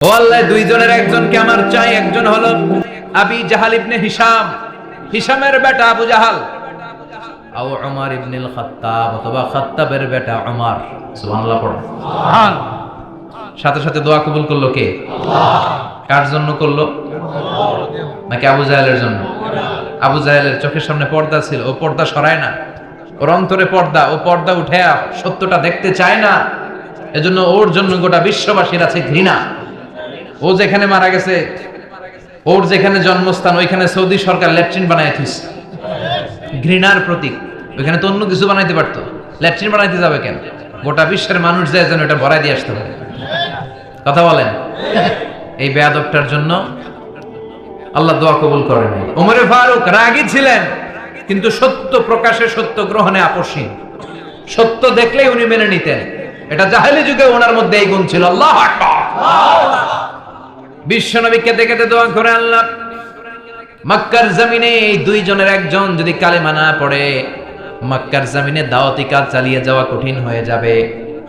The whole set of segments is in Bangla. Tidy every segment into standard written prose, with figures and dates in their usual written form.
ও আল্লাহ, দুইজনের একজনকে আমার চাই। একজন হলো আবি জাহাল ইবনে হিশাম, হিশামের বেটা আবু জাহাল, আও উমর ইবনুল খাত্তাব, অথবা খাত্তাবের বেটা উমর। সুবহানাল্লাহ পড়ো। সাথে সাথে দোয়া কবুল করলো কে? আল্লাহ। কার জন্য করলো? নাকি আবু জাহেলের জন্য? আবু জাহেলের চোখের সামনে পর্দা ছিল, ও পর্দা সরায় না। ওর অন্তরে পর্দা, ও পর্দা উঠে সত্যটা দেখতে চায় না। এজন্য ওর জন্য গোটা বিশ্ববাসীর আছে ঘৃণা। ও যেখানে মারা গেছে, ওর যেখানে জন্মস্থান, ওইখানে সৌদি সরকার ল্যাট্রিন বানায় দিচ্ছে। ঘৃণার প্রতীক। ওইখানে তো অন্য কিছু বানাইতে পারতো, ল্যাট্রিন বানাইতে যাবে কেন? গোটা বিশ্বের মানুষ যায় যেন এটা ভরাই দিয়ে আসতে পারে। কথা বলেন। এই বেয়াদবটার জন্য আল্লাহ দোয়া কবুল করে নাই। ওমরে ফারুক রাগী ছিলেন, কিন্তু সত্য প্রকাশে, সত্য গ্রহণে আপসহীন। সত্য দেখলেই উনি মেনে নিতেন। এটা জাহেলি যুগে ওনার মধ্যে এই গুণ ছিল। আল্লাহু আকবার। বিশ্বনবী কেঁদে কেঁদে দোয়া করে, আল্লাহ, মক্কার জমিনে এই দুইজনের একজন যদি কালেমা না পড়ে, মক্কার জমিনে দাওয়াতি কাজ চালিয়ে যাওয়া কঠিন হয়ে যাবে।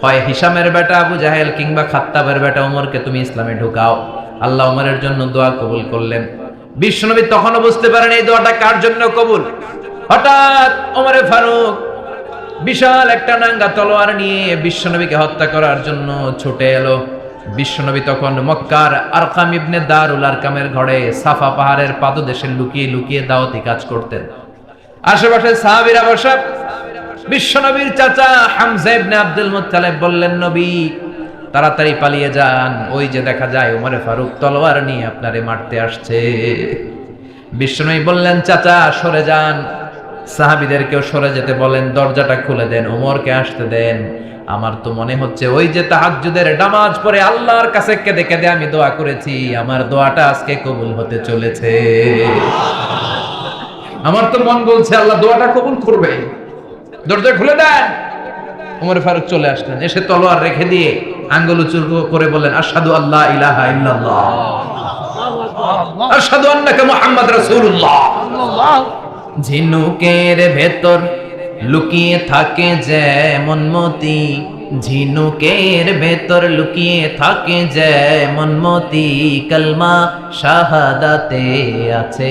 হয় হিশামের বেটা আবু জাহেল কিংবা খাত্তাবের বেটা ওমরকে তুমি ইসলামে ঢুকাও। আল্লাহ ওমরের জন্য দোয়া কবুল করলেন। বিশ্বনবী তখনও বুঝতে পারেন এই দোয়াটা কার জন্য কবুল। হঠাৎ ওমরে ফারুক বিশাল একটা নাঙ্গা তলোয়ার নিয়ে বিশ্বনবীকে হত্যা করার জন্য ছুটে এলো। বিশ্বনবী তখন মক্কার আরকাম ইবনে দারুল আরকামের ঘরে সাফা পাহাড়ের পাদদেশে লুকিয়ে লুকিয়ে দাওয়াতি কাজ করতেন। আশেপাশে সাহাবীরা বসা। বিশ্বনবীর চাচা হামজা ইবনে আব্দুল মুত্তালিব বললেন, নবী তাড়াতাড়ি পালিয়ে যান, ওই যে দেখা যায় ওমরে ফারুক তলোয়ার নিয়ে আপনারে মারতে আসছে। বিশ্বনবী বললেন, চাচা সরে যান, সাহাবীদেরকেও সরে যেতে বলেন, দরজাটা খুলে দেন, ওমরকে আসতে দেন। আমার তো মনে হচ্ছে ওই যে তাহাজ্জুদের নামাজ পড়ে আল্লাহর কাছে কেঁদে কেঁদে আমি দোয়া করেছি, আমার দোয়াটা আজকে কবুল হতে চলেছে। আমার তো মন বলছে আল্লাহ দোয়াটা কবুল করবে। দরজা খুলে দেন। ওমর ফারুক চলে আসলেন, এসে তলোয়ার রেখে দিয়ে আঙ্গুল উঁচু করে বললেন, আশহাদু আল্লা ইলাহা ইল্লাল্লাহ, আশহাদু আন্নাকা মুহাম্মাদ রাসূলুল্লাহ। ঝিনুকের ভেতর লুকিয়ে থাকে যেমন মতি, ঝিনুকের ভেতর লুকিয়ে থাকে যেমন মতি, কালমা শাহাদাতে আছে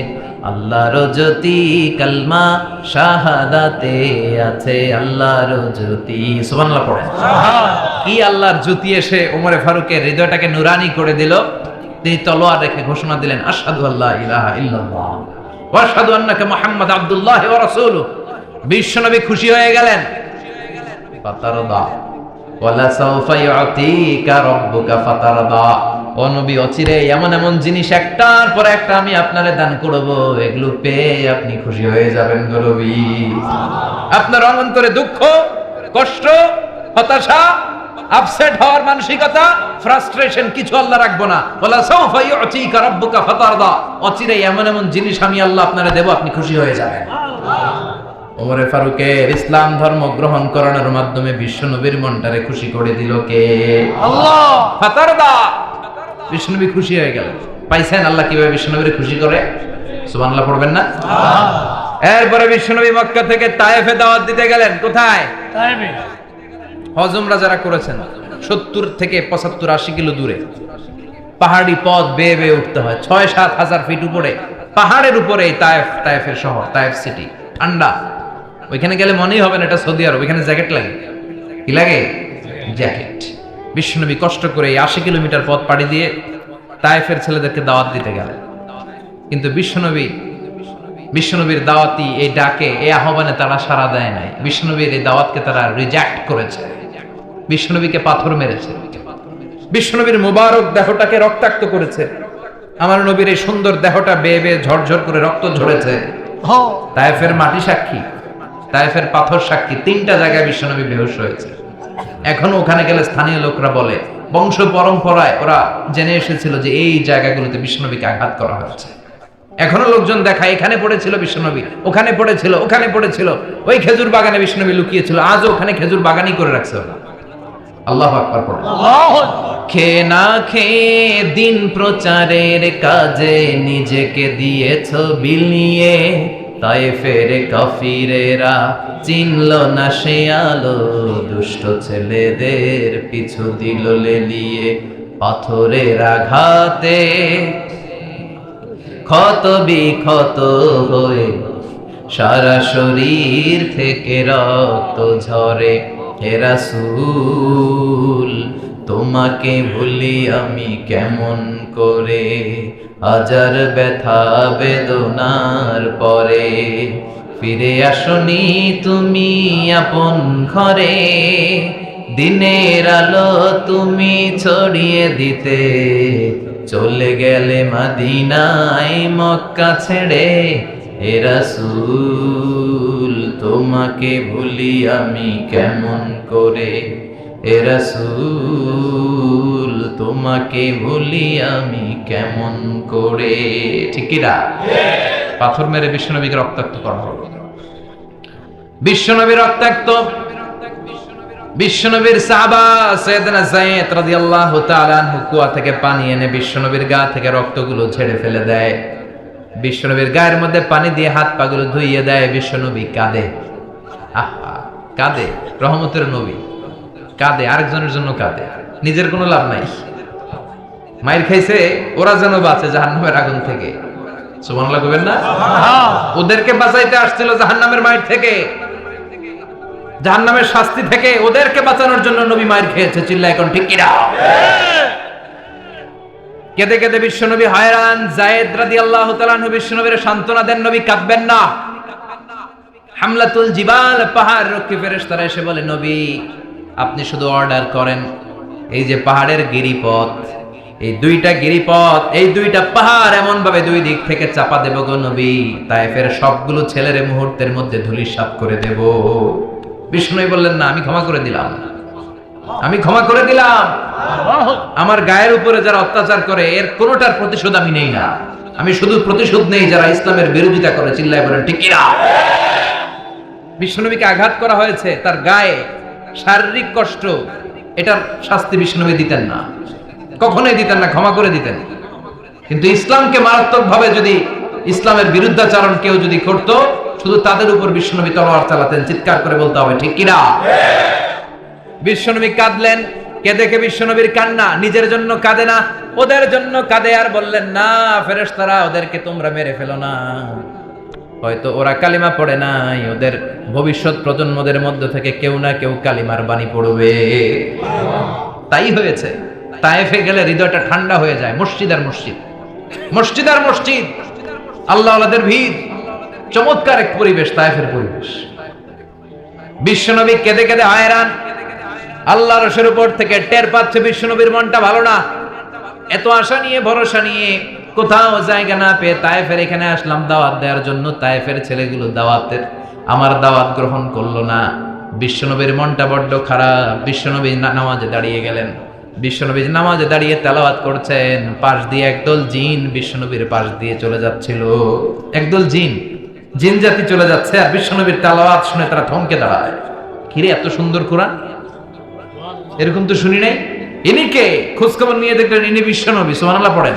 আল্লাহর জ্যোতি, কালমা শাহাদাতে আছে আল্লাহর জ্যোতি। সুবহানাল্লাহ পড়েন। কি আল্লাহর জ্যোতি এসে ওমরে ফারুকের হৃদয়টাকে নুরানি করে দিল। তিনি তলোয়ার রেখে ঘোষণা দিলেন, আশহাদু আল্লা ইলাহা ইল্লাল্লাহ ওয়া আশহাদু আন্নাকা মুহাম্মাদ আবদুল্লাহ ওয়া রাসূলুহু। বিশ্বনবী খুশি হয়ে গেলেন। ফাতারদা ওয়ালা সাউফা ইউতিকা রাব্বুকা ফাতারদা। ও নবী, অচিরে এমন এমন জিনিস একটার পর একটা আমি আপনারে দান করব, এগুলো পেয়ে আপনি খুশি হয়ে যাবেন গো নবী। আপনার অন্তরে দুঃখ, কষ্ট, হতাশা, আপসেট হওয়ার মানসিকতা, ফ্রাস্ট্রেশন কিছু আল্লাহ রাখবো না। ওয়ালা সাউফা ইউতিকা রাব্বুকা ফাতারদা। অচিরে এমন এমন জিনিস আমি আল্লাহ আপনারে দেব, আপনি খুশি হয়ে যাবেন। ওমরে ফারুকের ইসলাম ধর্ম গ্রহণ করানোর মাধ্যমে বিশ্বনবীর মনটারে খুশি করে দিল কে? আল্লাহ। ফাতারদা। বিশ্বনবী খুশি হয়ে গেলেন। পাইছেন আল্লাহ কিভাবে বিশ্বনবীরে খুশি করে? সুবহানাল্লাহ পড়বেন না? এরপরে বিশ্বনবী মক্কা থেকে তায়েফে দাওয়াত দিতে গেলেন। কোথায়? তায়েফে। হজ উমরা যারা করেছেন 70 থেকে 75 80 কিলো দূরে পাহাড়ি পথ বেয়ে বেয়ে উঠতে হয়। 6-7 হাজার ফিট উপরে পাহাড়ের উপরে তায়েফের শহর, তায়েফ সিটি। ঠান্ডা। ওইখানে গেলে মনেই হবে না এটা সৌদি আরব। ওইখানে জ্যাকেট লাগে। কি লাগে? জ্যাকেট। বিশ্বনবী কষ্ট করে 80 কিলোমিটার পথ পাড়ি দিয়ে তায়েফের ছেলেদেরকে দাওয়াত দিতে গেলেন। কিন্তু বিশ্বনবীর দাওয়াতি এই ডাকে, এই আহ্বানে তারা সাড়া দেয় নাই। বিশ্বনবীর এই দাওয়াতকে তারা রিজেক্ট করেছে। বিশ্বনবীকে পাথর মেরেছে। বিশ্বনবীর মুবারক দেহটাকে রক্তাক্ত করেছে। আমার নবীর এই সুন্দর দেহটা বেয়ে বেয়ে ঝরঝর করে রক্ত ঝরেছে। তায়েফের মাটি সাক্ষী, তায়েফের পাথর সাক্ষী। 3টা জায়গায় বিশ্বনবী বেহুশ হয়েছে। এখনো ওখানে গেলে স্থানীয় লোকরা বলে, বংশ পরম্পরায় ওরা জেনে এসেছিল যে এই জায়গাগুলোতে বিশ্বনবীকে আঘাত করা হয়েছে। এখনো লোকজন দেখায়, এখানে পড়েছিল বিশ্বনবী, ওখানে পড়েছিল, ওখানে পড়েছিল, ওই খেজুর বাগানে বিশ্বনবী লুকিয়েছিল, আজও ওখানে খেজুর বাগানই করে রাখছে ওরা। আল্লাহু আকবার পড়ে। খেয়ে না খেয়ে দিন প্রচারের কাজে নিজেকে দিয়েছ বিলিয়ে, তায়েফের কাফিরেরা চিনল না সে আলো, দুষ্ট ছেলেদের পিছু দিল লেলিয়ে। পাথরের আঘাতে ক্ষত বিক্ষত হয়ে সারা শরীর থেকে রক্ত ঝরে। হে রাসূল তোমাকে ভুলি আমি কেমন করে, হাজার ব্যথা বেদনার পরে। ফিরে আসনি তুমি আপন ঘরে, দিনের আলো তুমি ছড়িয়ে দিতে। চলে গেলে মদিনায় মক্কা ছেড়ে। হে রাসূল তোমাকে ভুলি আমি কেমন করে, হে রাসূল তোমাকে ভুলি আমি কেমন করে। ঠিক কি না? পাথর মেরে বিশ্বনবীকে রক্তাক্ত করা হলো। বিশ্বনবী রক্তাক্ত। বিশ্বনবীর সাহাবা সাইয়েদনা যায়েদ রাদিয়াল্লাহু তাআলা আনহু কুয়া থেকে পানি এনে বিশ্বনবীর গা থেকে রক্তগুলো ঝেড়ে ফেলে দেয়। বিশ্বনবীর গায়ের মধ্যে পানি দিয়ে হাত পাগুলো ধুইয়ে দেয়। বিশ্বনবী কাঁদে, আহা কাঁদে। রহমতের নবী কাঁদে, আরেকজনের জন্য কাঁদে, নিজের কোনো লাভ নাই। মাইর খাইছে, ওরা যেন বাঁচে জাহান্নামের আগুন থেকে। সুবহানাল্লাহ কইবেন না? ওদেরকে বাঁচাইতে আসছিল জাহান্নামের মাইর থেকে, জাহান্নামের শাস্তি থেকে। ওদেরকে বাঁচানোর জন্য নবী মাইর খেয়েছে। চিল্লায় এখন ঠিক কিনা? কেঁদে কেঁদে বিশ্বনবী হয়রান। যায়েদ রাদিয়াল্লাহু তাআলা আনহু বিশ্বনবীর সান্ত্বনা দেন, নবী কাঁদবেন না। হামলাতুল জিবাল, পাহাড় রক্ষী ফেরেশতারা এসে বলে, নবী আপনি শুধু অর্ডার করেন, এই যে পাহাড়ের গিরিপথ, এই দুইটা গিরিপথ, এই দুইটা পাহাড় এমন ভাবে দুই দিক থেকে চাপা দেব গো নবী, তায়েফের সবগুলো ছেলেরে মুহূর্তের মধ্যে ধূলিসাৎ করে দেব। বিষ্ণু বললেন, না আমি ক্ষমা করে দিলাম, আমি ক্ষমা করে দিলাম। আমার গায়ের উপরে যারা অত্যাচার করে এর কোনোটার প্রতিশোধ আমি নেই না। আমি শুধু প্রতিশোধ নেই যারা ইসলামের বিরোধিতা করে। চিল্লায় বলেন ঠিক কিনা? বিশ্বনবীকে আঘাত করা হয়েছে, তার গায়ে শারীরিক কষ্ট, এটার শাস্তি বিশ্বনবী দিতেন না, কখনোই দিতেন না, ক্ষমা করে দিতেন। কিন্তু ইসলামকে মারাত্মকভাবে যদি ইসলামের বিরুদ্ধাচরণ কেউ যদি করতো, শুধু তাদের উপর বিশ্বনবী তলোয়ার চালাতেন। চিৎকার করে বলতে হবে ঠিক কিনা? বিশ্বনবী কাঁদলেন। কে দেখে বিশ্বনবীর কান্না, নিজের জন্য কাঁদে না, ওদের জন্য কাঁদে। আর বললেন, না ফেরেশতারা ওদেরকে তোমরা মেরে ফেলো না, হয়তো ওরা কালিমা পড়ে নাই, ওদের ভবিষ্যৎ প্রজন্মদের মধ্য থেকে কেউ না কেউ কালিমার বাণী পড়বে। তাই হয়েছে। তায়েফে গেলে হৃদয়টা ঠান্ডা হয়ে যায়। মসজিদ আর মসজিদ, মসজিদ আর মসজিদ, আল্লাহ আল্লাহদের ভিড়, চমৎকার এক পরিবেশ তায়েফের পরিবেশ। বিশ্বনবী কেঁদে কেঁদে হয়রান। আল্লাহর রসের উপর থেকে টের পাচ্ছে বিশ্বনবীর মনটা ভালো না। এত আশা নিয়ে ভরসা নিয়ে কোথাও জায়গা না পেয়ে তায়েফের এখানে আসলাম দাওয়াত দেওয়ার জন্য। তায়েফের ছেলেগুলো দাওয়াতের আমার দাওয়াত গ্রহণ করলো না। বিশ্বনবীর মনটা বড্ড খারাপ। বিশ্বনবী নামাজে দাঁড়িয়ে গেলেন। বিশ্বনবী নামাজে দাঁড়িয়ে তেলাওয়াত করছেন, পাশ দিয়ে একদল জিন বিশ্বনবীর পাশ দিয়ে চলে যাচ্ছিল। একদল জিন, জিন জাতি চলে যাচ্ছে, আর বিশ্বনবীর তেলাওয়াত শুনে তারা থমকে দাঁড়ায়। কিরে এত সুন্দর কোরআন, এরকম তো শুনি নাই। ইনি কে? খোঁজখবর নিয়ে দেখলেন ইনি বিশ্বনবী। সুবহানাল্লাহ পড়েন।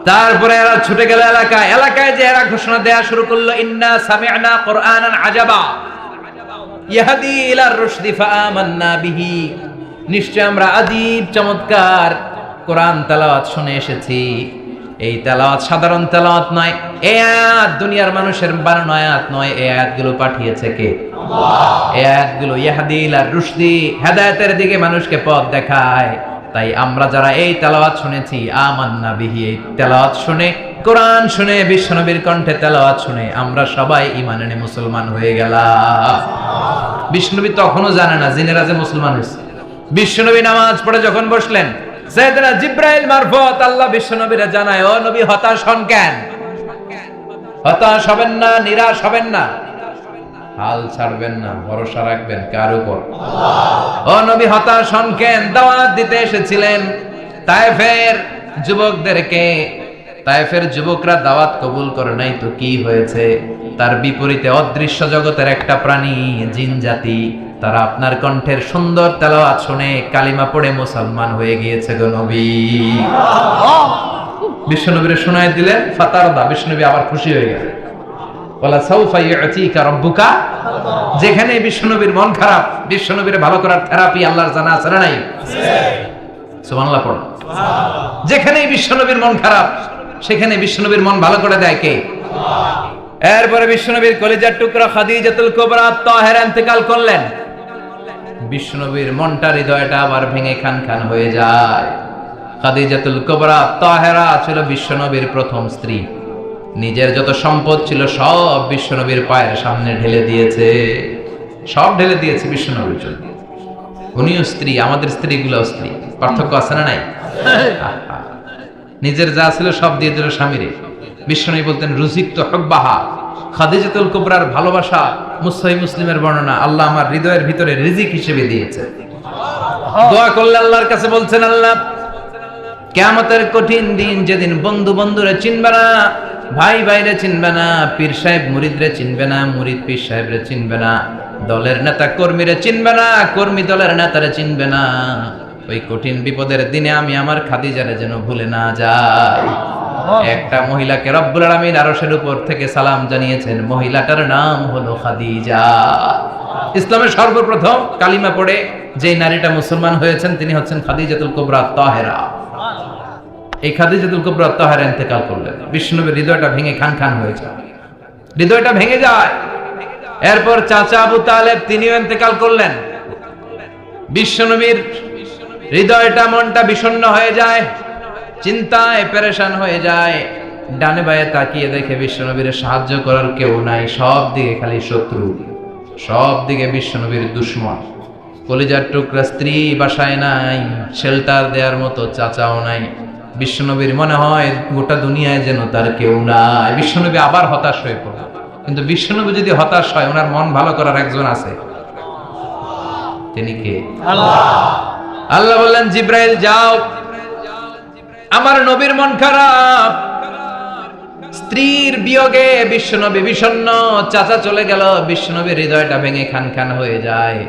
তারপরে এরা ছুটে গেল এলাকায়। এলাকায় যে এরা ঘোষণা দেয়া শুরু করলো, ইন্না সামি'না কুরআনান আজাবা ইয়াহদি ইলার রুশদি ফাআমান্না বিহি। নিশ্চয় আমরা আজীব চমৎকার কোরআন তেলাওয়াত শুনে এসেছি। এই তেলাওয়াত সাধারণ তেলাওয়াত নয়, এই আয়াত দুনিয়ার মানুষের বানানো আয়াত নয়। এই আয়াতগুলো পাঠিয়েছে কে? আল্লাহ। এই আয়াতগুলো ইয়াহদি ইলার রুশদি, হেদায়েতের দিকে মানুষকে পথ দেখায়। তাই আমরা যারা এই তেলাওয়াত শুনেছি, আমান্না বিহি, এই তেলাওয়াত শুনে, কোরআন শুনে, বিশ্বনবীর কণ্ঠে তেলাওয়াত শুনে আমরা সবাই ঈমান এনে মুসলমান হয়ে গেলাম। বিশ্বনবী তখনও জানে না জিনেরা যে মুসলমান হয়েছে। বিশ্বনবী নামাজ পড়ে যখন বসলেন, সাইয়েদনা জিবরাইল মারফত আল্লাহ বিশ্বনবীরে জানায়, ও নবী হতাশ হন কেন? হতাশ হবেন না, নিরাশ হবেন না, হাল ছাড়বেন না, ভরসা রাখবেন কার উপর? আল্লাহ। ও নবী হতাশ হন কেন? দাওয়াত দিতে এসেছিলেন তায়েফের যুবকদেরকে। তায়েফের যুবকরা দাওয়াত কবুল করে নাই তো কি হয়েছে? তার বিপরীতে অদৃশ্য জগতের একটা প্রাণী, জিন জাতি, তারা আপনার কণ্ঠের সুন্দর তেলাওয়াত শুনে কালিমা পড়ে মুসলমান হয়ে গিয়েছে গো নবী। বিশ্বনবীরে শোনায় দিলেন, ফাতারদা, বিশ্বনবী আবার খুশি হয়ে গেলেন। ওয়ালা সাউফা ইউতিকা রাব্বুকা। যেখানে বিশ্বনবীর মন খারাপ, বিশ্বনবীরে ভালো করার থেরাপি আল্লাহর জানা আছে না নাই? সুবহানাল্লাহ পড়ো। যেখানেই বিশ্বনবীর মন খারাপ সেখানে বিশ্বনবীর মন ভালো করে দেয় কে? এরপরে বিশ্বনবীর কলিজার টুকরা খাদিজাতুল কুবরা তাহেরা ইন্তেকাল করলেন। বিশ্বনবীর মনটা হৃদয়টা আবার ভেঙে খান খান হয়ে যায়। খাদিজাতুল কুবরা তাহেরা ছিল বিশ্বনবীর প্রথম স্ত্রী। নিজের যত সম্পদ ছিল সব বিশ্বনবীর পায়ের সামনে ঢেলে দিয়েছে, সব ঢেলে দিয়েছে বিশ্বনবীর জন্য। উনিও স্ত্রী, আমাদের স্ত্রীগুলো স্ত্রী, পার্থক্য আছে না নাই? নিজের যা ছিল সব দিয়ে দিল স্বামীরে। বিশ্বনবী বলতেন রুজিকতু হুব্বাহা, খাদিজাতুল কুবরার ভালোবাসা সহিহ মুসলিমের বর্ণনা, আল্লাহ আমার হৃদয়ের ভিতরে রিজিক হিসেবে দিয়েছে। দোয়া করলে আল্লাহর কাছে বলছেন, আল্লাহ কিয়ামতের কঠিন দিন, যেদিন বন্ধু বন্ধুরে চিনবে না, ভাই ভাইরে চিনবে না, পীর সাহেব মুরিদরে চিনবে না, মুরিদ পীর সাহেবরে চিনবে না, দলের নেতা কর্মীরে চিনবে না, কর্মী দলের নেতারে চিনবে না, ওই কঠিন বিপদের দিনে আমি আমার খাদিজারে যেন ভুলে না যাই। একটা মহিলাকে রব্বুল আলামিন আরশের উপর থেকে সালাম জানিয়েছেন, মহিলাটার নাম হলো খাদিজা। ইসলামের সর্বপ্রথম কালিমা পড়ে যে নারীটা মুসলমান হয়েছেন তিনি হচ্ছেন খাদিজাতুল কুবরা তাহেরা। এই খাদিজাতুল কুবরা তাহেরা ইন্তেকাল করলেন। বিশ্বনবীর হৃদয়টা ভেঙে খান খান হয়ে যায়, হৃদয়টা ভেঙে যায়। এরপর চাচা আবু তালেব তিনিও ইন্তেকাল করলেন। বিশ্বনবীর হৃদয়টা মনটা বিষণ্ণ হয়ে যায়, চিন্তায় পেরেশান হয়ে যায়। ডানে বায়ে তাকিয়ে দেখে বিশ্বনবীর সাহায্য করার কেউ নাই, সব দিকে খালি শত্রু, সব দিকে বিশ্বনবীর দুশমন। কলিজার টুকরা স্ত্রী বাসায় নাই, শেল্টার দেওয়ার মতো চাচাও নাই। বিশ্বনবীর মনে হয় গোটা দুনিয়ায় যেন তার কেউ নাই। বিশ্বনবী আবার হতাশ হয়ে পড়ল। কিন্তু বিশ্বনবী যদি হতাশ হয়, ওনার মন ভালো করার একজন আছে, তিনি কে? আল্লাহ বললেন, জিব্রাইল যাও, আমার নবীর মন খারাপ, স্ত্রীর বিয়োগে বিশ্বনবী বিষণ্ণ, চাচা চলে গেল, বিশ্বনবীর হৃদয়টা ভেঙে খান খান হয়ে যায়।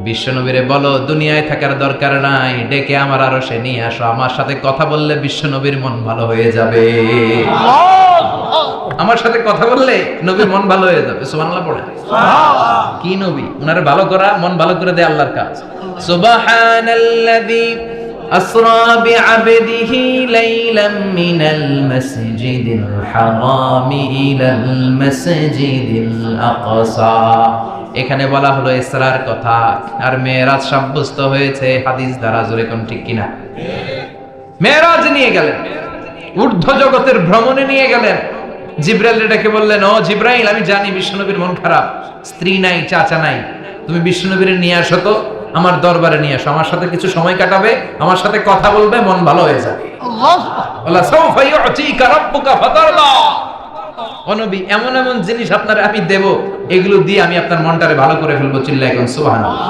বিশ্বনবীরে বলো দুনিয়ায় থাকার দরকার নাই, ডেকে আমার আরশে নিয়ে আসো, আমার সাথে কথা বললে বিশ্বনবীর মন ভালো হয়ে যাবে। আমার সাথে কথা বললে নবীর মন ভালো হয়ে যাবে। সুবহানাল্লাহ পড়ে। কি নবী? উনারে ভালো করা, মন ভালো করে দেয় আল্লাহর কাজ। সুবহানাল্লাযী আসরা বিআবদিহি লাইলাম মিনাল মাসজিদিল হারামি ইলাল মাসজিদিল আকসা। এখানে বলা হলো ইসরার কথা, আর মেরাজ সাব্যস্ত হয়েছে হাদিস দ্বারা। জোরে কোন ঠিক কিনা? মেরাজ নিয়ে গেলেন, ঊর্ধ্ব জগতের ভ্রমণে নিয়ে গেলেন। জিব্রাইল এটাকে বললেন, ও জিব্রাইল, আমি জানি বিশ্বনবীর মন খারাপ, স্ত্রী নাই, চাচা নাই, তুমি বিশ্বনবীর নিয়ে আসো তো, আমার দরবারে নিয়ে আসো, আমার সাথে কিছু সময় কাটাবে, আমার সাথে কথা বলবে, মন ভালো হয়ে যাবে। আল্লাহ সাউফা ইউতিকা রাব্বুকা ফাতারদা। ও নবী, এমন এমন জিনিস আপনার আমি দেব, এগুলো দিয়ে আমি আপনার মনটারে ভালো করে ফেলবো। চিল্লায় কোন সুবহানাল্লাহ।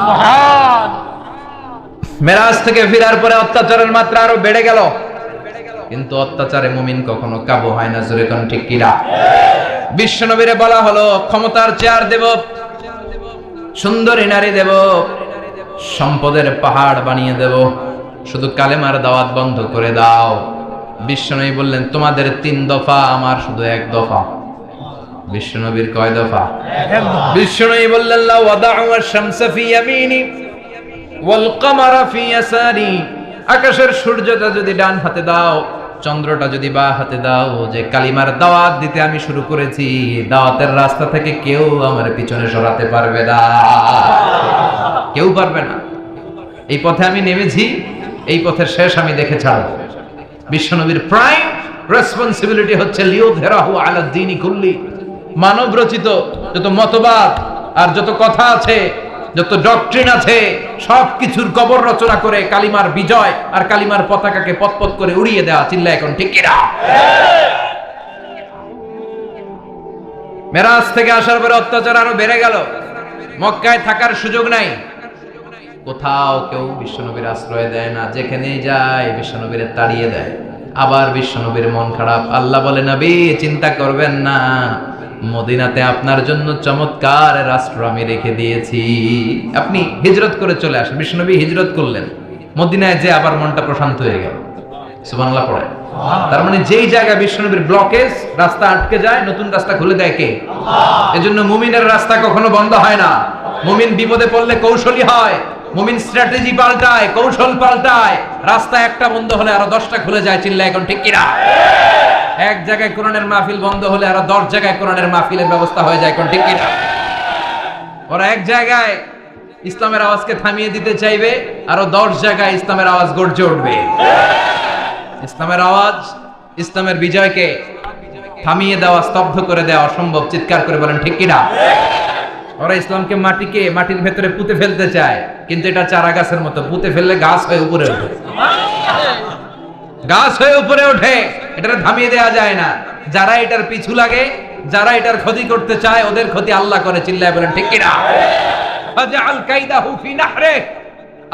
মেরাজ থেকে ফেরার পরে অত্যাচারের মাত্রা আরো বেড়ে গেল, কিন্তু অত্যাচারে মুমিন কখনো কাবু হয় না। জোরে কোন ঠিক কিনা? বিশ্বনবীরে বলা হলো, ক্ষমতার চেয়ার দেব, সুন্দরী নারী দেব, সম্পদের পাহাড় বানিয়ে দেব, শুধু কালেমার দাওয়াত বন্ধ করে দাও। বিশ্বনবী বললেন, তোমাদের 3 দফা, আমার শুধু 1 দফা। বিশ্বনবীর কয় দফা? বিশ্বনবী বললেন, লা ওয়াদাউ আশ-শামসা ফি ইয়ামিনি ওয়াল কামারা ফি ইয়াসারি। আকাশের সূর্যটা যদি ডান হাতে দাও, চন্দ্রটা যদি বাঁ হাতে দাও, যে কালিমার দাওয়াত দিতে আমি শুরু করেছি, দাওয়াতের রাস্তা থেকে কেউ আমার পিছনে সরাতে পারবে না, কেউ পারবে না। এই পথে আমি নেমেছি, এই পথের শেষ আমি দেখে ছাড়ব। বিশ্বনবীর প্রাইম রেসপন্সিবিলিটি হচ্ছে লিউযহিরাহু আলা দ্বীনি কুল্লি। মানব রচিত যত মতবাদ আর যত কথা আছে, যত ডক্ট্রিন আছে, সবকিছুর কবর রচনা করে কালিমার বিজয় আর কালিমার পতাকাকে পতপত করে উড়িয়ে দেওয়া। চিল্লা এখন ঠিক কিনা? মেরাজ থেকে আসার পরে অত্যাচার আরো বেড়ে গেল, মক্কায় থাকার সুযোগ নাই, কোথাও কেউ বিশ্বনবীর আশ্রয় দেয় না, যেখানেই যায় বিশ্বনবীর তাড়িয়ে দেয়। আবার বিশ্বনবীর মন খারাপ। আল্লাহ বলে, নবী চিন্তা করবেন না, মদিনাতে আপনার জন্য চমৎকার রাষ্ট্র আমি রেখে দিয়েছি, আপনি হিজরত করে চলে আসেন। বিশ্বনবী হিজরত করলেন, মদিনায় যে আবার মনটা প্রশান্ত হয়ে গেল। সুবহানাল্লাহ পড়ে। তার মানে যেই জায়গায় বিশ্বনবীর ব্লকেজ, রাস্তা আটকে যায়, নতুন রাস্তা খুলে দেয় কে? আল্লাহ। এজন্য মুমিনের রাস্তা কখনো বন্ধ হয় না। মুমিন বিপদে পড়লে কৌশলী হয়, মুমিন স্ট্র্যাটেজি পাল্টায়, কৌশল পাল্টায়। রাস্তা একটা বন্ধ হলে আরো 10টা খুলে যায়, চিল্লায় এখন ঠিক কিনা? এক জায়গায় কোরআনের মাহফিল বন্ধ হলে আরো 10 জায়গায় কোরআনের মাহফিলের ব্যবস্থা হয়ে যায়, এখন ঠিক কিনা? ওরা এক জায়গায় ইসলামের আওয়াজকে থামিয়ে দিতে চাইবে, আরো 10 জায়গায় ইসলামের আওয়াজ গর্জে উঠবে। ইসলামের আওয়াজ, ইসলামের বিজয়কে থামিয়ে দেওয়া, স্তব্ধ করে দেওয়া অসম্ভব। চিৎকার করে বলেন ঠিক কিনা? ওরা ইসলামকে মাটির ভেতরে পুঁতে ফেলতে চায়, কিন্তু এটা চারা গাছের মতো, পুঁতে ফেললে গাছ হয়ে উপরে ওঠে, গাছ হয়ে উপরে ওঠে। এটা থামিয়ে দেওয়া যায় না। যারা এটার পিছু লাগে, যারা এটার ক্ষতি করতে চায়, ওদের ক্ষতি আল্লাহ করে। চিল্লায় বলেন ঠিক কিনা? ফাজআল কাইদাহু ফি নাহরিহ।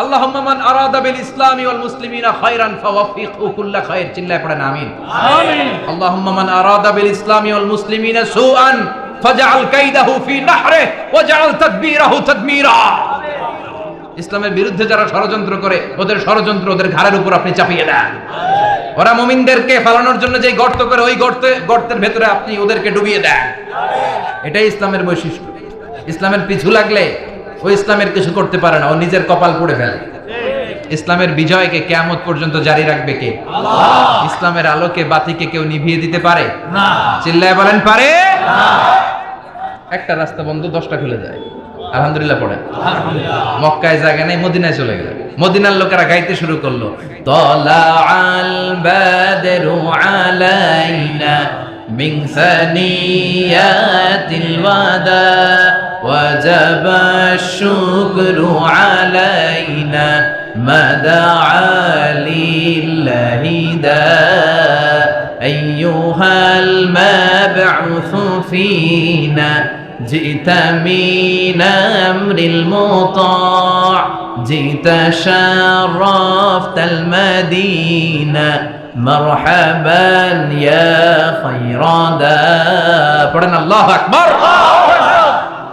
আল্লাহুম্মা মান আরাদা বিল ইসলামি ওয়াল মুসলিমিনা খায়রান ফাওয়াফিকহু কুল্লা খায়র। চিল্লায় পড়েন আমিন। আমিন। আল্লাহুম্মা মান আরাদা বিল ইসলামি ওয়াল মুসলিমিনা সুআন ফাজআল কাইদাহু ফি নাহরিহ ওয়াজআল তাদবীরাহু তাদমীরা। ইসলামের বিরুদ্ধে যারা ষড়যন্ত্র করে, ওদের ষড়যন্ত্র ওদের ঘাড়ের উপর আপনি চাপিয়ে দেন। ওরা মুমিনদেরকে ফালানোর জন্য যে গর্ত করে, ওই গর্তের ভেতরে আপনি ওদেরকে ডুবিয়ে দেন। এটাই ইসলামের বৈশিষ্ট্য। ইসলামের পিছু লাগলে ও ইসলামের কিছু করতে পারে না, ও নিজের কপাল পুড়ে ফেলে। ইসলামের বিজয়কে কিয়ামত পর্যন্ত জারি রাখবে কে? আল্লাহ। ইসলামের আলোকে বাতিকে কেউ নিভিয়ে দিতে পারে না। চিল্লায় বলেন পারে না। একটা রাস্তা বন্ধ, 10টা খুলে যায়। আলহামদুলিল্লাহ পড়েন। মক্কায় জায়গা নেই, মদিনায় চলে গেল। মদিনার লোকেরা গাইতে শুরু করলো, তলাআল বাদরু আলাইনা মিন সানিয়াতিল ওয়াদা ওয়াজাবা আশ-শুকরু আলাইনা মাদাআ লিল্লাহি দা আইয়ুহাল মাবউসু ফিনা جئت من أمر المطاع جئت شرفت المدينة مرحبا يا خير دا পড়েন আল্লাহু আকবার।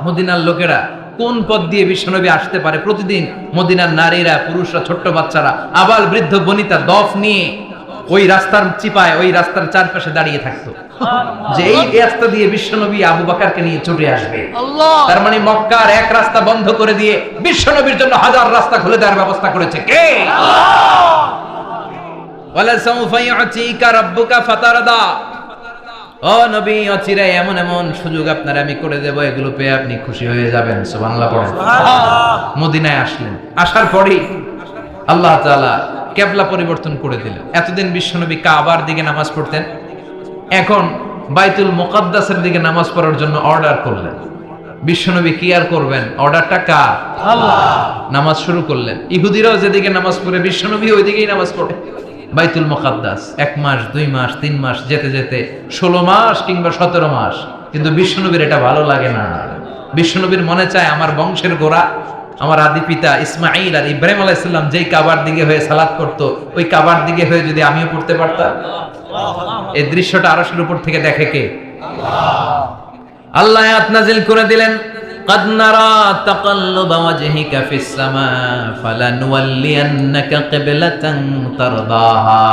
মদিনার লোকেরা কোন পথ দিয়ে বিশ্বনবী আসতে পারে? প্রতিদিন মদিনার নারীরা, পুরুষরা, ছোট্ট বাচ্চারা, আবার বৃদ্ধ বনিতা দফ নিয়ে ওই রাস্তার চিপায়, ওই রাস্তার চারপাশে দাঁড়িয়ে থাকতো, যে এই রাস্তা দিয়ে বিশ্বনবী আবু বকরকে নিয়ে ছুটে আসবে। তার মানে মক্কার এক রাস্তা বন্ধ করে দিয়ে বিশ্বনবীর জন্য হাজার রাস্তা খুলে দেওয়ার ব্যবস্থা করেছে কে? ওয়ালা সাউফা ইউতিকা রাব্বুকা ফাতারদা। ও নবী, অচিরে এমন এমন সুযোগ আপনার আমি করে দেব, এগুলো পেয়ে আপনি খুশি হয়ে যাবেন। সুবহানাল্লাহ পড়েন। মদিনায় আসলেন, আসার পরেই আল্লাহ তাআলা কিবলা পরিবর্তন করে দিলেন। এতদিন বিশ্বনবী কাবার দিকে নামাজ পড়তেন, এখন বাইতুল মুকাদ্দাসের দিকে নামাজ পড়ার জন্য অর্ডার করলেন। বিশ্বনবী কি আর করবেন? অর্ডারটা কার? আল্লাহ। নামাজ শুরু করলেন। ইহুদিরাও যেদিকে নামাজ পড়ে, বিশ্বনবী ওইদিকেই নামাজ পড়ে। বাইতুল মুকাদ্দাস 1 মাস, 2 মাস, 3 মাস যেতে যেতে 16 মাস কিংবা 17 মাস, কিন্তু বিশ্বনবীর এটা ভালো লাগে না। বিশ্বনবীর মনে চায় আমার বংশের গোড়া, আমার আদি পিতা ইসমাঈল আর ইব্রাহিম আলাইহিস সালাম যেই কাবার দিকে হয়ে সালাত করত, ওই কাবার দিকে হয়ে যদি আমিও পড়তে পারতাম। এই দৃশ্যটা আরশের উপর থেকে দেখে কে? আল্লাহ। আল্লাহ আয়াত নাযিল করে দিলেন, قد نرى تقلب وجهك في السماء فلنولينك قبلة ترضاها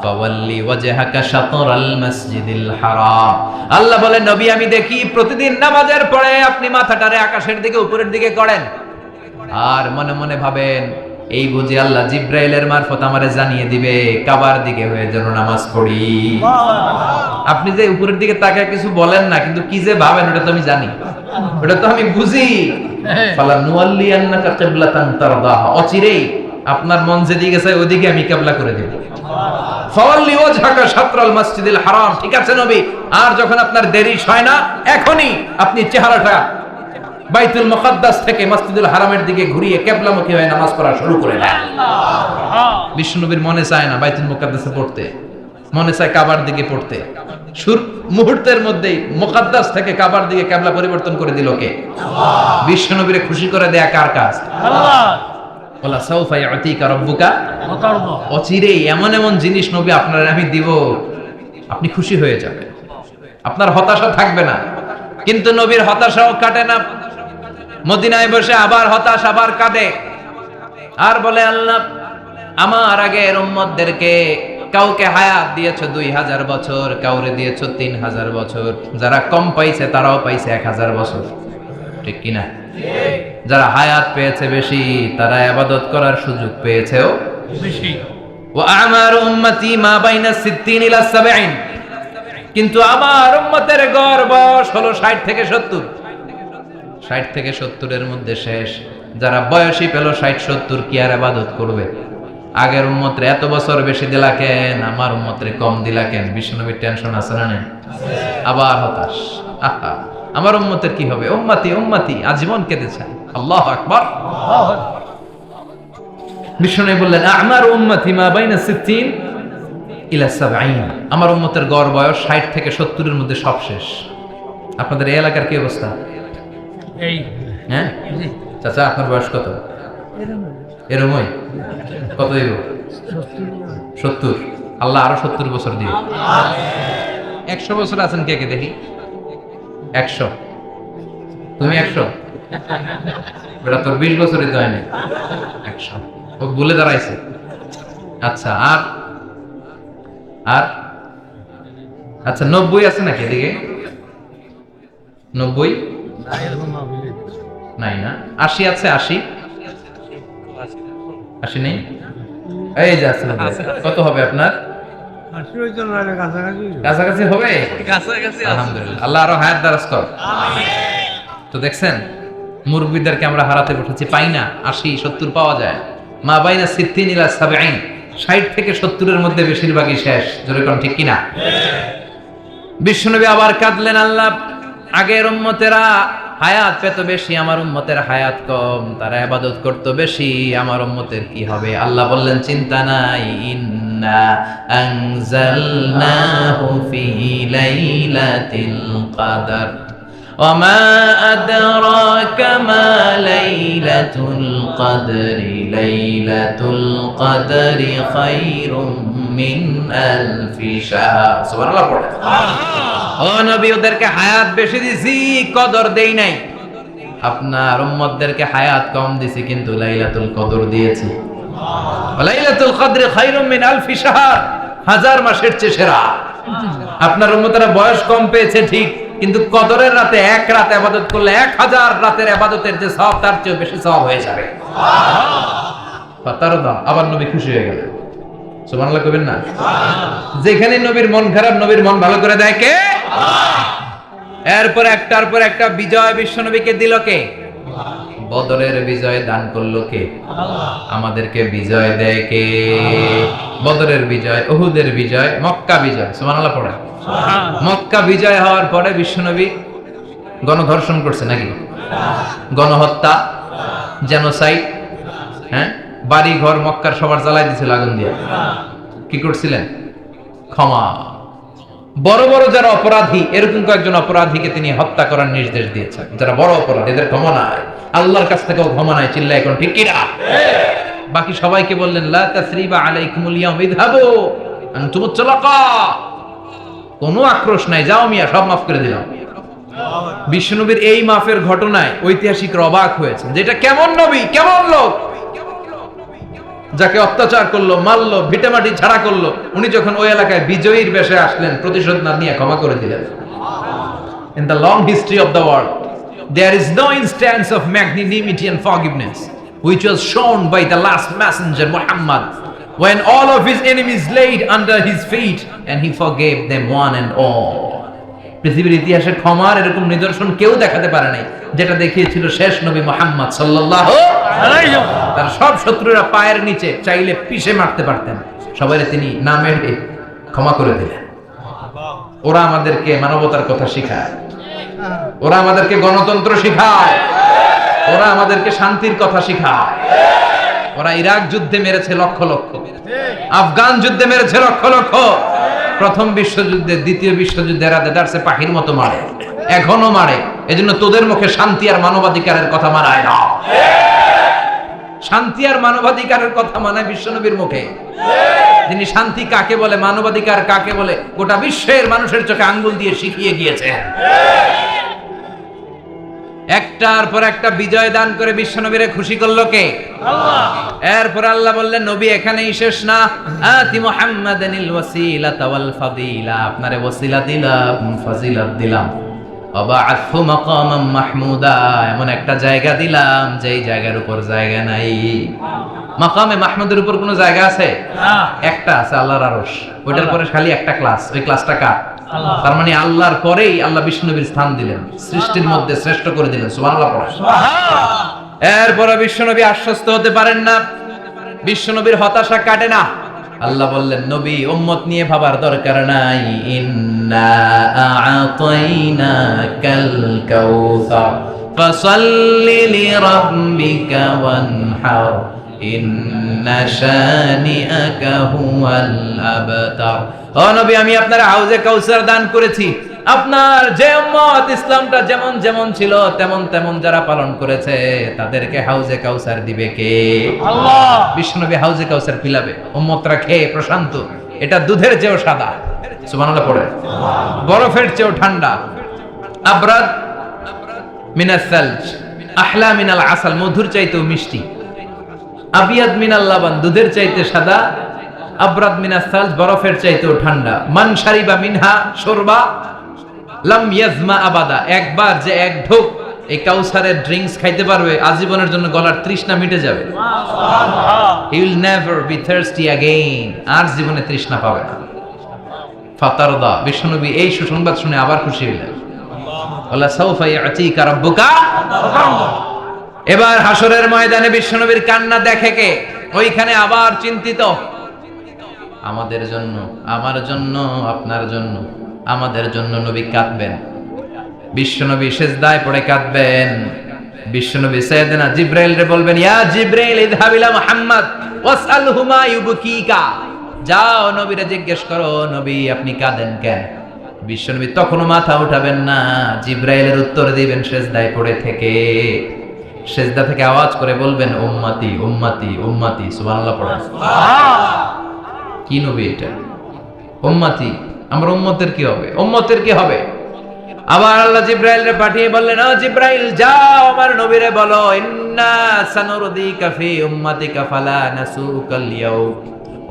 فولي وجهك شطر المسجد الحرام। আল্লাহ বলেন, নবী আমি দেখি প্রতিদিন নামাজের পরে আপনি মাথাটারে আকাশের দিকে, উপরের দিকে করেন, আর মনে মনে ভাবেন এই বুঝি আল্লাহ জিব্রাইলের মারফত আমারে জানিয়ে দিবে কাবার দিকে হয়ে যেন নামাজ পড়ি। আপনি যে উপরের দিকে তাকায় কিছু বলেন না, কিন্তু কি যে ভাবেন ওটা তো আমি জানি, ওটা তো আমি বুঝি। ফালা নুওয়াল্লিয়ান্নাকা কিবলাতান তারদাহা, অচিরেই আপনার মন যেদিকে চায় ওইদিকে আমি কিবলা করে দেব। ফাওয়াল্লি ওয়াজহাকা শাতরাল মাসজিদিল হারাম। ঠিক আছে নবী, আর যখন আপনার দেরি হয় না, এখনই আপনি চেহারাটা বাইতুল মুকাদ্দাস থেকে মসজিদুল হারামের দিকে ঘুরিয়ে কিবলামুখী হয়ে নামাজ পড়া শুরু করে দেন। বিশ্বনবীর মনে চায় না বাইতুল মুকাদ্দাসে পড়তে, মনে চায় কাবার দিকে পড়তে। মুহূর্তের মধ্যেই মুকাদ্দাস থেকে কাবার দিকে কিবলা পরিবর্তন করে দিল কে? আল্লাহ। বিশ্বনবীরে খুশি করে দেয়া কার কাজ? আল্লাহ। ওয়ালা সাউফা ইউতিকা রাব্বুকা ফাতারদা। অচিরেই এমন এমন জিনিস নবী আপনার আমি দিব, আপনি খুশি হয়ে যাবেন, আপনার হতাশা থাকবে না। কিন্তু নবীর হতাশাও কাটে না। মদিনায় বসে আবার হতাশ, আবার কাঁদে, আর বলে আল্লাহ আমার আগের উম্মতদেরকে কাউকে হায়াত দিয়েছো 2000 বছর, কাউরে দিয়েছো 3000 বছর, যারা কম পাইছে তারাও পাইছে 1000 বছর। ঠিক কিনা? যারা হায়াত পেয়েছে বেশি তারা ইবাদত করার সুযোগ পেয়েছেও বেশি। ওয়া আমারু উম্মতি মা বাইনা 60 ইলা 70, কিন্তু আমার উম্মতের গড় বয়স হলো 60 থেকে 70। 60 থেকে 70 এর মধ্যে শেষ। যারা বয়সী পেল 60-70 কি আর ইবাদত করবে? আগের উম্মতরে এত বছর বেশি দিলা কেন, আমার উম্মতরে কম দিলা কেন? বিশ্বনবীর টেনশন আছে না নেই? আবার হতাশ, আহা আমার উম্মতের কি হবে? উম্মতি উম্মতি আজীবন কেঁদেছেন। আল্লাহু আকবার। বিশ্বনবী বললেন আমার উম্মতি মা বাইনা 60 ইলা 70, আমার উম্মতের গড় বয়স 60 থেকে 70 এর মধ্যে সব শেষ। আপনাদের এই এলাকার কি অবস্থা? এই হ্যাঁ চাচা, আপনার বয়স কত? এরমই কত দিব? 70। আল্লাহ আরো 70 বছর দিও। 100 বছর আছেন কে কে দেখি? 100। তুমি 100? বেটা তোর 20 বছরই তো হয়নি। 100 ও বলে দাঁড়াইছে। আচ্ছা আর আর আচ্ছা 90 আছে নাকি এদিকে? 90 নাই না? 80 আছে? 80 নেই? এই যে আছে। কত হবে আপনার? কাছাকাছি হবে? আলহামদুলিল্লাহ, আল্লাহ আরো হায়াত দারাজ কর। তো দেখছেন মুরব্বীদেরকে আমরা হারাতে বসেছি, পাই না। 80-70 পাওয়া যায়। মা বাইনা 60 ইলা 70, 60 থেকে 70 এর মধ্যে বেশিরভাগই শেষ। জোরে কোন ঠিক কিনা? বিশ্বনবী আবার কাঁদলেন, আল্লাহ আগের উম্মতেরা হায়াত পেত বেশি, আমার উম্মতের হায়াত কম, তারা ইবাদত করত বেশি, আমার উম্মতের কি হবে? আল্লাহ বললেন চিন্তা নাই, ইন্না আনজালনাহু ফি লাইলাতিল কদর ওয়া মা আদরাকা মা লাইলাতুল কদরি লাইলাতুল কদরি খায়রুম মিন আলফি শাহর। সুবহানাল্লাহ পড়ে। ও নবী, ওদেরকে হায়াত বেশি দিছি, কদর দেই নাই। আপনার উম্মতদেরকে হায়াত কম দিছি, কিন্তু লাইলাতুল কদর দিয়েছি। লাইলাতুল কদর খায়রুম মিন আলফি শাহর, 1000 মাসের চেয়ে সেরা। আপনার উম্মতেরা বয়স কম পেয়েছে ঠিক, কিন্তু কদরের রাতে এক রাত ইবাদত করলে 1000 রাতের ইবাদতের যে সওয়াব তার চেয়ে বেশি সওয়াব হয়ে যাবে। সুবহানাল্লাহ। আবার নবী খুশি হয়ে গেলেন। সুবহানাল্লাহ কইবেন না? যেখানে নবীর মন খারাপ, নবীর মন ভালো করে দেয় কে? এরপর একটার পর একটা বিজয় বিশ্বনবীকে দিল কে? বদরের বিজয় দান করলো কে? আমাদেরকে বিজয় দেয় কে? বদরের বিজয়, উহুদের বিজয়, মক্কা বিজয়। সুবহানাল্লাহ পড়ে। মক্কা বিজয় হওয়ার পরে বিশ্বনবী গণধর্ষণ করছে নাকি? গণহত্যা, জেনোসাইড, হ্যাঁ, বাড়ি ঘর মক্কার সবার জ্বালাই দিয়েছিল আগুন দিয়ে। কি করছিলেন? ক্ষমা। বড় বড় যারা অপরাধী, এরকম কয়েকজন অপরাধীকে তিনি হত্যা করার নির্দেশ দিয়েছেন। যারা বড় অপরাধী, এদের ক্ষমা নাই, আল্লাহর কাছ থেকেও ক্ষমা নাই। চিল্লা এখন ঠিক কিনা? বাকি সবাইকে বললেন লা তাসরিবা আলাইকুমুল ইয়াউম ইযহাবু আনতুমুত তুলাকা, কোনো আক্রোশ নাই, যাও মিয়া, সব মাফ করে দিলাম। বিশ্বনবীর এই মাফের ঘটনায় ঐতিহাসিকরা অবাক হয়েছে, যেটা কেমন নবী, কেমন লোক, যাকে অত্যাচার করলো, মারলো, ভিটেমাটি ছাড়া করলো, উনি যখন ওই এলাকায় বিজয়ীর বেশে আসলেন, প্রতিশোধ না নিয়ে ক্ষমা করে দিলেন। In the long history of the world, there is no instance of magnanimity and forgiveness which was shown by the last messenger Muhammad, when all of his enemies laid under his feet and he forgave them one and all. পৃথিবীর ইতিহাসে ক্ষমার এরকম নিদর্শন কেউ দেখাতে পারে নাই, যেটা দেখিয়েছিল শেষ নবী মুহাম্মদ সাল্লাল্লাহু আলাইহি ওয়াসাল্লাম। তার সব শত্রুরা পায়ের নিচে চাইলে পিষে মারতে পারতেন, সবাইকে তিনি না মেরে ক্ষমা করে দিলেন। ওরা আমাদেরকে মানবতার কথা শিখায়, ওরা আমাদেরকে গণতন্ত্র শিখায়, ওরা আমাদেরকে শান্তির কথা শিখায়। ওরা ইরাক যুদ্ধে মেরেছে লক্ষ লক্ষ, আফগান যুদ্ধে মেরেছে লক্ষ লক্ষ, প্রথম বিশ্বযুদ্ধে, দ্বিতীয় যুদ্ধে এরা দেদারসে পাখির মতো মারে, এখনো মারে। এজন্য তোদের মুখে শান্তি আর মানবাধিকারের কথা মানায় না। শান্তি আর মানবাধিকারের কথা মানায় বিশ্বনবীর মুখে। তিনি শান্তি কাকে বলে, মানবাধিকার কাকে বলে, গোটা বিশ্বের মানুষের চোখে আঙ্গুল দিয়ে শিখিয়ে গিয়েছে। একটার পর একটা বিজয় দান করে বিশ্বনবীরে খুশি করলো কে? আল্লাহ। এরপর আল্লাহ বললেন নবী এখানেই শেষ না, আতি মুহাম্মাদানিল ওয়াসিলাতা ওয়াল ফাদিলা, আপনারে ওয়াসিলা দিলাম, ফাজিলাত দিলাম। ওয়াবা'আথহু মাকামান মাহমুদা, এমন একটা জায়গা দিলাম যেই জায়গার উপর জায়গা নাই। মাকামে মাহমুদের উপর কোনো জায়গা আছে? একটা আছে, আল্লাহর আরশ। ওইটার পরে খালি একটা ক্লাস, ওই ক্লাসটা কার? তার মানে আল্লাহর পরেই আল্লাহ বিষ্ণুনবীর স্থান দিলেন, সৃষ্টির মধ্যে শ্রেষ্ঠ করে দিলেন। সুবহানাল্লাহ পড়া। এরপরে বিশ্বনবী আশ্বস্ত হতে পারেন না, বিশ্বনবীর হতাশা কাটে না। আল্লাহ বললেন, নবী উম্মত নিয়ে ভাবার দরকার নাই। ইন্না আ'তাইনাকাল কাউসার ফাসাল্লি লিরাব্বিকা ওয়ানহার ইন্না শানিআকা হুয়াল আবতার। ও নবী, আমি আপনার হাউজে কাউসার দান করেছি। আপনার যে উম্মত ইসলামটা যেমন যেমন ছিল তেমন তেমন যারা পালন করেছে তাদেরকে হাউজে কাউসার দিবে কে? আল্লাহ। বিশ্বনবী হাউজে কাউসার পিলাবে, উম্মতরা খেয়ে প্রশান্ত। এটা দুধের চেয়েও সাদা, সুবহানাল্লাহ পড়ে, বরফের চেয়েও ঠান্ডা। আবরাদ মিনাস সালজ আহলা মিনাল আসাল, মধুর চাইতেও মিষ্টি। আবিয়াদ মিনাল লাবান, দুধের চাইতে সাদা। আবরাদ মিনাস সালজ, বরফের চাইতেও ঠান্ডা। মান শারিবা মিনহা শুরবা লাম ইয়াজমা আবাদা, একবার যে এক ঢোক এই কাউসারের ড্রিঙ্কস খাইতে পারবে আজীবনের জন্য গলার তৃষ্ণা মিটে যাবে। He will never be thirsty again, আর জীবনে তৃষ্ণা পাবে না। ফাতারদা, বিশ্বনবী এই সুসংবাদ শুনে আবার খুশি হলেন। আল্লাহ সাউফা ইয়াতিকা রাব্বুকা। এবার হাসরের ময়দানে বিশ্বনবীর কান্না দেখে কে? ওইখানে আবার চিন্তিত, আমাদের জন্য, আমার জন্য, আপনার জন্য, আমাদের জন্য নবী কাঁদবেন। বিশ্বনবী সিজদায় পড়ে কাঁদবেন। বিশ্বনবী সাইয়েদনা জিবরাইল রে বলবেন, ইয়া জিবরাইল ইযহাব ইলা মুহাম্মদ ওয়াসআলহু মা ইউবকিকা, যাও নবীরে জিজ্ঞেস করো, নবী আপনি কাঁদেন কেন? বিশ্বনবী তখনও মাথা উঠাবেন না, জিবরাইলের উত্তর দিবেন সিজদায় পড়ে থেকে। সিজদা থেকে আওয়াজ করে বলবেন, উম্মতি উম্মতি উম্মতি। সুবহানাল্লাহ পড়ে। কি নবী এটা? উম্মতি, আমরা উম্মতের কি হবে? উম্মতের কি হবে? আবার আল্লাহ জিবরাইলকে পাঠিয়ে বললেন, ও জিবরাইল যাও আমার নবীরে বলো, ইন্না সানুরদিকা ফি উম্মাতিকা ফালা নাসুকাল ইয়াউম।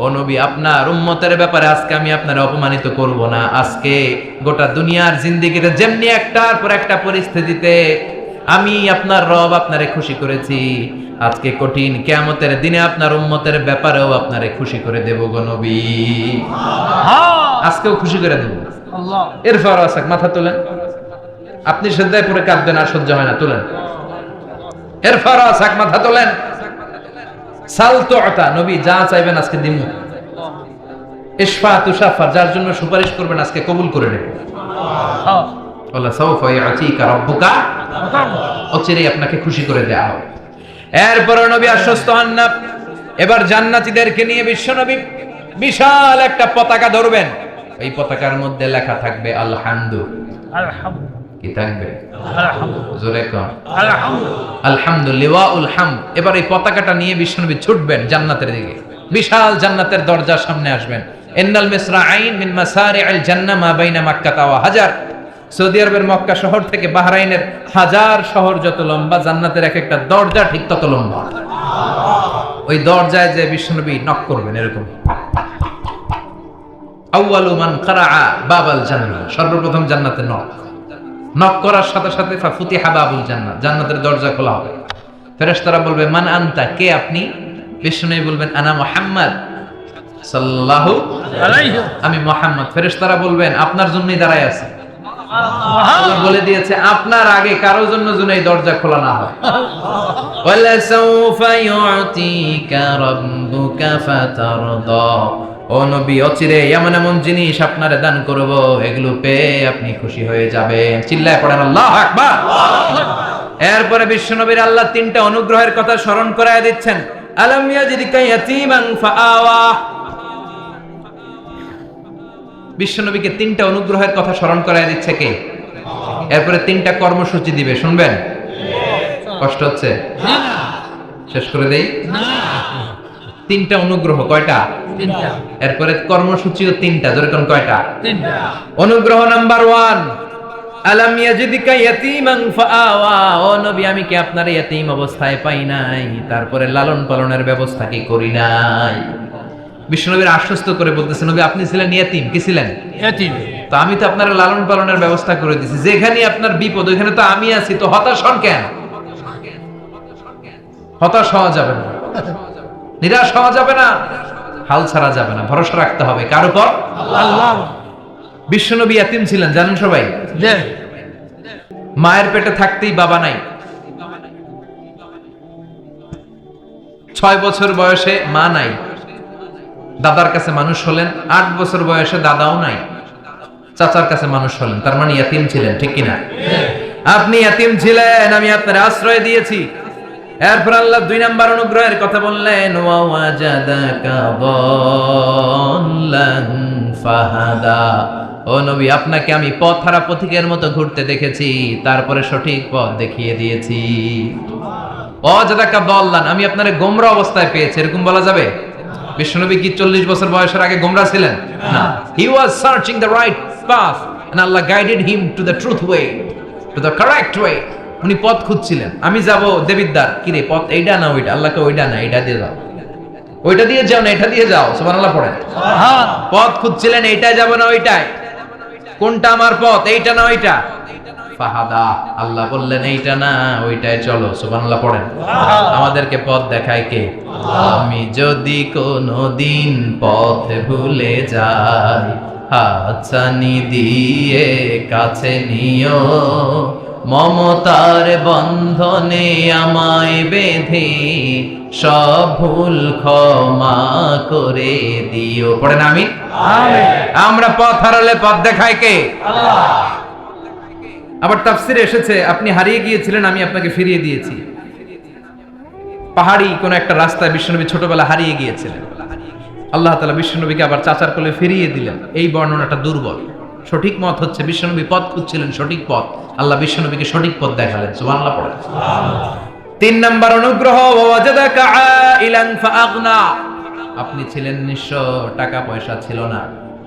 ও নবী, আপনার উম্মতের ব্যাপারে আজকে আমি আপনারে অপমানিত করব না। আজকে গোটা দুনিয়ার জিন্দেগিতে যেমনি একটার পর একটা পরিস্থিতিতে আমি আপনার রব আপনারে খুশি করেছি, আজকে কঠিন কিয়ামতের দিনে আপনার উম্মতের ব্যাপারেও আপনারে খুশি করে দেব গো নবী। আজকেও খুশি করে দেব। আল্লাহ। এরপর আসাক, মাথা তোলেন। আপনি সিজদায় পড়ে কাঁদবেন, আর সহ্য হয় না, তোলেন। এরপর আসাক, মাথা তোলেন। সাল তুআতা, নবী যা চাইবেন আজকে দিমু। ইশফা তুশাফা, যার জন্য সুপারিশ করবেন আজকে কবুল করে নেব। আল্লাহ সাউফা ইয়াতিকা রাব্বুকা, অচিরেই আপনাকে খুশি করে দেয়া হবে। এরপর নবী আশ্বস্ত হন না। এবার জান্নাতীদেরকে নিয়ে বিশ্বনবী বিশাল একটা পতাকা ধরবেন। এই পতাকার মধ্যে লেখা থাকবে আলহামদু। কি থাকবে? জোরে কোন আলহামদুলিল্লাহুল হামদ। এবার এই পতাকাটা নিয়ে বিশ্বনবী ছুটবেন জান্নাতের দিকে। বিশাল জান্নাতের দরজার সামনে আসবেন। ইন্নাল মিসরাঈন মিন মাসারি'আল জান্নাহ মা বাইনা মাক্কাহ ওয়া হাজার। সৌদি আরবের মক্কা শহর থেকে বাহরাইনের হাজার শহর যত লম্বা, জান্নাতের এক একটা দরজা ঠিক তত লম্বা। ওই দরজায় যে বিশ্বনবী নক করবেন এরকম, আউয়ালু মান কারাআ বাবাল জান্নাহ, সর্বপ্রথম জান্নাতে নক করার সাথে সাথে ফাফুতিহা বাবুল জান্নাহ, জান্নাতের দরজা খোলা হবে। ফেরেশতারা বলবে, মান আনতা, কে আপনি? বিশ্বনবী বলবেন, আনা মুহাম্মদ সাল্লাল্লাহু আলাইহি, আমি মুহাম্মদ। ফেরেশতারা বলবেন, আপনার জন্যই দাঁড়ায় আছি। আল্লাহ বলে দিয়েছে আপনার আগে কারো জন্য যেন এই দরজা খোলা না হয়। ওয়ালা সাউফা ইউতিকা রাব্বুকা ফাতারদা, ও নবী অচিরে এমন এমন জিনিস আপনারে দান করব, এগুলো পেয়ে আপনি খুশি হয়ে যাবেন। চিল্লায় পড়েন আল্লাহু আকবার। এরপরে বিশ্বনবীর আল্লাহ তিনটা অনুগ্রহের কথা স্মরণ করায় দিচ্ছেন। আলাম ইয়াজিদকা ইয়াতীমান ফাআওয়া, বিশ্বনবীকে তিনটা অনুগ্রহের কথা স্মরণ করায় দিচ্ছে কে? এরপরে তিনটা কর্মসূচি দিবে, শুনবেন? কষ্ট হচ্ছে? শেষ করে দেই। তিনটা অনুগ্রহ, কয়টা? তিনটা। এরপরে কর্মসূচিও তিনটা, যেরকম কয়টা? তিনটা। অনুগ্রহ নাম্বার 1, আলাম ইয়াজিদকা ইয়াতীমান ফাআওয়া, ও নবী আমি কি আপনার ইয়াতীম অবস্থায় পাই নাই, তারপরে লালন পালনের ব্যবস্থা কি করি নাই? বিশ্বনবীর আশ্বস্ত করে বলতেছে, নবী আপনি ছিলেন ইয়াতীম। কি ছিলেন? ইয়াতীম। তো আমি তো আপনার লালন পালনের ব্যবস্থা করে দিছি, যেখানে আপনার বিপদ ওইখানে তো আমি আছি, তো হতাশ হন কেন? হতাশ হওয়া যাবে না, নিরাশ হওয়া যাবে না, হাল ছাড়া যাবে না, ভরসা রাখতে হবে কার উপর? আল্লাহ। বিশ্বনবী ইয়াতীম ছিলেন জানেন সবাই। জি। মায়ের পেটে থাকতেই বাবা নাই, 6 বছর বয়সে মা নাই, দাদার কাছে মানুষ হলেন, 8 বছর বয়সে দাদাও নাই, চাচার কাছে মানুষ হলেন, তার মানে ইয়াতীম ছিলেন, ঠিক কিনা? আপনি ইয়াতীম ছিলেন, আমি আপনার আশ্রয় দিয়েছি। এরপর আল্লাহ 2 নাম্বার অনুগ্রহের কথা বললেন, ওয়া ওয়াজাদাকা দাল্লান ফাহাদা। ও নবী, আপনাকে আমি পথহারা পথিকের মতো ঘুরতে দেখেছি, তারপরে সঠিক পথ দেখিয়ে দিয়েছি। ওয়াজাদাকা দাল্লান, আমি আপনারে গোমরা অবস্থায় পেয়েছি, এরকম বলা যাবে? বিশ্বনবী কি 40 বছর বয়সের আগে গোমরা ছিলেন? না, he was searching the right path and Allah guided him to the truth way, to the correct way. উনি পথ খুঁজছিলেন, আমি যাব দেবিদ্দার, কি রে পথ এইটা না ওইটা? আল্লাহকে ওইটা না এটা দিয়ে যাও, ওইটা দিয়ে যাও না এটা দিয়ে যাও, সুবহানাল্লাহ পড়েন। পথ খুঁজছিলেন, এইটাই যাব না ওইটাই, কোনটা আমার পথ, এইটা না ওইটা? ফাহাদা, আল্লাহ বললেন এইটা না ওইটাই চলো, সুবহানাল্লাহ পড়েন। আমাদেরকে পথ দেখায় কে? আমি যদি কোনদিন পথ ভুলে যাই, হাতছানি দিয়ে কাছে নিও, মমতার বন্ধনে আমায় বেঁধে সব ভুল ক্ষমা করে দিও, পড়েন আমিন। আমরা পথ হারালে পথ দেখায় কে? আল্লাহ। আবার তাফসিরে এসেছে, আপনি হারিয়ে গিয়েছিলেন, আমি আপনাকে ফিরিয়ে দিয়েছি। পাহাড়ি কোন একটা রাস্তায় বিশ্বনবী ছোটবেলা হারিয়ে গিয়েছিলেন, আল্লাহ তাআলা বিশ্বনবীকে আবার চাচার কোলে ফিরিয়ে দিলেন। এই বর্ণনাটা দুর্বল, সঠিক মত হচ্ছে বিশ্বনবী পথ খুঁজছিলেন, সঠিক পথ, আল্লাহ বিশ্বনবীকে সঠিক পথ দেখালেন, সুবহানাল্লাহ পড়েন। 3 নাম্বার অনুগ্রহ, ওয়াজাদাকা আইলান ফাআগনা, আপনি ছিলেন নিঃস্ব, টাকা পয়সা ছিল না।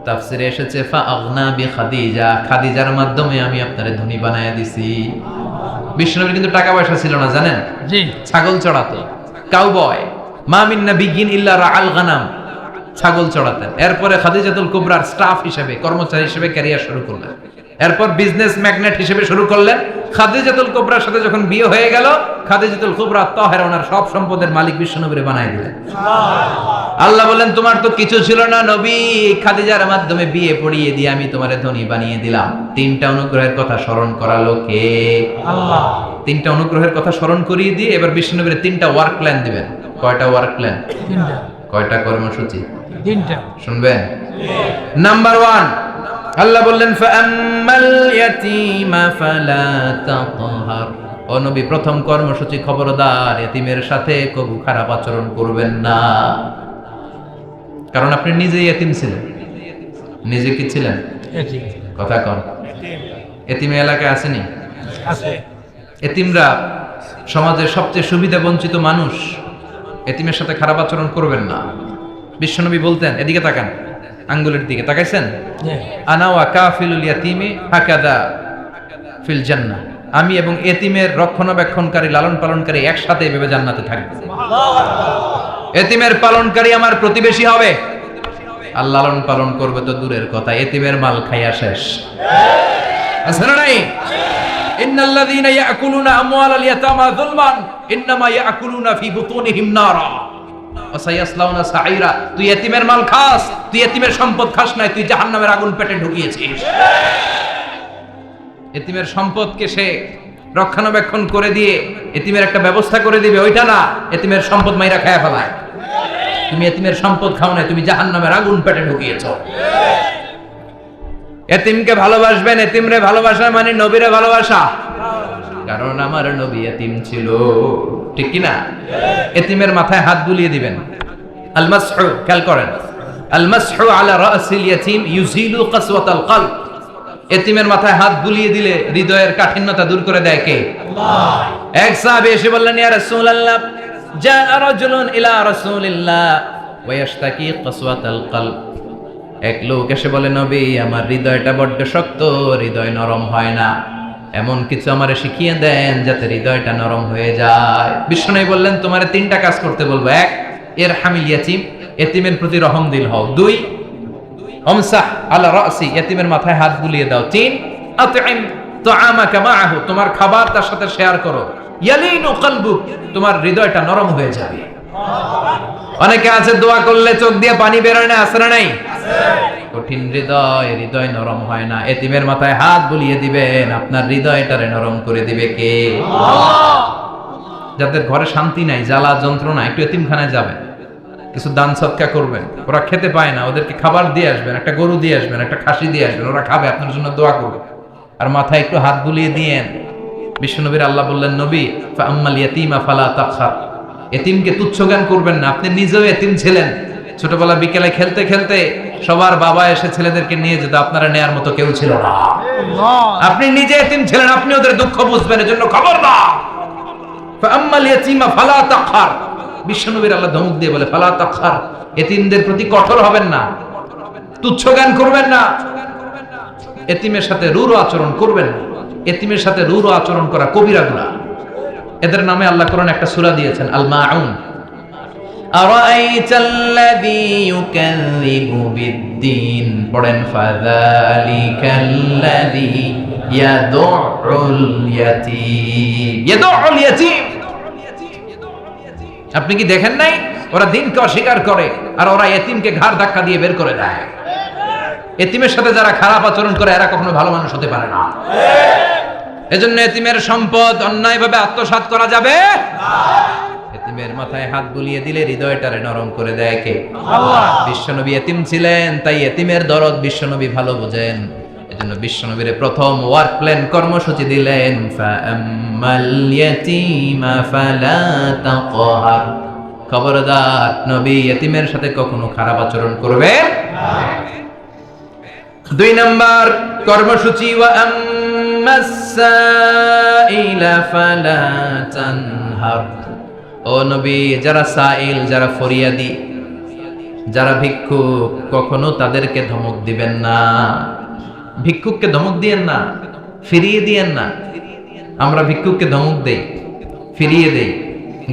তাফসিরে এসেছে ফাআগনা বিখাদিজা, খাদিজার মাধ্যমে আমি আপনারে ধনী বানায়া দিছি। বিশ্বনবীর কিন্তু টাকা পয়সা ছিল না জানেন, জি। ছাগল চড়াতো, কাউবয়। মা মিন নাবিয়্যিন ইল্লা রাআল গানাম, ছাগল চড়াতেন। এরপরে খাদিজাতুল কুবরার স্টাফ হিসেবে, কর্মচারী হিসেবে ক্যারিয়ার শুরু করলেন। এরপর বিজনেস ম্যাগনেট হিসেবে শুরু করলেন। খাদিজাতুল কুবরার সাথে যখন বিয়ে হয়ে গেল, খাদিজাতুল কুবরা তাহেরা ওনার সব সম্পদের মালিক বিশ্বনবীরে বানায় দিলেন। আল্লাহ বলেন, তোমার তো কিছু ছিল না নবী, খাদিজার মাধ্যমে বিয়ে পড়িয়ে দিয়ে আমি তোমারে ধনী বানিয়ে দিলাম। 3টা অনুগ্রহের কথা স্মরণ করালো কে? আল্লাহ। 3টা অনুগ্রহের কথা স্মরণ করিয়ে দিয়ে এবার বিশ্বনবীর 3টা ওয়ার্ক প্ল্যান দিবেন। কয়টা ওয়ার্ক প্ল্যান? 3টা। কয়টা কর্মসূচি? 3টা। শুনবেন? নাম্বার 1, আল্লাহ বললেন ফাআম্মাল ইয়াতীমা ফালা তাকহার। ও নবী, প্রথম কর্মসূচি, খবরদার এতিমের সাথে কবু খারাপ আচরণ করবেন না, কারণ আপনি নিজেই এতিম ছিলেন। নিজে কি ছিলেন? এতিম। কথা কন। এতিমে এলাকায় আসেনি? আছে। এতিমরা সমাজের সবচেয়ে সুবিধা বঞ্চিত মানুষ, এতিমের সাথে খারাপ আচরণ করবেন না। বিশ্বনবী বলতেন, এদিকে তাকান, আঙ্গুলের দিকে তাকাইছেন, জি। আনা ওয়া কাফিলুল ইয়াতীমি হাকাদা ফিল জান্নাহ, আমি এবং এতিমের রক্ষণাবেক্ষণকারী, লালন পালনকারী একসাথে এভাবে জান্নাতে থাকবে। এতিমের পালনকারী আমার প্রতিবেশী হবে, আর লালন পালন করবে তো দূরের কথা, এতিমের মাল খাইয়া শেষ। আছে না নাই? ইন্নাল্লাযীনা ইয়াকুলুনা আমওয়ালাল ইয়াতামা যুলমান ইন্নামা ইয়াকুলুনা ফি বুতুনিহিম নারা ওয়া সায়াসলাউনা সাঈরা। তুই এতিমের মাল খাস, তুই এতিমের সম্পদ খাস নাই, তুই জাহান্নামের আগুন পেটে ঢুকিয়েছিস। এতিমের সম্পদকে সে রক্ষণাবেক্ষণ করে দিয়ে এতিমের একটা ব্যবস্থা করে দিবে, ওইটা না, এতিমের সম্পদ মাইরা খায়া ফেলায়। তুমি এতিমের সম্পদ খাও না, তুমি জাহান্নামের আগুন পেটে ঢুকিয়েছো। এতিমকে ভালোবাসবেন, এতিমরে ভালোবাসা মানে নবীরে ভালোবাসা, কারণ আমার নবী এতিম ছিল, ঠিক কি না? এতিমের মাথায় হাত বুলিয়ে দিবেন। আল মাসহু, খেয়াল করেন, আল মাসহু আলা রাসিল ইয়াতীম ইউজিলু কাসওয়াতাল কলব। এতিমের মাথায় হাত বুলিয়ে দিলে হৃদয়ের কাঠিন্যতা দূর করে দেয় কে? আল্লাহ। এক সাহাবী এসে বললেন, ইয়া রাসূলুল্লাহ, জাআ রাজুলুন ইলা রাসূলিল্লাহ ওয়া ইয়াশতাকি কাসওয়াতাল কলব। এক লোক এসে বলে, নবী, আমার হৃদয়টা বড্ড শক্ত, হৃদয় নরম হয় না, এমন কিছু আমারে শিখিয়ে দেন যাতে হৃদয়টা নরম হয়ে যায়। বিষ্ণু বললেন, তোমারে 3টা কাজ করতে বলবো। 1, ইরহামিল ইয়াতীম, এতিমের প্রতি রহমদিল হও। 2, আমসাহ আলা রাসি, এতিমের মাথায় হাত বুলিয়ে দাও। 3 আতইম তুআমাকা মাআহু, তোমার খাবার তার সাথে শেয়ার করো। ইয়ালিনু কলবুক, তোমার হৃদয়টা নরম হয়ে যাবে। অনেকে আছে দোয়া করলে চোখ দিয়ে পানি বের হয় না, আছে না নাই? কঠিন হৃদয় নরম হয় না। এতিমের মাথায় হাত বুলিয়ে দিবেন, আপনার হৃদয়টারে নরম করে দিবে কে? আল্লাহ। যাদের ঘরে শান্তি নাই, জ্বালা যন্ত্রণা, একটু এতিমখানায় যাবেন, কিছু দান সদকা করবেন। ওরা খেতে পায় না, ওদেরকে খাবার দিয়ে আসবেন, একটা গরু দিয়ে আসবেন, একটা খাসি দিয়ে আসবেন, ওরা খাবে, আপনার জন্য দোয়া করবে। আর মাথায় একটু হাত বুলিয়ে দিয়েন। বিশ্বনবীর আল্লাহ বললেন, নবী ফাআম্মাল ইয়াতীমা ফালা তাখশা, এতিমকে তুচ্ছ জ্ঞান করবেন না। আপনি নিজেও এতিম ছিলেন, ছোটবেলা বিকেলে খেলতে খেলতে সবার বাবা এসে ছেলেদেরকে নিয়ে যেত, আপনারা নেয়ার মতো কেউ ছিল না। আপনি নিজে এতিম ছিলেন, আপনি ওদের দুঃখ বুঝবেন, এজন্য খবরদার। ফাআম্মাল ইয়াতীমা ফালা তাখশা, বিশ্বনবীর আল্লাহ ধমক দিয়ে বলে ফালা তাখশা, এতিমদের প্রতি কঠোর হবেন না, তুচ্ছ জ্ঞান করবেন না, এতিমের সাথে রূঢ় আচরণ করবেন না। এতিমের সাথে রূঢ় আচরণ করা কবিরা গুনাহ। এদের নামে আল্লাহ কোরআন একটা সূরা দিয়েছেন, আল মাউন। আরাআইতাল্লাযী ইউকাযযিবু বিদ্দীন, পড়েন ফাযালিকাল্লাযী ইয়াদুউল ইয়াতীম। ইয়াদুউল ইয়াতীম, আপনি কি দেখেন নাই? ওরা দিনকে অস্বীকার করে আর ওরা এতিমকে ঘাড় ধাক্কা দিয়ে বের করে দেয়। এতিমের সাথে যারা খারাপ আচরণ করে এরা কখনো ভালো মানুষ হতে পারে না। এজন্য এতিমের সম্পদ অন্যায়ভাবে আত্মসাৎ করা যাবে না। এতিমের মাথায় হাত বুলিয়ে দিলে হৃদয়টারে নরম করে দেয় কে? আল্লাহ। বিশ্বনবী এতিম ছিলেন, তাই এতিমের দরদ বিশ্বনবী ভালো বোঝেন। এজন্য বিশ্বনবীর প্রথম ওয়ার্ক প্ল্যান কর্মসূচি দিলেন, ফাআম্মাল ইয়াতীমা ফালা তাকহার, খবরদার নবী এতিমের সাথে কখনো খারাপ আচরণ করবে না। 2 নম্বর কর্মসূচি, ওয়া আম্মাস সাইলা ফালা তানহার, ও নবী যারা সাইল, যারা ফরিয়াদি, যারা ভিক্ষুক, কখনো তাদেরকে ধমক দিবেন না। ভিক্ষুককে ধমক দিয়েন না, ফিরিয়ে দিয়েন না। আমরা ভিক্ষুককে ধমক দেই, ফিরিয়ে দেই।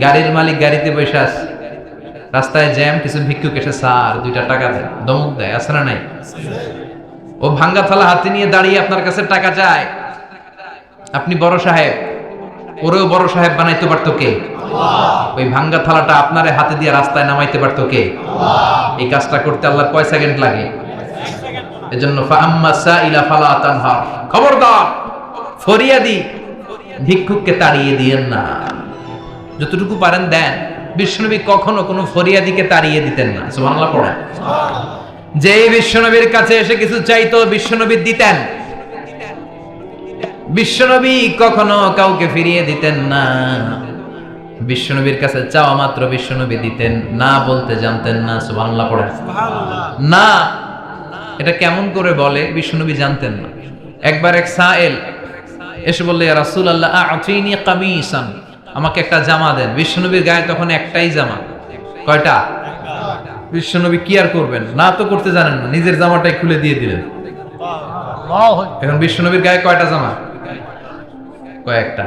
গাড়ির মালিক গাড়িতে বসে আছে, রাস্তায় জ্যাম, কিছু ভিক্ষুক এসে স্যার 2টা টাকা দেয়, ধমক দেয়, আছে না নাই? ও ভাঙ্গা থালা হাতে নিয়ে দাঁড়িয়ে আপনার কাছে টাকা চায়। আপনি বড় সাহেব, ওরেও বড় সাহেব বানাইতে পারতো কে? আল্লাহ। ওই ভাঙ্গা থালাটা আপনারে হাতে দিয়ে রাস্তায় নামাইতে পারতো কে? আল্লাহ। এই কাজটা করতে আল্লাহর কয় সেকেন্ড লাগে? এজন্য ফাআম্মা সাইলা ফালা তানহার, খবরদার ফরিয়াদি ভিক্ষুককে তাড়িয়ে দিয়েন না। যতটুকু পারেন দেন। বিশ্বনবী কখনো কোনো ফরিয়াদিকে তাড়িয়ে দিতেন না। সুবহানাল্লাহ পড়েন। যে বিশ্বনবীর কাছে এসে কিছু চাইতো বিশ্বনবী দিতেন। বিশ্বনবী কখনো কাউকে ফিরিয়ে দিতেন না। বিশ্বনবীর কাছে চাওয়া মাত্র বিশ্বনবী দিতেন, না বলতে জানতেন না। সুবহানাল্লাহ পড়েন। না, এটা কেমন করে বলে বিশ্বনবী জানতেন না। একবার এক সাইল এসে বললে, ইয়া রাসূলুল্লাহ আ'তিনি কামিসান, আমাকে একটা জামা দেন। বিশ্বনবীর গায়ে তখন একটাই জামা। কয়টা? বিশ্বনবী কি আর করবেন, না তো করতে জানেন না, নিজের জামাটাই খুলে দিয়ে দিলেন। এখন বিশ্বনবীর গায়ে কয়টা জামা? কয়েকটা।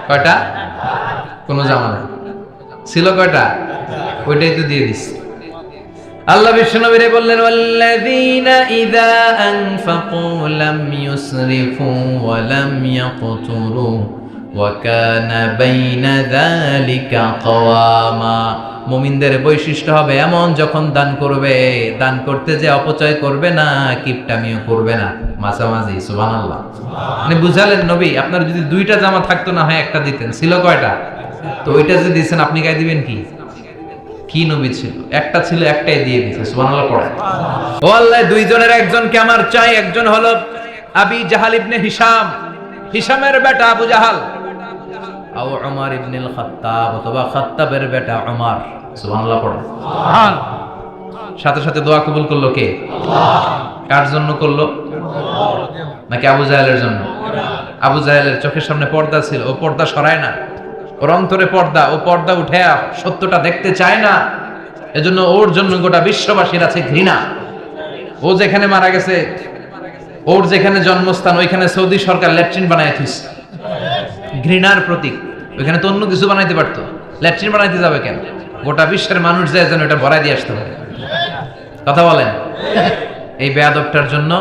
কয়টা? কোনো জামা নেই, ছিল কয়টা? ওইটাই তো দিয়ে দিস। আল্লাহ বিশ্বনবীরে বললেন, ওয়াল্লাযীনা ইযা আনফাকু লাম ইউসরিফু ওয়া লাম ইয়াকতুরু ওয়া কানা বাইনা যালিকা কাওয়ামা। মুমিনদের বৈশিষ্ট্য হবে এমন, যখন দান করবে, দান করতে যে অপচয় করবে না, কিপটামিও করবে না, মাঝামাঝি। সুবহানাল্লাহ। মানে বুঝালেন নবী, আপনার যদি 2টা জামা থাকতো না হয় একটা দিতেন, ছিল কয়টা? তো ওইটা যে দিয়েছেন আপনি গায়ে দিবেন কি? কি নবী ছিল? একটা ছিল, একটাই দিয়ে দিয়েছে। সুবহানাল্লাহ পড়ে। ও আল্লাহ, 2 জনের একজনকে আমার চাই। একজন হলো আবি জাহাল ইবনে হিশাম, হিশামের বেটা আবু জাহাল, আও উমর ইবনে আল খাত্তাব, অথবা খাত্তাবের বেটা উমর। সুবহানাল্লাহ পড়ে। সাথে সাথে দোয়া কবুল করলো কে? আল্লাহ। কার জন্য করলো? নাকি আবু জাহেলের জন্য? আবু জাহেলের চোখের সামনে পর্দা ছিল, ও পর্দা সরায় না। ওর অন্তরে পর্দা, ও পর্দা উঠে সত্যটা দেখতে চায় না। এজন্য ওর জন্য গোটা বিশ্ববাসীর আছে ঘৃণা। ও যেখানে মারা গেছে, ওর যেখানে জন্মস্থান, ওইখানে সৌদি সরকার ল্যাট্রিন বানায় দিচ্ছে, ঘৃণার প্রতীক। ওইখানে তো অন্য কিছু বানাইতে পারতো, ল্যাট্রিন বানাইতে যাবে কেন? গোটা বিশ্বের মানুষ যায় যেন এটা ভরাই দিয়ে আসতে পারে। কথা বলেন। এই বেয়াদবটার জন্য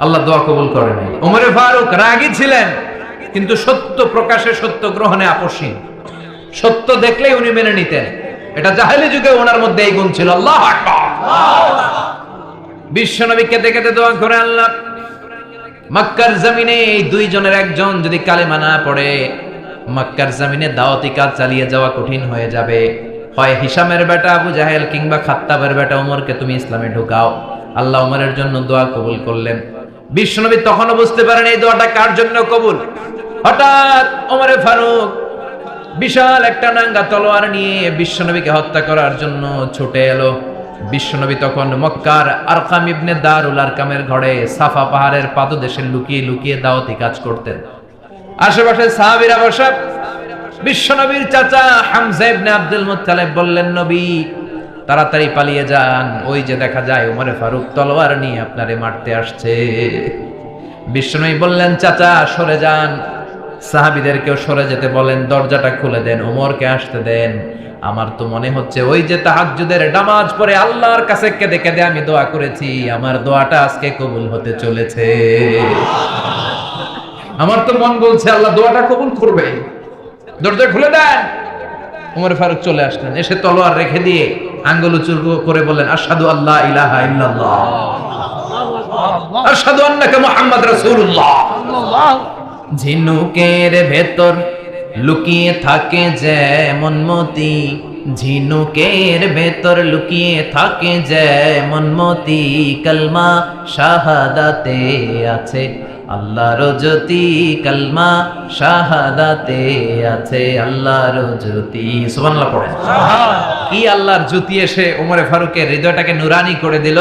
আল্লাহ দোয়া কবুল করে নাই। ওমরে ফারুক রাগী ছিলেন, কিন্তু সত্য প্রকাশে সত্য গ্রহণে আপসহীন। সত্য দেখলেই উনি মেনে নিতেন। এটা জাহেলি যুগে ওনার মধ্যে এই গুণ ছিল। আল্লাহু আকবার। বিশ্বনবী কেঁদে কেঁদে দোয়া করে, আল্লাহ মক্কার জমিনে এই দুইজনের একজন যদি কালেমা না পড়ে, মক্কার জমিনে দাওয়াতি কাজ চালিয়ে যাওয়া কঠিন হয়ে যাবে। হয় হিশামের বেটা আবু জাহেল কিংবা খাত্তাবের বেটা ওমরকে তুমি ইসলামে ঢুকাও। আল্লাহ ওমরের জন্য দোয়া কবুল করলেন। বিশ্বনবী তখনও বুঝতে পারেন এই দোয়াটা কার জন্য কবুল। হঠাৎ ওমরে ফারুক বিশাল একটা নাঙ্গা তলোয়ার নিয়ে বিশ্বনবীকে হত্যা করার জন্য ছুটে এলো। বিশ্বনবী তখন মক্কার আরকাম ইবনে দারুল আরকামের ঘরে সাফা পাহাড়ের পাদদেশে লুকিয়ে লুকিয়ে দাওয়াতি কাজ করতেন। আশেপাশে সাহাবীরা বসা। বিশ্বনবীর চাচা হামজা ইবনে আব্দুল মুত্তালিব বললেন, নবী তাড়াতাড়ি পালিয়ে যান, ওই যে দেখা যায় ওমরে ফারুক তলোয়ার নিয়ে আপনারে মারতে আসছে। বিশ্বনবী বললেন, চাচা সরে যান। সাহাবীদেরকেও সরে যেতে বলেন, দরজাটা খুলে দেন, ওমরকে আসতে দেন। আমার তো মনে হচ্ছে ওই যে তাহাজ্জুদের নামাজ পড়ে আল্লাহর কাছে কেঁদে কেঁদে আমি দোয়া করেছি, আমার দোয়াটা আজকে কবুল হতে চলেছে। আমার তো মন বলছে আল্লাহ দোয়াটা কবুল করবে। দরজা খুলে দেন। ওমর ফারুক চলে আসলেন, এসে তলোয়ার রেখে দিয়ে আঙ্গুল উঁচু করে বললেন, আশহাদু আল্লা ইলাহা ইল্লাল্লাহ, আশহাদু আন্নাকা মুহাম্মাদ রাসূলুল্লাহ। ঝিনুকের ভেতর লুকিয়ে থাকে যেমন মতি, ঝিনুকের ভেতর লুকিয়ে থাকে যেমন মতি, কালমা শাহাদাতে আছে আল্লাহর জ্যোতি, কালমা শাহাদাতে আছে আল্লাহর জ্যোতি। সুবহানাল্লাহ পড়েন। কি আল্লাহর জ্যোতি এসে ওমরে ফারুকের হৃদয়টাকে নুরানি করে দিল।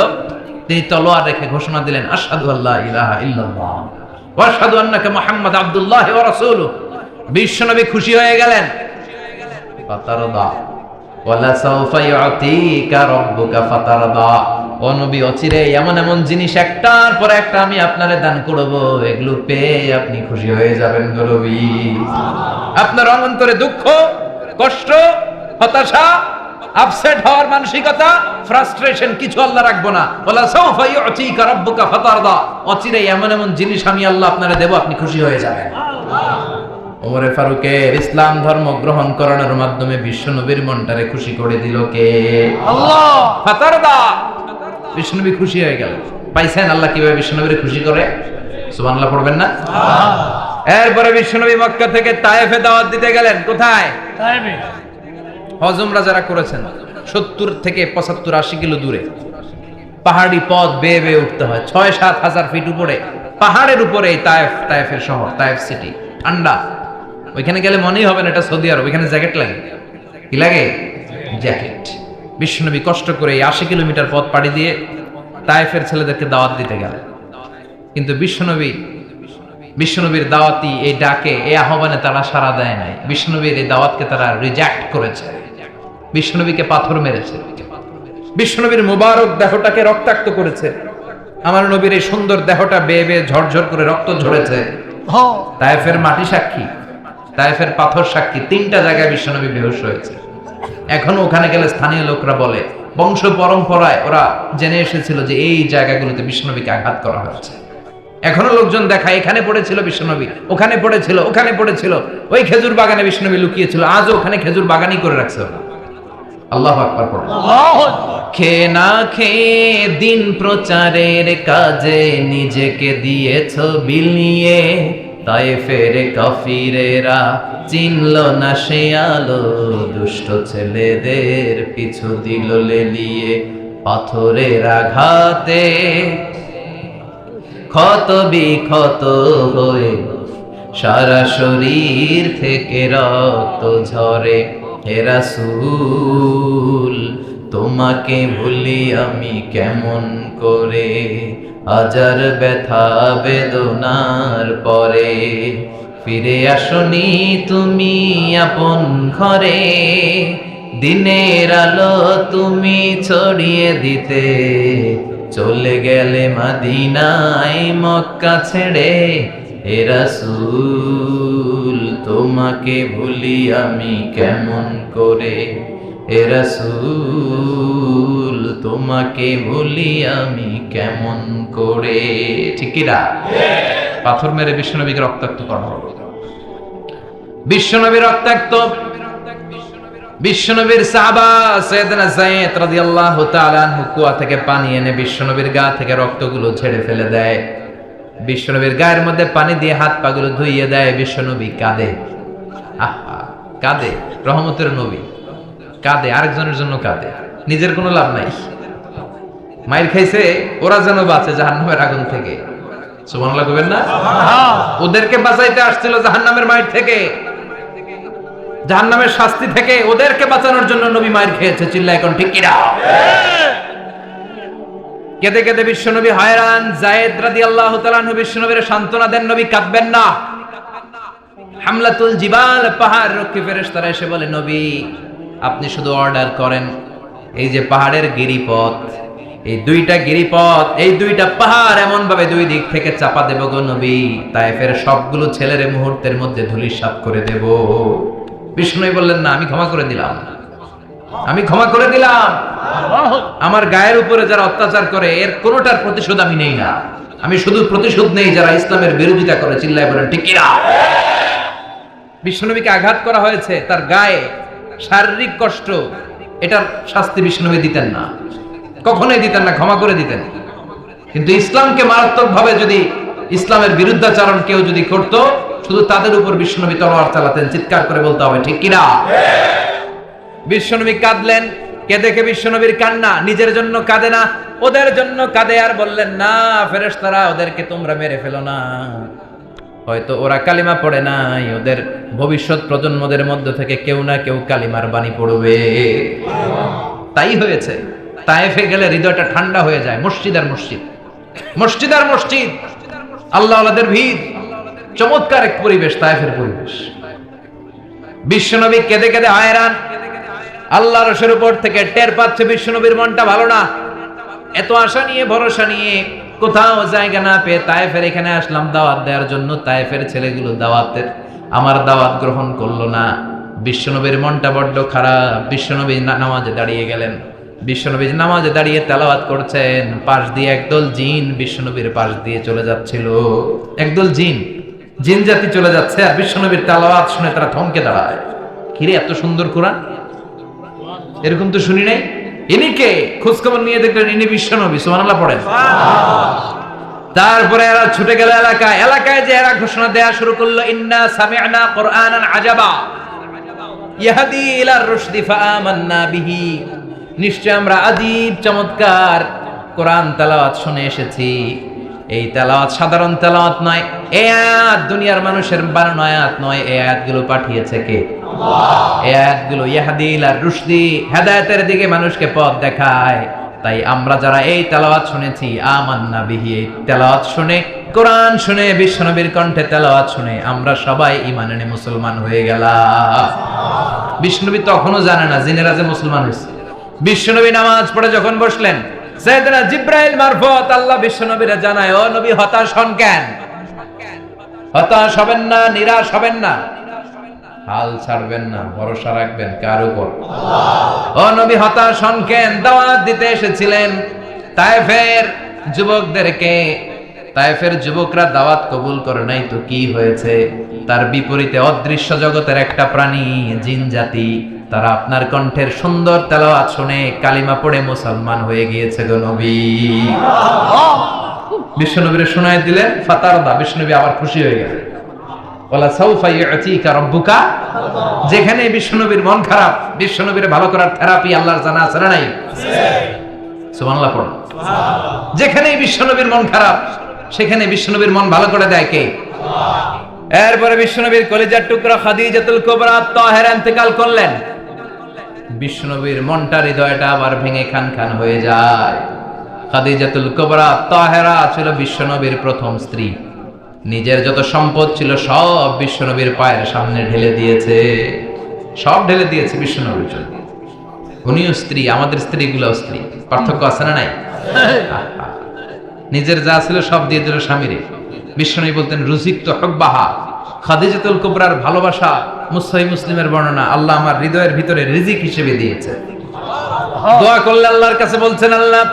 তিনি তলোয়ার রেখে ঘোষণা দিলেন, আশহাদু আল্লা ইলাহা ইল্লাল্লাহ ওয়া আশহাদু আন্নাকা মুহাম্মাদ আবদুল্লাহ ওয়া রাসূলুহু। বিশ্বনবী খুশি হয়ে গেলেন। ফাতারদা ওয়ালা সাউফা ইউতিকা রাব্বুকা ফাতারদা। ও নবী, অচিরে এমন এমন জিনিস একটার পর একটা আমি আপনারে দান করব, এগুলো পেয়ে আপনি খুশি হয়ে যাবেন গো নবী। আপনার অন্তরে দুঃখ, কষ্ট, হতাশা, আপসেট হওয়ার মানসিকতা, ফ্রাস্ট্রেশন কিছু আল্লাহ রাখবো না। ওয়ালা সাউফা ইউতিকা রাব্বুকা ফাতারদা। অচিরে এমন এমন জিনিস আমি আল্লাহ আপনারে দেব, আপনি খুশি হয়ে যাবেন। ওমরে ফারুকের ইসলাম ধর্ম গ্রহণ করানোর মাধ্যমে বিশ্বনবীর মনটারে খুশি করে দিল কে? আল্লাহ। ফাতারদা। বিশ্বনবী খুশি হয়ে গেল। পাইছেন আল্লাহ কিভাবে বিশ্বনবীরে খুশি করে? সুবহানাল্লাহ পড়বেন না? এরপরে বিশ্বনবী মক্কা থেকে তায়েফে দাওয়াত দিতে গেলেন। কোথায়? তায়েফে। হজ উমরা যারা করেছেন 70 থেকে 75 80 কিলো দূরে পাহাড়ি পথ বেয়ে বেয়ে উঠতে হয়। 6-7 হাজার ফিট উপরে পাহাড়ের উপরে তায়েফের শহর, তায়েফ সিটি। ঠান্ডা। ওইখানে গেলে মনেই হবে না এটা সৌদি আরব। ওইখানে জ্যাকেট লাগে। কি লাগে? জ্যাকেট। বিশ্বনবী কষ্ট করে 80 কিলোমিটার পথ পাড়ি দিয়ে তায়েফের ছেলেদেরকে দাওয়াত দিতে গেলেন। কিন্তু বিশ্বনবীর দাওয়াতি এই ডাকে, এই আহ্বানে তারা সাড়া দেয় নাই। বিশ্বনবীর এই দাওয়াতকে তারা রিজেক্ট করেছে। বিশ্বনবীকে পাথর মেরেছে। বিশ্বনবীর মুবারক দেহটাকে রক্তাক্ত করেছে। আমার নবীর এই সুন্দর দেহটা বেয়ে বেয়ে ঝরঝর করে রক্ত ঝরেছে। তায়েফের মাটি সাক্ষী, তায়েফের পাথর সাক্ষী। 3টা জায়গায় বিশ্বনবী বেহুশ হয়েছে। এখনো ওখানে গেলে স্থানীয় লোকরা বলে, বংশ পরম্পরায় ওরা জেনে এসেছিল যে এই জায়গাগুলোতে বিশ্বনবীকে আঘাত করা হয়েছে। এখনো লোকজন দেখায়, এখানে পড়েছিল বিশ্বনবী, ওখানে পড়েছিল, ওখানে পড়েছিল, ওই খেজুর বাগানে বিশ্বনবী লুকিয়েছিল, আজও ওখানে খেজুর বাগানই করে রাখছে ওরা। আল্লাহু আকবার পড়ুন। খেয়ে না খেয়ে দিন প্রচারের কাজে নিজেকে দিয়েছ বিলিয়ে, তায়েফের কাফিরেরা চিনল না সে আলো, দুষ্ট ছেলেদের পিছু দিল লেলিয়ে, পাথরের আঘাতে ক্ষত বিক্ষত হয়ে সারা শরীর থেকে রক্ত ঝরে। হে রাসূল, তোমাকে ভুলি আমি কেমন করে, হাজার ব্যথা বেদনার পরে ফিরে আসনি তুমি আপন ঘরে, দিনের আলো তুমি ছড়িয়ে দিতে চলে গেলে মদিনায় মক্কা ছেড়ে। হে রাসূল, তোমাকে ভুলি আমি কেমন করে, এ রাসূল তোমাকে ভুলি আমি কেমন করে, ঠিক কি না? পাথর মেরে বিশ্বনবীকে রক্তাক্ত করা হবে। বিশ্বনবী রক্তাক্ত, বিশ্বনবীর সাহাবা সাইয়েদনা যায়েদ রাদিয়াল্লাহু তাআলা আনহু কুয়া থেকে পানি এনে বিশ্বনবীর গা থেকে রক্তগুলো ঝেড়ে ফেলে দেয়। বিশ্বনবীর গায়ের মধ্যে পানি দিয়ে হাত পাগুলো ধুইয়ে দেয়। বিশ্বনবী কাঁদে, আহা কাঁদে, রহমতের নবী কাঁদে, আরেকজনের জন্য কাঁদে, নিজের কোনো লাভ নাই। মাইর খাইছে ওরা যেন বাঁচে জাহান্নামের আগুন থেকে, সুবহানাল্লাহ কইবেন না? ওদেরকে বাঁচাইতে আসছিল জাহান্নামের মাইর থেকে, জাহান্নামের শাস্তি থেকে, ওদেরকে বাঁচানোর জন্য নবী মাইর খেয়েছে। চিল্লায় এখন ঠিক কিনা? কেঁদে কেঁদে বিশ্বনবী হয়রান। যায়েদ রাদিয়াল্লাহু তাআলা আনহু বিশ্বনবীর সান্ত্বনা দেন, নবী কাঁদবেন না। হামলাতুল জিবাল, পাহাড় রক্ষী ফেরেশতারা এসে বলে, নবী আপনি শুধু অর্ডার করেন, এই যে পাহাড়ের গিরিপথ, এই দুইটা গিরিপথ, এই দুইটা পাহাড় এমন ভাবে দুই দিক থেকে চাপা দেব গো নবী, তায়েফের সবগুলো ছেলেরে মুহূর্তের মধ্যে ধূলিসাৎ করে দেব। বিষ্ণু বললেন, না আমি ক্ষমা করে দিলাম, আমি ক্ষমা করে দিলাম। আমার গায়ের উপরে যারা অত্যাচার করে এর কোনোটার প্রতিশোধ আমি নেই না, আমি শুধু প্রতিশোধ নেই যারা ইসলামের বিরোধিতা করে। চিল্লায় বলেন ঠিক কিনা? বিশ্বনবীকে আঘাত করা হয়েছে, তার গায়ে শারীরিক কষ্ট, এটার শাস্তি বিশ্বনবী দিতেন না, কখনোই দিতেন না, ক্ষমা করে দিতেন। কিন্তু ইসলামকে মারাত্মকভাবে যদি ইসলামের বিরুদ্ধাচরণ কেউ যদি করত, শুধু তাদের উপর বিশ্বনবী তলোয়ার চালাতেন। চিৎকার করে বলতে হবে ঠিক কিনা? বিশ্বনবী কাঁদলেন। কে দেখে বিশ্বনবীর কান্না, নিজের জন্য কাঁদে না, ওদের জন্য কাঁদে। আর বললেন, না ফেরেশতারা ওদেরকে তোমরা মেরে ফেলো না, হয়তো ওরা কালিমা পড়ে নাই, ওদের ভবিষ্যৎ প্রজন্মদের মধ্য থেকে কেউ না কেউ কালিমার বাণী পড়বে। তাই হয়েছে। তায়েফে গেলে হৃদয়টা ঠান্ডা হয়ে যায়। মসজিদ আর মসজিদ, মসজিদ আর মসজিদ, আল্লাহ আল্লাহদের ভিড়, চমৎকার এক পরিবেশ তায়েফের পরিবেশ। বিশ্বনবী কেঁদে কেঁদে হয়রান। আল্লাহর রসুলের উপর থেকে টের পাচ্ছে বিশ্বনবীর মনটা ভালো না। এত আশা নিয়ে ভরসা নিয়ে কোথাও জায়গা না পেয়ে তায়েফের এখানে আসলাম দাওয়াত দেওয়ার জন্য। তায়েফের ছেলেগুলো দাওয়াতের আমার দাওয়াত গ্রহণ করলো না। বিশ্বনবীর মনটা বড্ড খারাপ। বিশ্বনবী নামাজে দাঁড়িয়ে গেলেন। বিশ্বনবী নামাজে দাঁড়িয়ে তেলাওয়াত করছেন, পাশ দিয়ে একদল জিন বিশ্বনবীর পাশ দিয়ে চলে যাচ্ছিল। একদল জিন, জিন জাতি চলে যাচ্ছে, আর বিশ্বনবীর তেলাওয়াত শুনে তারা থমকে দাঁড়ায়। কিরে এত সুন্দর কোরআন, এরকম তো শুনি নাই। ইনি কে? খোঁজখবর নিয়ে দেখলেন ইনি বিশ্বনবী। সুবহানাল্লাহ পড়েন। তারপরে এরা ছুটে গেল এলাকায়। এলাকায় যে এরা ঘোষণা দেয়া শুরু করলো, ইন্না সামি'না কুরআনান আজাবা ইয়াহদি ইলার রুশদি ফাআমান্না বিহি, নিশ্চয় আমরা আজীব চমৎকার কোরআন তেলাওয়াত শুনে এসেছি। এই তেলাওয়াত সাধারণ তেলাওয়াত নয়, এই আয়াত দুনিয়ার মানুষের বানানো আয়াত নয়, এই আয়াতগুলো পাঠিয়েছে কে? আল্লাহ। এই আয়াতগুলো ইয়াহদি ইলার রুশদি, হেদায়েতের দিকে মানুষকে পথ দেখায়। তাই আমরা যারা এই তেলাওয়াত শুনেছি, আমান্না বিহি, এই তেলাওয়াত শুনে, কোরআন শুনে, বিশ্বনবীর কণ্ঠে তেলাওয়াত শুনে আমরা সবাই ঈমান এনে মুসলমান হয়ে গেলাম। বিশ্বনবী তখনও জানে না জিনেরা যে মুসলমান হয়েছে। বিশ্বনবী নামাজ পড়ে যখন বসলেন, সাইয়েদনা জিবরাইল মারফত আল্লাহ বিশ্বনবীরে জানায়, ও নবী হতাশ হন কেন? হতাশ হবেন না, নিরাশ হবেন না, হাল ছাড়বেন না, ভরসা রাখবেন কার উপর? আল্লাহ। ও নবী হতাশ হন কেন? দাওয়াত দিতে এসেছিলেন তায়েফের যুবকদেরকে। তায়েফের যুবকরা দাওয়াত কবুল করে নাই তো কি হয়েছে? তার বিপরীতে অদৃশ্য জগতের একটা প্রাণী, জিন জাতি, তারা আপনার কণ্ঠের সুন্দর তেলাওয়াত শুনে কালিমা পড়ে মুসলমান হয়ে গিয়েছে গো নবী। বিশ্বনবীরে শোনায় দিলেন, ফাতারদা, বিশ্বনবী আবার খুশি হয়ে গেলেন। ওয়ালা সাউফা ইউতিকা রাব্বুকা, যেখানে বিশ্বনবীর মন খারাপ, বিশ্বনবীরে ভালো করার থেরাপি আল্লাহর জানা আছে না নাই? সুবহানাল্লাহ পড়ুন। সুবহানাল্লাহ। যেখানে বিশ্বনবীর মন খারাপ, সেখানে বিশ্বনবীর মন ভালো করে দেয় কে? আল্লাহ। এরপরে বিশ্বনবীর কলিজার টুকরা খাদিজাতুল কুবরা তাহেরা ইন্তেকাল করলেন। বিশ্বনবীর মনটা, হৃদয়টা আবার ভেঙে খান খান হয়ে যায়। খাদিজাতুল কুবরা তাহেরা ছিল বিশ্বনবীর প্রথম স্ত্রী। নিজের যত সম্পদ ছিল সব বিশ্বনবীর পায়ের সামনে ঢেলে দিয়েছে, সব ঢেলে দিয়েছে বিশ্বনবীর জন্য। উনিও স্ত্রী, আমাদের স্ত্রীগুলো স্ত্রী, পার্থক্য আছে না নাই? নিজের যা ছিল সব দিয়ে দিল স্বামীরে। বিশ্বনবী বলতেন, রুজিক তো হব্বাহা, খাদিজাতুল কুবরার ভালোবাসা সহিহ মুসলিমের বর্ণনা, আল্লাহ আমার হৃদয়ের ভিতরে রিজিক হিসেবে দিয়েছে। দোয়া করলে আল্লাহর কাছে বলছেন, আল্লাহ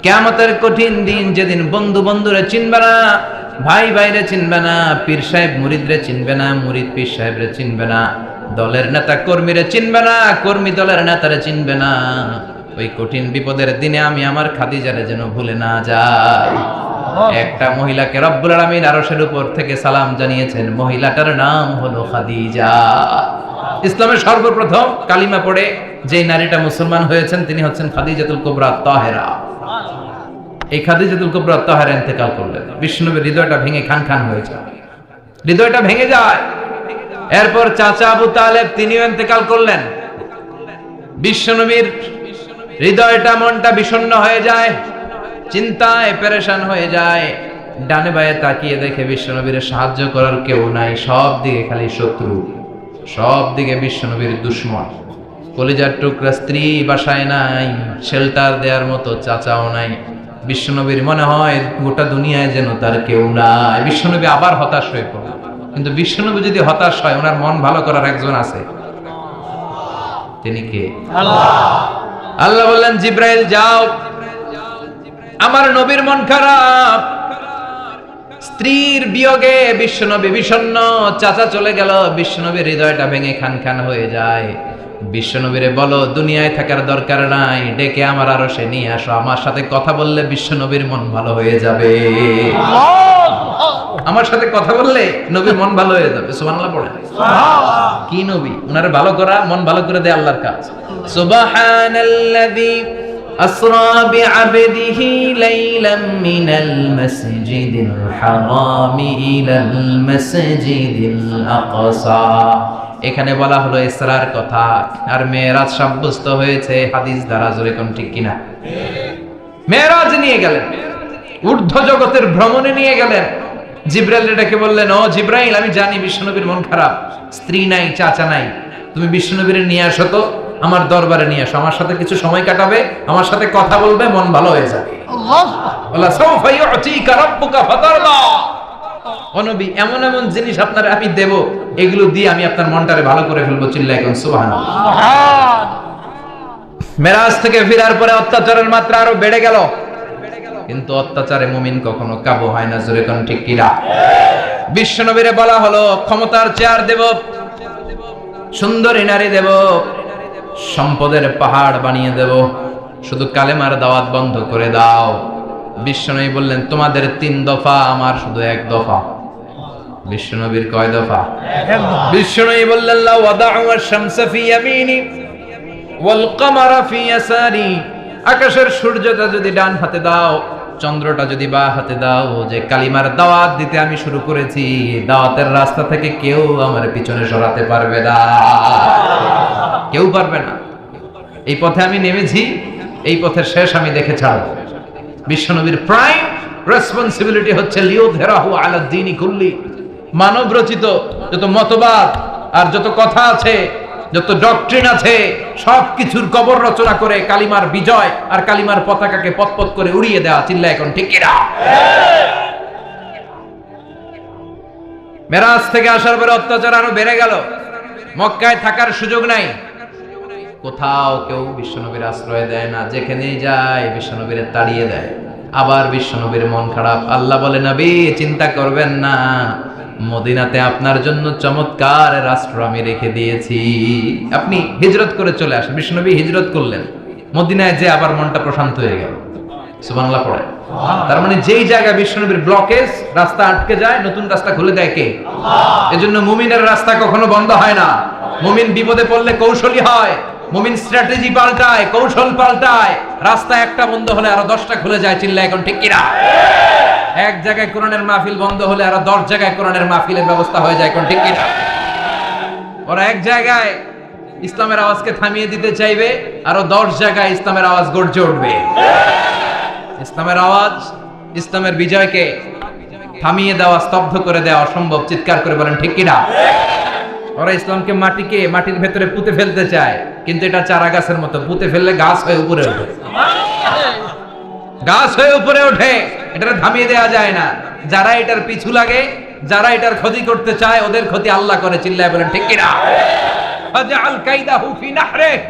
কিয়ামতের কঠিন দিন, যেদিন বন্ধু বন্ধুরে চিনবে না, ভাই ভাইরে চিনবে না, পীর সাহেব মুরিদরে চিনবে না, মুরিদ পীর সাহেবরে চিনবে না, দলের নেতা কর্মীরে চিনবে না, কর্মী দলের নেতারে চিনবে না, ওই কঠিন বিপদের দিনে আমি আমার খাদিজারে যেন ভুলে না যাই। একটা মহিলাকে রব্বুল আলামিন আরশের উপর থেকে সালাম জানিয়েছেন, মহিলাটার নাম হলো খাদিজা। ইসলামের সর্বপ্রথম কালিমা পড়ে যে নারীটা মুসলমান হয়েছেন তিনি হচ্ছেন খাদিজাতুল কুবরা তাহেরা। এই খাদিজাতুল কুবরা তাহেরা ইন্তেকাল করলেন, বিষ্ণুনবীর হৃদয়টা ভেঙে খান খান হয়ে যায়, হৃদয়টা ভেঙে যায়। এরপর চাচা আবু তালেব তিনিও ইন্তেকাল করলেন, বিষ্ণুনবীর হৃদয়টা মনটা বিষণ্ণ হয়ে যায়, চিন্তায় পেরেশান হয়ে যায়। ডানে বায়ে তাকিয়ে দেখে বিশ্বনবীর সাহায্য করার কেউ নাই, সব দিকে খালি শত্রু, সব দিকে বিশ্বনবীর দুশ্মন। কলিজার টুকরা স্ত্রী বাসায় নাই, শেল্টার দেওয়ার মতো চাচাও নাই। বিশ্বনবীর মনে হয় গোটা দুনিয়ায় যেন তার কেউ নাই। বিশ্বনবী আবার হতাশ হয়ে পড়ল, কিন্তু বিশ্বনবী যদি হতাশ হয়, ওনার মন ভালো করার একজন আছে, তিনি কে? আল্লাহ বললেন, জিব্রাইল যাও, আমার নবীর মন খারাপ, স্ত্রীর বিয়োগে বিশ্বনবী বিষণ্ণ, চাচা চলে গেল, বিশ্বনবীর হৃদয়টা ভেঙে খান খান হয়ে যায়। বিশ্বনবীরে বলো দুনিয়ায় থাকার দরকার নাই, ডেকে আমার আরশে নিয়ে আসো, আমার সাথে কথা বললে বিশ্বনবীর মন ভালো হয়ে যাবে। আমার সাথে কথা বললে নবীর মন ভালো হয়ে যাবে। সুবহানাল্লাহ পড়ে। কি নবী, উনারে ভালো করা, মন ভালো করে দেয় আল্লাহর কাজ। সুবহানাল্লাযী أسرى بعبده ليلا من المسجد الحرام إلى المسجد الأقصى। এখানে বলা হলো ইসরার কথা, আর মেরাজ সাব্যস্ত হয়েছে হাদিস দ্বারা। জোরে কোন ঠিক কিনা? মেরাজ নিয়ে গেলেন, ঊর্ধ্ব জগতের ভ্রমণে নিয়ে গেলেন। জিব্রাইল এটাকে বললেন, ও জিব্রাইল, আমি জানি বিশ্বনবীর মন খারাপ, স্ত্রী নাই, চাচা নাই, তুমি বিশ্বনবীর নিয়ে আসো তো, আমার দরবারে নিয়ে আসো, আমার সাথে কিছু সময় কাটাবে, আমার সাথে কথা বলবে, মন ভালো হয়ে যাবে। আল্লাহ সাউফা ইউতিকা রাব্বুকা ফাতারদা। ও নবী, এমন এমন জিনিস আপনারে আমি দেব, এগুলো দিয়ে আমি আপনার মনটারে ভালো করে ফেলবো। চিল্লায় কোন সুবহানাল্লাহ। মেরাজ থেকে ফেরার পরে অত্যাচারের মাত্রা আরো বেড়ে গেল, কিন্তু অত্যাচারে মুমিন কখনো কাবু হয় না। জোরে কোন ঠিক কিনা? বিশ্বনবীরে বলা হলো, ক্ষমতার চেয়ার দেব, সুন্দরী নারী দেব, সম্পদের পাহাড় বানিয়ে দেব, শুধু কালেমার দাওয়াত বন্ধ করে দাও। বিশ্বনবী বললেন, তোমাদের 3 দফা, আমার শুধু 1 দফা। বিশ্বনবীর কয় দফা? বিশ্বনবী বললেন, লা ওয়াদাউ আশ-শামসা ফি ইয়ামিনি ওয়াল কামারা ফি ইয়াসারি। আকাশের সূর্যটা যদি ডান হাতে দাও, চন্দ্রটা যদি বাঁ হাতে দাও, যে কালিমার দাওয়াত দিতে আমি শুরু করেছি, দাওয়াতের রাস্তা থেকে কেউ আমার পিছনে সরাতে পারবে না, কেউ পারবে না। এই পথে আমি নেমেছি, এই পথের শেষ আমি দেখে ছাড়ব। বিশ্বনবীর প্রাইম রেসপন্সিবিলিটি হচ্ছে লিউযহিরাহু আলা দ্বীনি কুল্লি। মানব রচিত যত মতবাদ আর যত কথা আছে, যত ডক্ট্রিন আছে, সবকিছুর কবর রচনা করে কালিমার বিজয় আর কালিমার পতাকাকে পতপত করে উড়িয়ে দেওয়া। চিল্লা এখন ঠিক কিনা? মেরাজ থেকে আসার পরে অত্যাচার আরো বেড়ে গেল, মক্কায় থাকার সুযোগ নাই, কোথাও কেউ বিশ্বনবীর আশ্রয় দেয় না, যেখানেই যায় বিশ্বনবীর তাড়িয়ে দেয়। আবার বিশ্বনবীর মন খারাপ। আল্লাহ বলে, নবী চিন্তা করবেন না, মদিনাতে আপনার জন্য চমৎকার রাষ্ট্র আমি রেখে দিয়েছি, আপনি হিজরত করে চলে আসেন। বিশ্বনবী হিজরত করলেন, মদিনায় যে আবার মনটা প্রশান্ত হয়ে গেল। সুবহানাল্লাহ পড়ে। তার মানে যেই জায়গায় বিশ্বনবীর ব্লকেজ, রাস্তা আটকে যায়, নতুন রাস্তা খুলে দেয় কে? আল্লাহ। এজন্য মুমিনের রাস্তা কখনো বন্ধ হয় না। মুমিন বিপদে পড়লে কৌশলী হয়, মুমিন স্ট্র্যাটেজি পাল্টায়, কৌশল পাল্টায়। রাস্তা একটা বন্ধ হলে আরো 10টা খুলে যায়। চিল্লা এখন ঠিক কিনা? এক জায়গায় কোরআনের মাহফিল বন্ধ হলে আরো 10 জায়গায় কোরআনের মাহফিলের ব্যবস্থা হয়ে যায়। কোন ঠিক কিনা? ওরা এক জায়গায় ইসলামের আওয়াজকে থামিয়ে দিতে চাইবে, আরো 10 জায়গায় ইসলামের আওয়াজ গর্জে উঠবে। ইসলামের আওয়াজ, ইসলামের বিজয়কে থামিয়ে দেওয়া, স্তব্ধ করে দেওয়া অসম্ভব। চিৎকার করে বলেন ঠিক কিনা? ওরা ইসলামকে মাটির ভেতরে পুঁতে ফেলতে চায়, কিন্তু এটা চারা গাছের মতো, পুঁতে ফেললে গাছ হয়ে উপরে ওঠে, গাছ হয়ে উপরে ওঠে, এটা থামিয়ে দেওয়া যায় না। যারা এটার পিছু লাগে যারা এটার ক্ষতি করতে চায় ওদের ক্ষতি আল্লাহ করে। চিল্লায় বলেন ঠিক কিনা? ফাজআল কাইদাহু ফি নাহরিহ।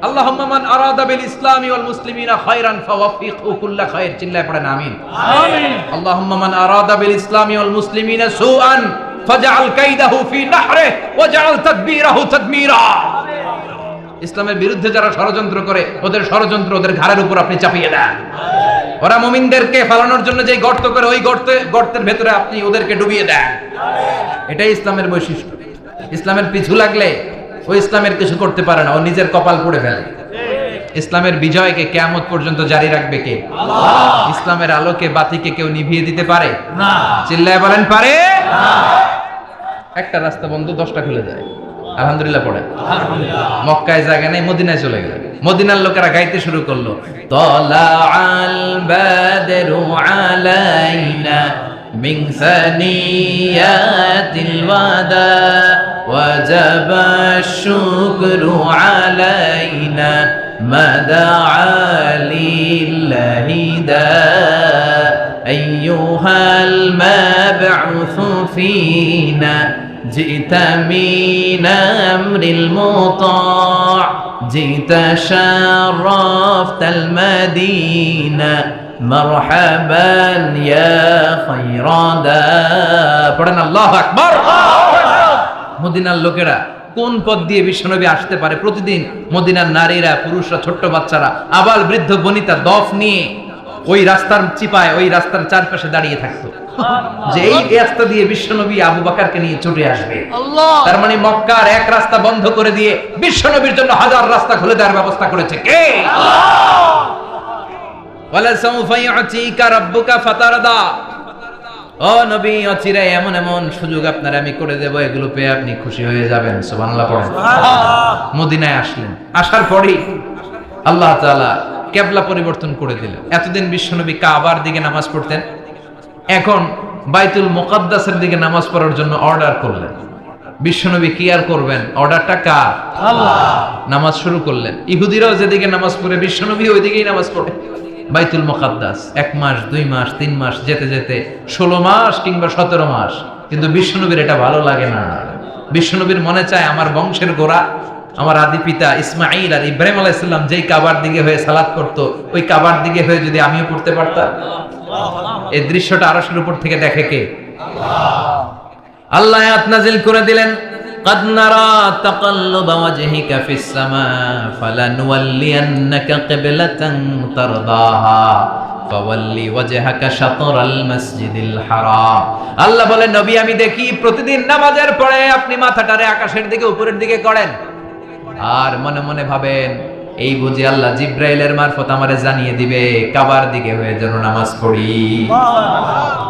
আল্লাহুম্মা মান আরাদা বিল ইসলামি ওয়াল মুসলিমিনা খায়রান ফাওয়াফিকহু কুল্লা খায়র। চিল্লায় পড়েন আমিন। আমিন। আল্লাহুম্মা মান আরাদা বিল ইসলামি ওয়াল মুসলিমিনা সুআন ফাজআল কাইদাহু ফি নাহরিহ ওয়াজআল তাদবীরাহু তাদমীরা। ইসলামের বিরুদ্ধে যারা ষড়যন্ত্র করে ওদের ষড়যন্ত্র ওদের ঘাড়ের উপর আপনি চাপিয়ে দেন। ওরা মুমিনদেরকে ফালানোর জন্য যে গর্ত করে ওই গর্তের ভেতরে আপনি ওদেরকে ডুবিয়ে দেন। এটাই ইসলামের বৈশিষ্ট্য। ইসলামের পিছু লাগলে ও ইসলামের কিছু করতে পারে না, ও নিজের কপাল পুড়ে ফেলে। ইসলামের বিজয়কে কিয়ামত পর্যন্ত জারি রাখবে কে? আল্লাহ। ইসলামের আলোকে বাতিকে কেউ নিভিয়ে দিতে পারে না। চিল্লায় বলেন পারে না। একটা রাস্তা বন্ধ, 10টা খুলে যায়। আলহামদুলিল্লাহ পড়ে। মক্কায় জায়গা নেই, মদিনায় চলে গেল। মদিনার লোকেরা গাইতে শুরু করলো, তলাআল বাদরু আলাইনা মিন সানিয়াতিল ওয়াদা ওয়াজাবা আশ-শুকরু আলাইনা মাদাআ লিল্লাহি দা আইয়ুহাল মাবউসু ফিনা جئت من أمر المطاع جئت شرفت المدينة مرحبا يا خير دا পড়েন আল্লাহু আকবার। মদিনার লোকেরা কোন পথ দিয়ে বিশ্বনবী আসতে পারে? প্রতিদিন মদিনার নারীরা, পুরুষরা, ছোট্ট বাচ্চারা, আবার বৃদ্ধ বনিতা দফ নিয়ে ওই রাস্তার চিপায় ওই রাস্তার চারপাশে দাঁড়িয়ে থাকতো যে এই রাস্তা দিয়ে বিশ্বনবী আবু বকরকে নিয়ে ছুটে আসবে। তার মানে মক্কার এক রাস্তা বন্ধ করে দিয়ে বিশ্বনবীর জন্য হাজার রাস্তা খুলে দেওয়ার ব্যবস্থা করেছে কে? আল্লাহ। ওয়ালা সাউফা ইউতিকা রাব্বুকা ফাতারদা। ও নবী, অচিরে এমন এমন সুযোগ আপনার আমি করে দেব, এগুলো পেয়ে আপনি খুশি হয়ে যাবেন। সুবহানাল্লাহ পড়েন। মদিনায় আসলেন, আসার পরেই আল্লাহ তাআলা কিবলা পরিবর্তন করে দিলেন। এতদিন বিশ্বনবী কাবার দিকে নামাজ পড়তেন, এখন বাইতুল মুকাদ্দাসের দিকে নামাজ পড়ার জন্য অর্ডার করলেন। বিশ্বনবী কি আর করবেন? অর্ডারটা কার? আল্লাহ। নামাজ শুরু করলেন। ইহুদিরাও যেদিকে নামাজ পড়ে বিশ্বনবী ওইদিকেই নামাজ পড়ে। বাইতুল মুকাদ্দাস 1 মাস 2 মাস 3 মাস যেতে যেতে 16 মাস কিংবা 17 মাস, কিন্তু বিশ্বনবীর এটা ভালো লাগে না। বিশ্বনবীর মনে চায় আমার বংশের গোড়া, আমার আদি পিতা ইসমাঈল আর ইব্রাহিম আলাইহিস সালাম যেই কাবার দিকে হয়ে সালাত করত, ওই কাবার দিকে হয়ে যদি আমিও পড়তে পারতাম। এই দৃশ্যটা আরশের উপর থেকে দেখে কে? আল্লাহ। আল্লাহ আয়াত নাযিল করে দিলেন, قد نرى تقلب وجهك في السماء فلنولينك قبلة ترضاها فولي وجهك شطر المسجد الحرام। আল্লাহ বলেন, নবী আমি দেখি প্রতিদিন নামাজের পরে আপনি মাথাটারে আকাশের দিকে উপরের দিকে করেন আর মনে মনে ভাবেন এই বুঝি আল্লাহ জিব্রাইলের মারফত আমারে জানিয়ে দিবে কাবার দিকে হয়ে যেন নামাজ পড়ি।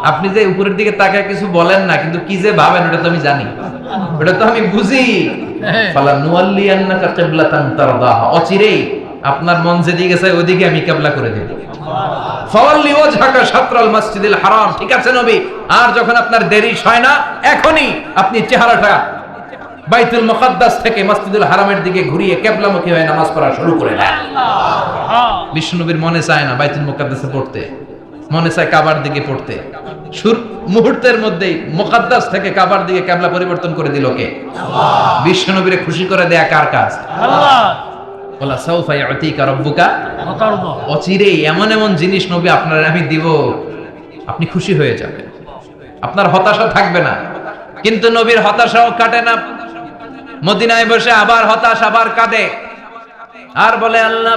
আপনি যে উপরের দিকে তাকায় কিছু বলেন না, কিন্তু কি যে ভাবেন ওটা তো আমি জানি, ওটা তো আমি বুঝি। ফালানুওয়াল্লিয়ান্নাকা কিবলাতান তারদাহা, অচিরেই আপনার মন যেদিকে চায় ওইদিকে আমি কিবলা করে দেব। ফাওয়াল্লি ওয়াজহাকা শাতরাল মাসজিদিল হারাম। ঠিক আছে নবী, আর যখন আপনার দেরি হয় না এখনই আপনি চেহারাটা বাইতুল মুকাদ্দাস থেকে মসজিদুল হারামের দিকে ঘুরিয়ে কিবলামুখী হয়ে নামাজ পড়া শুরু করে দেন। বিশ্বনবীর মনে চায় না বাইতুল মুকাদ্দাসে পড়তে, মনে চায় কাবার দিকে পড়তে। মুহূর্তের মধ্যেই মুকাদ্দাস থেকে কাবার দিকে কিবলা পরিবর্তন করে দিল কে? আল্লাহ। বিশ্বনবীরে খুশি করে দেয়া কার কাজ? আল্লাহ। ওয়ালা সাউফা ইউতিকা রাব্বুকা ফাতারদা। অচিরেই এমন এমন জিনিস নবী আপনার আমি দিব, আপনি খুশি হয়ে যাবেন, আপনার হতাশা থাকবে না। কিন্তু নবীর হতাশাও কাটে না। মদিনায় বসে আবার হতাশ, আবার কাঁদে আর বলে, আল্লাহ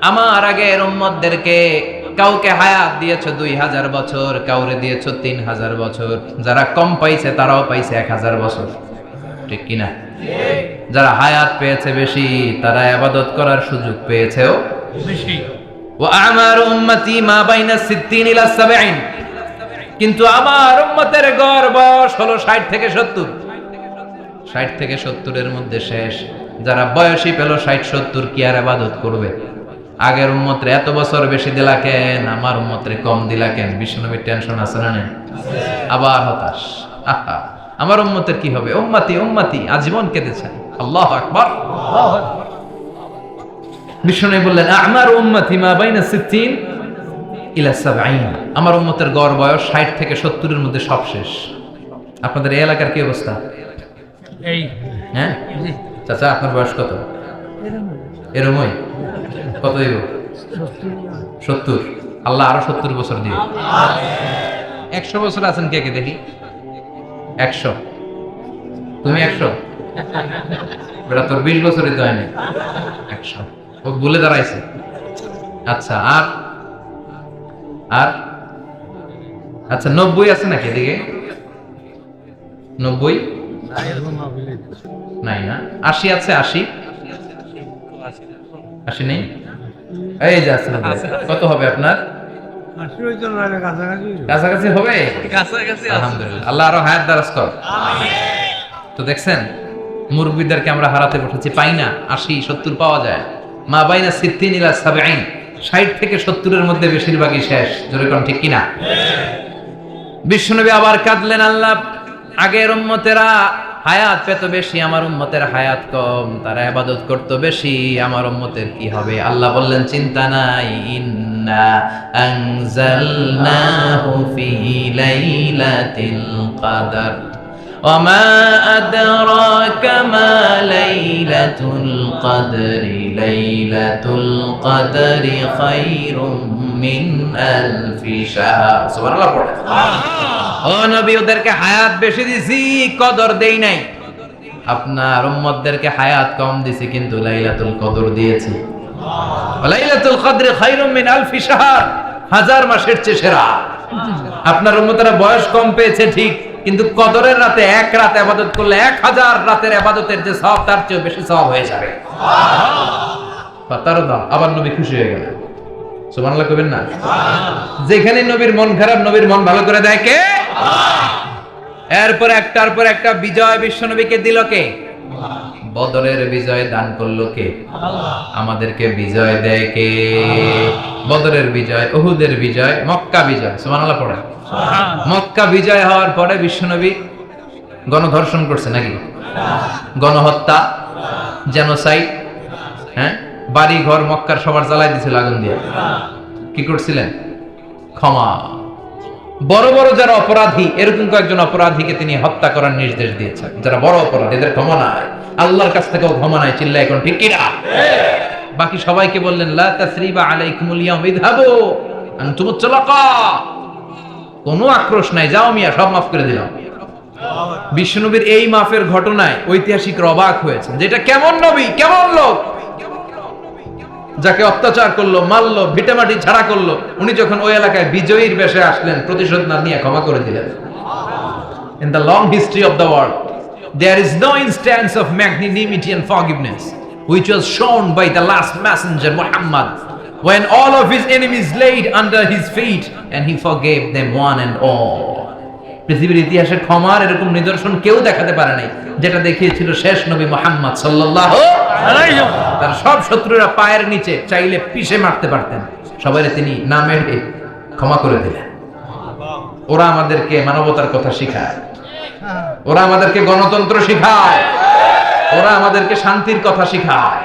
আমার আগের উম্মতদেরকে কাউকে হায়াত দিয়েছো 2000 বছর, কাউরে দিয়েছো 3000 বছর, যারা কম পাইছে তারাও পাইছে 1000 বছর, ঠিক কিনা? যারা হায়াত পেয়েছে বেশি তারা ইবাদত করার সুযোগ পেয়েছেও বেশি। ওয়া আমারু উম্মতি মা বাইনা 60 ইলা 70, কিন্তু আমার উম্মতের গড় বয়স হলো 60 থেকে 70। 60 থেকে 70 এর মধ্যে শেষ। যারা বয়সী পেল 60-70 কি আর ইবাদত করবে? আগের উম্মতরে এত বছর বেশি দিলা কেন, আমার উম্মতরে কম দিলা কেন? বিশ্বনবীর টেনশন আছে না নেই? আবার হতাশ, আহা আমার উম্মতের কি হবে? উম্মতি উম্মতি আজীবন কেঁদেছেন। আল্লাহু আকবার। বিশ্বনবী বললেন, আমার উম্মতি মা বাইনা 60 ইলা 70, আমার উম্মতের গড় বয়স 60 থেকে 70 এর মধ্যে সব শেষ। আপনাদের এই এলাকার কি অবস্থা? এই হ্যাঁ জি, চাচা, আপনার বয়স কত? এরমই? কত দিব? 70। আল্লাহ আরো 70 বছর দিয়ে 100 বছর আছেন কে কে দেখি? 100। তুমি 100? বেটা তোর 20 বছরই তো হয়নি। 100 ও ভুলে দাঁড়াইছে। আচ্ছা, আর আর আচ্ছা 90 আছে নাকি এদিকে? 90 নাই না? 80 আছে? 80 নেই? এই যে আছে। কত হবে আপনার? কাছাকাছি হবে? আলহামদুলিল্লাহ, আল্লাহ আরো হায়াত দারাজ কর। তো দেখছেন, মুরব্বিদেরকে আমরা হারাতে বসেছি, পাই না। 80 70 পাওয়া যায়। মা বাইনা 60 ইলা 70, 60 থেকে 70 এর মধ্যে বেশিরভাগই শেষ। জোরে কোন ঠিক কিনা? বিশ্বনবী আবার কাঁদলেন, আল্লাহ আগের উম্মতেরা হায়াত পেত বেশি, আমার উম্মতের হায়াত কম, তারা ইবাদত করত বেশি, আমার উম্মতের কি হবে? আল্লাহ বললেন, চিন্তা নাই, ইন্না আনজালনাহু ফি লাইলাতিল কদর ওমা আদরাকা মা লাইলাতুল কদরি লাইলাতুল কদরি খায়রুম মিন আলফি শাহর। সুবহানাল্লাহ পড়ে। ও নবী, ওদেরকে হায়াত বেশি দিছি, কদর দেই নাই। আপনার উম্মতদেরকে হায়াত কম দিছি, কিন্তু লাইলাতুল কদর দিয়েছি। লাইলাতুল কদরি খায়রুম মিন আলফি শাহর, 1000 মাসের চেয়ে সেরা। আপনার উম্মতেরা বয়স কম পেয়েছে ঠিক, কিন্তু কদরের রাতে এক রাত ইবাদত করলে 1000 রাতের ইবাদতের যে সওয়াব, তার চেয়ে বেশি সওয়াব হয়ে যাবে। সুবহানাল্লাহ। আবার নবী খুশি হয়ে গেলেন। সুবহানাল্লাহ কইবেন না? যেখানে নবীর মন খারাপ, নবীর মন ভালো করে দেয় কে? এরপর একটার পর একটা বিজয় বিশ্ব নবীকে দিল কে? বদরের বিজয় দান করলো কে? আমাদেরকে বিজয় দেয় কে? বদরের বিজয়, উহুদের বিজয়, মক্কা বিজয়। সুবহানাল্লাহ পড়ে। মক্কা বিজয় হওয়ার পরে বিশ্বনবী গণধর্ষণ করছে নাকি? গণহত্যা, জেনোসাইড, হ্যাঁ, বাড়ি ঘর মক্কার সবার জ্বালাই দিয়েছিল আগুন দিয়ে। কি করছিলেন? ক্ষমা। বড় বড় যারা অপরাধী, এরকম কয়েকজন অপরাধীকে তিনি হত্যা করার নির্দেশ দিয়েছেন। যারা বড় অপরাধী, এদের ক্ষমা নাই, আল্লাহর কাছ থেকেও ক্ষমা নাই। চিল্লা এখন ঠিক কিনা? বাকি সবাইকে বললেন, লা তাসরিবা আলাইকুমুল ইয়াউম ইযহাবু আনতুমুত তুলাকা। কোনো আক্রোশ নাই, যাও মিয়া, সব মাফ করে দিলাম। বিশ্বনবীর এই মাফের ঘটনায় ঐতিহাসিকরা অবাক হয়েছে, যেটা কেমন নবী, কেমন লোক, যাকে অত্যাচার করলো, মারলো, ভিটামাটি ছাড়া করলো, উনি যখন ওই এলাকায় বিজয়ীর বেশে আসলেন, প্রতিশোধ না নিয়ে ক্ষমা করে দিলেন। In the long history of the world, there is no instance of magnanimity and forgiveness which was shown by the last messenger Muhammad, when all of his enemies laid under his feet and he forgave them one and all. পৃথিবীর ইতিহাসে ক্ষমার এরকম নিদর্শন কেউ দেখাতে পারে নাই, যেটা দেখিয়েছিল শেষ নবী মুহাম্মদ সাল্লাল্লাহু আলাইহি ওয়াসাল্লাম। তার সব শত্রুরা পায়ের নিচে চাইলে পিষে মারতে পারতেন, সবাইরে তিনি না মেরে ক্ষমা করে দিলেন। ওরা আমাদেরকে মানবতার কথা শিখায়, ওরা আমাদেরকে গণতন্ত্র শিখায়, ওরা আমাদেরকে শান্তির কথা শিখায়।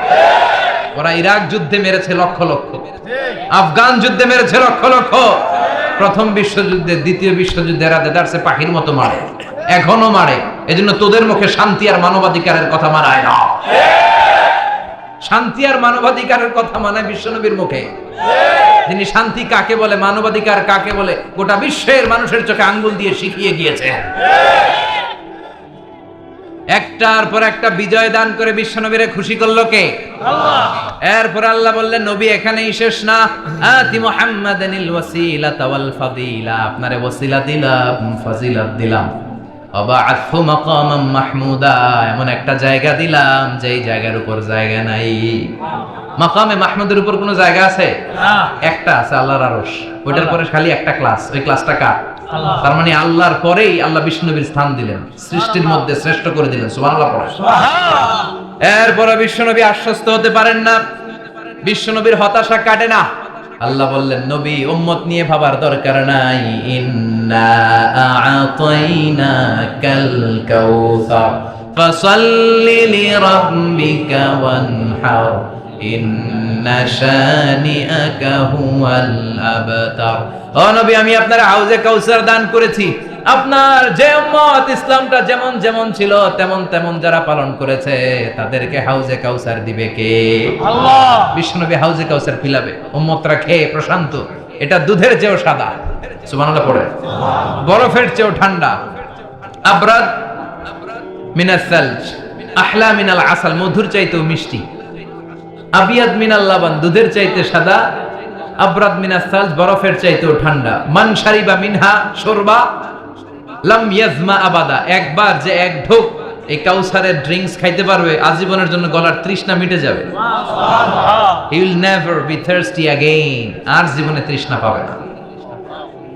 ওরা ইরাক যুদ্ধে মেরেছে লক্ষ লক্ষ, আফগান যুদ্ধে মেরেছে লক্ষ লক্ষ, প্রথম বিশ্বযুদ্ধে, দ্বিতীয় যুদ্ধে এরা দেদারসে পাখির মতো মারে, এখনো মারে। এজন্য তোদের মুখে শান্তি আর মানবাধিকারের কথা মানায় না। শান্তি আর মানবাধিকারের কথা মানায় বিশ্বনবীর মুখে। তিনি শান্তি কাকে বলে, মানবাধিকার কাকে বলে, গোটা বিশ্বের মানুষের চোখে আঙ্গুল দিয়ে শিখিয়ে গিয়েছে। একটার পর একটা বিজয় দান করে বিশ্বনবীরে খুশি করলো কে? আল্লাহ। এরপর আল্লাহ বললেন, নবী এখানেই শেষ না, আতি মুহাম্মাদানিল ওয়াসিলাতা ওয়াল ফাদিলা, আপনারে ওয়াসিলা দিলাম, ফাজিলাত দিলাম, ওয়াবা'আথহু মাকামান মাহমুদা, এমন একটা জায়গা দিলাম যেই জায়গার উপর জায়গা নাই। মাকামে মাহমুদের উপর কোনো জায়গা আছে? একটা আছে, আল্লাহর আরশ। ওইটার পরে খালি একটা ক্লাস, ওই ক্লাসটা কার? তার মানে আল্লাহর পরেই আল্লাহ বিষ্ণুবীর স্থান দিলেন, সৃষ্টির মধ্যে শ্রেষ্ঠ করে দিলেন। সুবহানাল্লাহ পড়ে। এরপরে বিশ্বনবী আশ্বস্ত হতে পারেন না, বিশ্বনবীর হতাশা কাটে না। আল্লাহ বললেন, নবী উম্মত নিয়ে ভাবার দরকার নাই, ইন্না আ'তাইনাকাল কাউসার ফাসাল্লি লিরাব্বিকা ওয়ানহার ইন্না শানিআকা হুয়াল আবতার। ও নবী, আমি আপনার হাউজে কাউসার দান করেছি, আপনার যে উম্মত ইসলামটা যেমন যেমন ছিল তেমন তেমন যারা পালন করেছে তাদেরকে হাউজে কাউসার দিবে কে? আল্লাহ। বিশ্বনবী হাউজে কাউসার পিলাবে, উম্মতরা খেয়ে প্রশান্ত। এটা দুধের চেয়েও সাদা, সুবহানাল্লাহ পড়ে, বরফের চেয়েও ঠান্ডা। আবরাদ মিনাস সালজ আহলা মিনাল আসাল, মধুর চাইতেও মিষ্টি। আবিয়াদ মিনাল লাবান, দুধের চাইতে সাদা। আবরাদ মিনাস সালজ, বরফের চাইতেও ঠান্ডা। মান শারিবা মিনহা শুরবা লাম ইয়াজমা আবাদা, একবার যে এক ঢোক এই কাউসারের ড্রিঙ্কস খাইতে পারবে আজীবনের জন্য গলার তৃষ্ণা মিটে যাবে। He will never be thirsty again, আর জীবনে তৃষ্ণা পাবে না।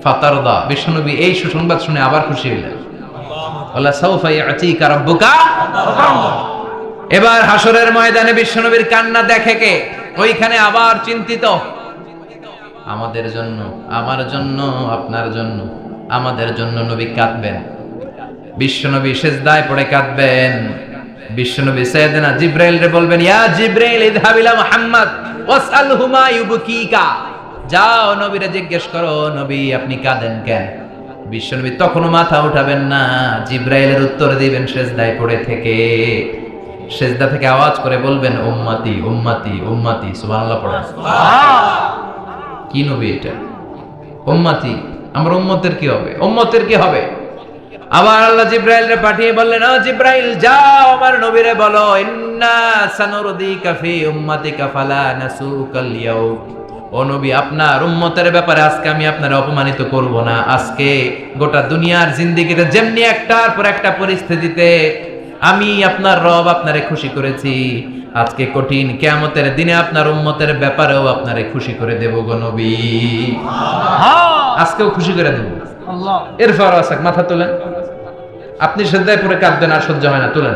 ফাতারদা, বিশ্বনবী এই সুসংবাদ শুনে আবার খুশি হলেন। ওয়ালা সাউফা ইয়াতিকা রাব্বুকা। এবার হাসরের ময়দানে বিশ্বনবীর কান্না দেখে কে? ওইখানে আবার চিন্তিত, আমাদের জন্য, আমার জন্য, আপনার জন্য, আমাদের জন্য নবী কাঁদবেন। বিশ্বনবী সিজদায় পড়ে কাঁদবেন। বিশ্বনবী সাইয়েদনা জিবরাইল রে বলবেন, ইয়া জিবরাইল ইযহাব ইলা মুহাম্মদ ওয়াসআলহু মা ইউবকিকা, যাও নবীরে জিজ্ঞেস করো নবী আপনি কাঁদেন কেন? বিশ্বনবী তখনও মাথা উঠাবেন না, জিবরাইলের উত্তর দিবেন সিজদায় পড়ে থেকে। সিজদা থেকে আওয়াজ করে বলবেন, উম্মতি উম্মতি উম্মতি। সুবহানাল্লাহ পড়ে। কি নবী এটা? উম্মতি, আমরা উম্মতের কি হবে? উম্মতের কি হবে? আবার আল্লাহ জিবরাইলকে পাঠিয়ে বললেন, ও জিবরাইল যাও আমার নবীরে বলো, ইন্না সানুরদিকা ফি উম্মাতিকা ফালা নাসুকাল ইয়াউম। ও নবী, আপনার উম্মতের ব্যাপারে আজকে আমি আপনারে অপমানিত করব না। আজকে গোটা দুনিয়ার জিন্দেগিতে যেমনি একটার পর একটা পরিস্থিতিতে আমি আপনার রব আপনারে খুশি করেছি, আজকে কঠিন কিয়ামতের দিনে আপনার উম্মতের ব্যাপারেও আপনারে খুশি করে দেব গো নবী। আজকেও খুশি করে দেব। আল্লাহ। এরপর আসাক, মাথা তোলেন। আপনি সিজদায় পড়ে কাঁদবেন আর সহ্য হয় না, তোলেন।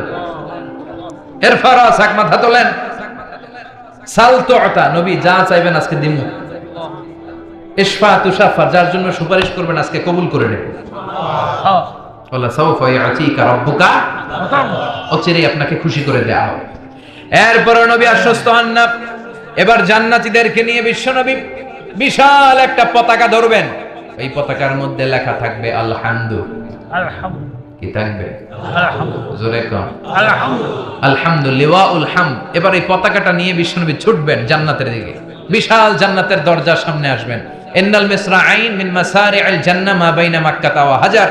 এরপর আসাক, মাথা তোলেন। সাল তুআতা, নবী যা চাইবেন আজকে দিমু। ইশফা তুশাফা, যার জন্য সুপারিশ করবেন আজকে কবুল করে নেব। ওয়ালা সাউফা ইয়াতিকা রাব্বুকা, অচিরেই আপনাকে খুশি করে দেয়া হবে। এরপর নবী আশ্বস্ত হন না। এবার জান্নাতীদেরকে নিয়ে বিশ্বনবী বিশাল একটা পতাকা ধরবেন। এই পতাকার মধ্যে লেখা থাকবে আলহামদু। কি থাকবে? জোরে কোন আলহামদুলিল্লাহুল হামদ। এবার এই পতাকাটা নিয়ে বিশ্বনবী ছুটবেন জান্নাতের দিকে। বিশাল জান্নাতের দরজার সামনে আসবেন। ইন্নাল মিসরাঈন মিন মাসারি'আল জান্নাহ মা বাইনা মাক্কাহ ওয়া হাজার।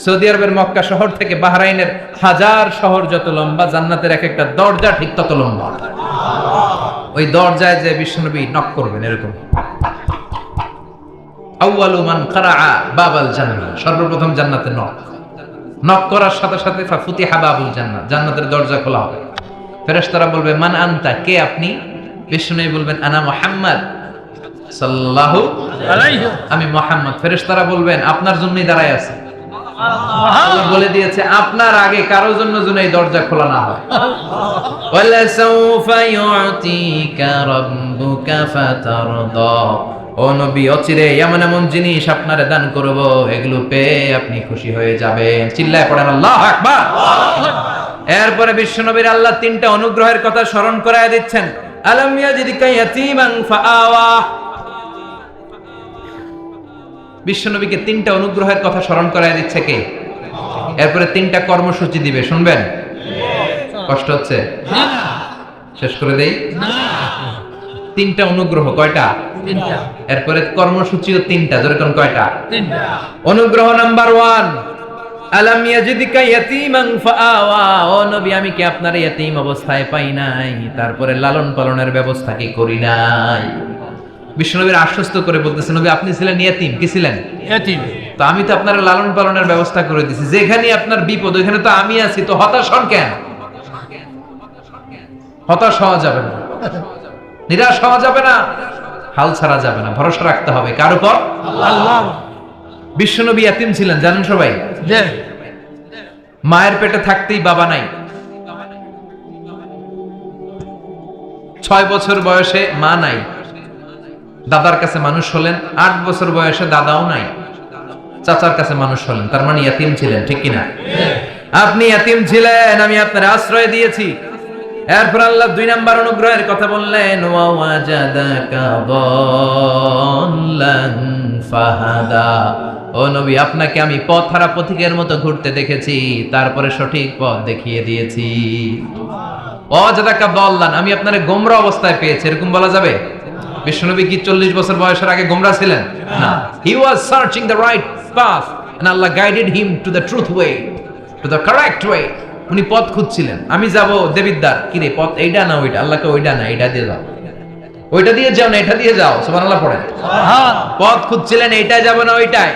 সৌদি আরবের মক্কা শহর থেকে বাহরাইনের হাজার শহর যত লম্বা, জান্নাতের এক একটা দরজা ঠিক তত লম্বা। ওই দরজায় যে বিশ্বনবী নক করবেন এরকম, আউয়ালু মান কারাআ বাবাল জান্নাহ, সর্বপ্রথম জান্নাতে নক করার সাথে সাথে ফাফুতিহা বাবুল জান্নাহ, জান্নাতের দরজা খোলা হবে। ফেরেশতারা বলবে, মান আনতা, কে আপনি? বিশ্বনবী বলবেন, আনা মুহাম্মদ সাল্লাল্লাহু আলাইহি, আমি মুহাম্মদ। ফেরেশতারা বলবেন, আপনার জন্যই দাঁড়ায় আছি। আল্লাহ বলে দিয়েছে আপনার আগে কারোর জন্য যেন এই দরজা খোলা না হয়। ওয়ালা সাউফা ইউতিকা রাব্বুকা ফাতারদা, ও নবী অচিরে এমন এমন জিনিস আপনারে দান করব, এগুলো পেয়ে আপনি খুশি হয়ে যাবেন। চিল্লায় পড়েন আল্লাহু আকবার। এরপরে বিশ্বনবীর আল্লাহ তিনটা অনুগ্রহের কথা স্মরণ করায় দিচ্ছেন। আলাম ইয়াজিদকা ইয়াতীমান ফাআওয়া, বিশ্বনবীকে তিনটা অনুগ্রহের কথা স্মরণ করায় দিচ্ছে কে? এরপরে তিনটা কর্মসূচি দিবে, শুনবেন? কষ্ট হচ্ছে? শেষ করে দেই। তিনটা অনুগ্রহ, কয়টা? এরপরে কর্মসূচিও তিনটা, যেরকম কয়টা? অনুগ্রহ নাম্বার 1, আলাম ইয়াজিদকা ইয়াতীমান ফাআওয়া, ও নবী আমি কি আপনার ইয়াতীম অবস্থায় পাই নাই, তারপরে লালন পালনের ব্যবস্থা কি করি নাই? বিশ্বনবীর আশ্বস্ত করে বলতেছে, নবী আপনি ছিলেন ইয়াতীম, কি ছিলেন? ইয়াতীম। তো আমি তো আপনার লালন পালনের ব্যবস্থা করে দিয়েছি। যেখানে আপনার বিপদ ওইখানে তো আমি আছি, তো হতাশ হন কেন? হতাশ হওয়া যাবে না, নিরাশ হওয়া যাবে না, হাল ছাড়া যাবে না, ভরসা রাখতে হবে কার উপর? আল্লাহ। বিশ্বনবী ইয়াতীম ছিলেন, জানেন সবাই। মায়ের পেটে থাকতেই বাবা নাই। 6 বছর বয়সে মা নাই, দাদার কাছে মানুষ হলেন। 8 বছর বয়সে দাদাও নাই, চাচার কাছে মানুষ হলেন। তার মানে ইয়াতীম ছিলেন, ঠিক কিনা? আপনি ইয়াতীম ছিলেন, আমি আপনার আশ্রয় দিয়েছি। এরপর আল্লাহ 2 নাম্বার অনুগ্রহের কথা বললেন, ওয়া ওয়াজাদাকা দাল্লান ফাহাদা। ও নবী, আপনাকে আমি পথহারা পথিকের মতো ঘুরতে দেখেছি, তারপরে সঠিক পথ দেখিয়ে দিয়েছি। ওয়াজাদাকা দাল্লান, আমি আপনারে গোমরা অবস্থায় পেয়েছি, এরকম বলা যাবে? বিশ্বনবী কি 40 বছর বয়সের আগে গোমরা ছিলেন? না, he was searching the right path and Allah guided him to the truth way, to the correct way. উনি পথ খুঁজছিলেন। আমি যাব দেবিদ্বার, কি রে পথ এইটা না ওইটা? আল্লাহকে ওইটা না এইটা দিয়ে যাও, ওইটা দিয়ে যাও না এটা দিয়ে যাও। সুবহানাল্লাহ পড়েন। পথ খুঁজছিলেন, এইটাই যাব না ওইটাই?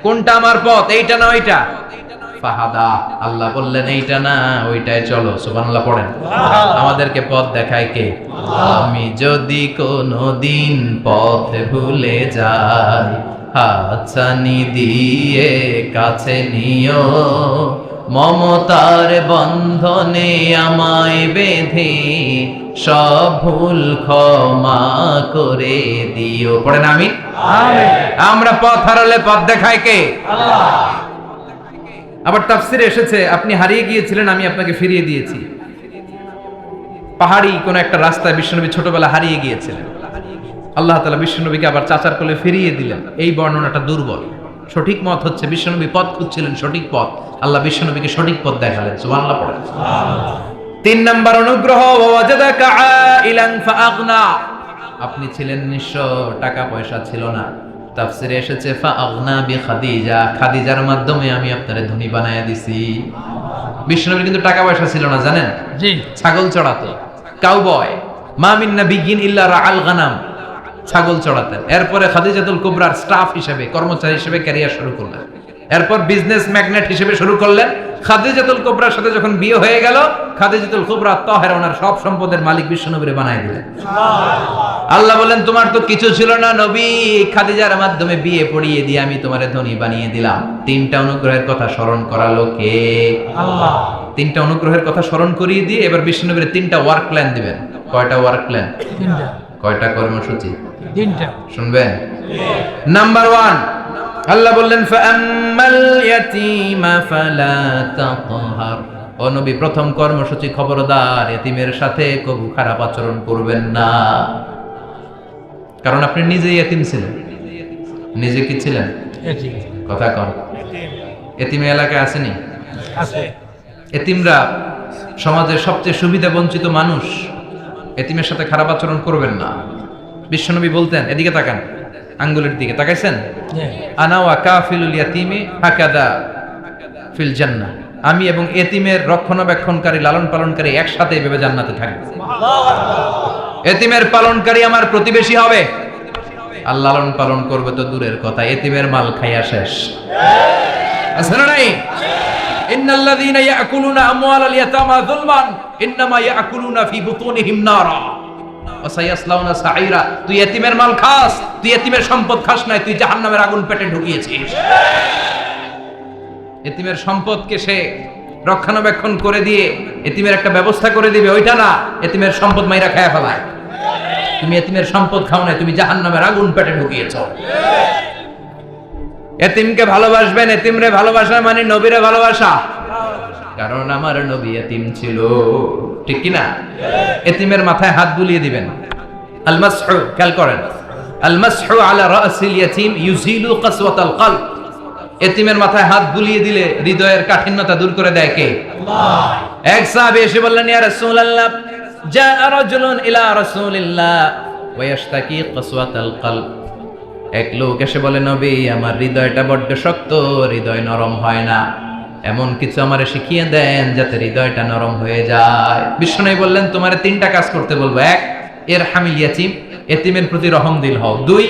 কোনটা আমার পথ, এইটা না ওইটা? ফাহাদা, আল্লাহ বললেন এইটা না ওইটাই চলো। সুবহানাল্লাহ পড়েন। আমাদেরকে পথ দেখায় কে? আমি যদি কোনদিন পথ ভুলে যাই, হাতছানি দিয়ে কাছে নিও, মমতার বন্ধনে আমায় বেঁধে সব ভুল ক্ষমা করে দিও। পড়েন আমিন। আমরা পথ হারালে পথ দেখায় কে? আল্লাহ। আবার তাফসিরে এসেছে, আপনি হারিয়ে গিয়েছিলেন, আমি আপনাকে ফিরিয়ে দিয়েছি। পাহাড়ি কোন একটা রাস্তায় বিশ্বনবী ছোটবেলা হারিয়ে গিয়েছিলেন, আল্লাহ তাআলা বিশ্বনবীকে আবার চাচার কোলে ফিরিয়ে দিলেন। এই বর্ণনাটা দুর্বল। সঠিক মত হচ্ছে বিশ্বনবী পথ খুঁজছিলেন, সঠিক পথ, আল্লাহ বিশ্বনবীকে সঠিক পথ দেখালেন। সুবহানাল্লাহ পড়েন। 3 নাম্বার অনুগ্রহ, ওয়াজাদাকা আইলান ফাআগনা, আপনি ছিলেন নিঃস্ব, টাকা পয়সা ছিল না। তাফসিরে এসেছে ফাআগনা বিখাদিজা, খাদিজার মাধ্যমে আমি আপনারে ধনী বানায়া দিছি। বিশ্বনবীর কিন্তু টাকা পয়সা ছিল না, জানেন? জি। ছাগল চড়াতো, কাউবয়। মা মিন নাবিয়্যিন ইল্লা রাআল গানাম, ছাগল চড়াতেন। এরপরে খাদিজাতুল কুবরার স্টাফ হিসেবে, কর্মচারী হিসেবে ক্যারিয়ার শুরু করলেন। এরপর বিজনেস ম্যাগনেট হিসেবে শুরু করলেন। খাদিজাতুল কুবরার সাথে যখন বিয়ে হয়ে গেল, খাদিজাতুল কুবরা তাহেরা ওনার সব সম্পদের মালিক বিশ্বনবীরে বানায় দিলেন। আল্লাহ বলেন, তোমার তো কিছু ছিল না নবী, খাদিজার মাধ্যমে বিয়ে পড়িয়ে দিয়ে আমি তোমারে ধনী বানিয়ে দিলাম। 3টা অনুগ্রহের কথা স্মরণ করালো কে? আল্লাহ। 3টা অনুগ্রহের কথা স্মরণ করিয়ে দিয়ে এবার বিশ্বনবীরে 3টা ওয়ার্ক প্ল্যান দিবেন। কয়টা ওয়ার্ক প্ল্যান? 3টা। কয়টা কর্মসূচি? 3টা। শুনবেন? নাম্বার 1, আল্লাহ বললেন ফাআম্মাল ইয়াতীমা ফালা তাকহার। ও নবী, প্রথম কর্মসূচি, খবরদার এতিমের সাথে কবু খারাপ আচরণ করবেন না। কারণ আপনি নিজেই এতিম ছিলেন। নিজে কি ছিলেন? এতিম। কথা কন। এতিমে এলাকায় আসেনি? আছে। এতিমরা সমাজের সবচেয়ে সুবিধা বঞ্চিত মানুষ। এতিমের সাথে খারাপ আচরণ করবেন না। বিশ্বনবী বলতেন, এদিকে তাকান, আঙ্গুলের দিকে তাকাইছেন? আনা ওয়া কাফিলুল ইয়াতীমি হাকাদা ফিল জান্নাহ, আমি এবং এতিমের রক্ষণাবেক্ষণকারী, লালন পালনকারী একসাথে এভাবে জান্নাতে থাকবে। এতিমের পালনকারী আমার প্রতিবেশী হবে, আর লালন পালন করবে তো দূরের কথা, এতিমের মাল খাইয়া শেষ। আছে না নাই? ইন্নাল্লাযীনা ইয়াকুলুনা আমওয়ালাল ইয়াতামা যুলমান ইন্নামা ইয়াকুলুনা ফি বুতুনিহিম নারা ওয়া সায়াসলাউনা সাঈরা। তুই এতিমের মাল খাস, তুই এতিমের সম্পদ খাস নাই, তুই জাহান্নামের আগুন পেটে ঢুকিয়েছিস। এতিমের সম্পদকে সে রক্ষণাবেক্ষণ করে দিয়ে এতিমের একটা ব্যবস্থা করে দিবে, ওইটা না, এতিমের সম্পদ মাইরা খায়া ফেলায়। তুমি এতিমের সম্পদ খাও না, তুমি জাহান্নামের আগুন পেটে ঢুকিয়েছ। এতিমকে ভালোবাসবেন, এতিমরে ভালোবাসা মানে নবীরে ভালোবাসা। কারণ আমার নবী এতিম ছিল, ঠিক কি না? এতিমের মাথায় হাত বুলিয়ে দিবেন। আল মাসহু, খেয়াল করেন, আল মাসহু আলা রাসিল ইয়াতীম ইউজিলু কাসওয়াতাল কলব। এতিমের মাথায় হাত বুলিয়ে দিলে হৃদয়ের কাঠিন্যতা দূর করে দেয় কে? আল্লাহ। এক সাহাবী এসে বললেন, ইয়া রাসূলুল্লাহ, জাআ রাজুলুন ইলা রাসূলিল্লাহ ওয়া ইয়াশতাকি কাসওয়াতাল কলব। এক লোক এসে বলে, নবী, আমার হৃদয়টা বড্ড শক্ত, হৃদয় নরম হয় না, এমন কিছু আমারে শিখিয়ে দেন যাতে হৃদয়টা নরম হয়ে যায়। বিশ্বনবী বললেন, তোমারে 3টা কাজ করতে বলবো। 1, ইরহামিল ইয়াতীম, এতিমের প্রতি রহম দিল হও। 2,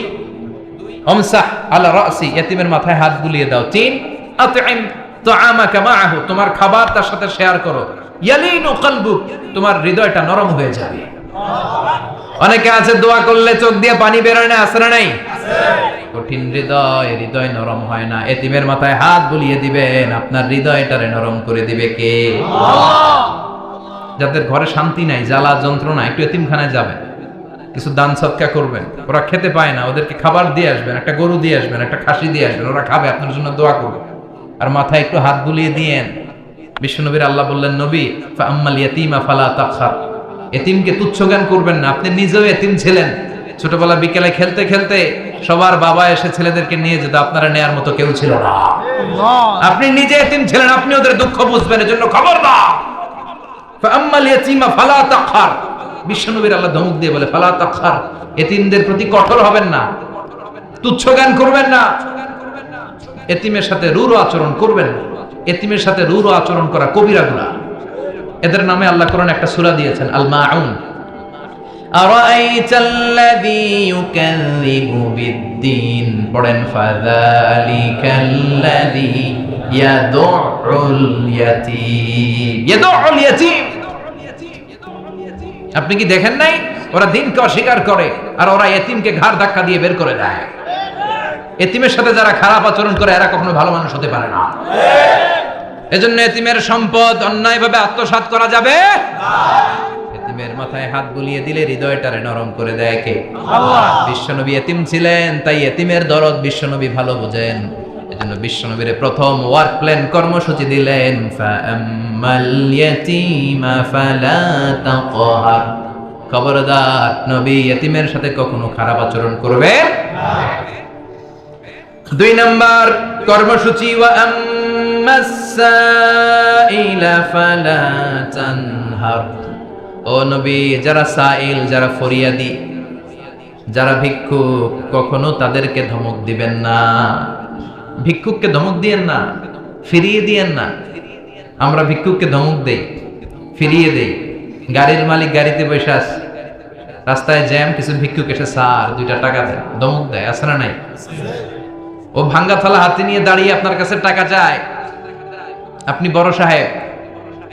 আমসাহ আলা রাসি, এতিমের মাথায় হাত বুলিয়ে দাও। 3, আতইম তুআমাকা মাআহু, তোমার খাবার তার সাথে শেয়ার করো। ইয়ালিনু কলবুক, তোমার হৃদয়টা নরম হয়ে যাবে। অনেকে আছে দোয়া করলে চোখ দিয়ে পানি বের হয় না, আছে না নাই? কঠিন হৃদয়, হৃদয় নরম হয় না। এতিমের মাথায় হাত বুলিয়ে দিবেন, আপনার হৃদয়টারে নরম করে দিবে কে? আল্লাহ। যাদের ঘরে শান্তি নাই, জ্বালা যন্ত্রণা, একটু এতিমখানায় যাবেন, কিছু দান সদকা করবেন। ওরা খেতে পায় না, ওদেরকে খাবার দিয়ে আসবেন, একটা গরু দিয়ে আসবেন, একটা খাসি দিয়ে আসবেন, ওরা খাবে, আপনার জন্য দোয়া করবে। আর মাথায় একটু হাত বুলিয়ে দিয়েন, বিশ্বনবীর আল্লাহ বললেন, নবী ফাআম্মাল ইয়াতীমা ফালা তাকহার, এতিমকে তুচ্ছ জ্ঞান করবেন না। আপনি নিজেও এতিম ছিলেন, ছোটবেলা বিকেলে খেলতে খেলতে সবার বাবা এসে ছেলেদেরকে নিয়ে যেত, আপনারা নেয়ার মতো কেউ ছিল না। আপনি নিজে এতিম ছিলেন, আপনি ওদের দুঃখ বুঝবেন, এজন্য খবরদার। ফাআম্মাল ইয়াতীমা ফালা তাকহার, বিশ্বনবীর আল্লাহ ধমক দিয়ে বলে ফালা তাকহার, এতিমদের প্রতি কঠোর হবেন না, তুচ্ছ জ্ঞান করবেন না, এতিমের সাথে রূঢ় আচরণ করবেন না। এতিমের সাথে রূঢ় আচরণ করা কবিরা গুনাহ। এদের নামে আল্লাহ কোরআন একটা সূরা দিয়েছেন, আল মাউন। আরাআইতাল্লাযী ইউকাযযিবু বিদ্দীন, পড়েন ফাযালিকাল্লাযী ইয়াদুউল ইয়াতীম। ইয়াদুউল ইয়াতীম, আপনি কি দেখেন নাই ওরা দিনকে অস্বীকার করে আর ওরা এতিমকে ঘাড় ধাক্কা দিয়ে বের করে দেয়। এতিমের সাথে যারা খারাপ আচরণ করে এরা কখনো ভালো মানুষ হতে পারে না। এজন্য এতিমের সম্পদ অন্যায়ভাবে আত্মসাৎ করা যাবে না। এতিমের মাথায় হাত বুলিয়ে দিলে হৃদয়টারে নরম করে দেয় কে? আল্লাহ। বিশ্বনবী এতিম ছিলেন, তাই এতিমের দরদ বিশ্বনবী ভালো বোঝেন। এজন্য বিশ্বনবীর প্রথম ওয়ার্ক প্ল্যান কর্মসূচি দিলেন, ফাআম্মাল ইয়াতীমা ফালা তাকহার, খবরদার নবী এতিমের সাথে কখনো খারাপ আচরণ করবে না। 2 নাম্বার কর্মসূচি, ওয়া আম্মাস সাইলা ফালা তানহার, ও নবী যারা সাইল, যারা ফরিয়াদি, যারা ভিক্ষুক, কখনো তাদেরকে ধমক দিবেন না। ভিক্ষুককে ধমক দিয়েন না, ফিরিয়ে দিয়েন না। আমরা ভিক্ষুককে ধমক দেই, ফিরিয়ে দেই। গাড়ির মালিক গাড়িতে বসে আছে, রাস্তায় জ্যাম, কিছু ভিক্ষুক এসে স্যার 2টা টাকা দেয়, ধমক দেয়, আছে না নাই? ও ভাঙ্গা থালা হাতে নিয়ে দাঁড়িয়ে আপনার কাছে টাকা চায়। আপনি বড় সাহেব,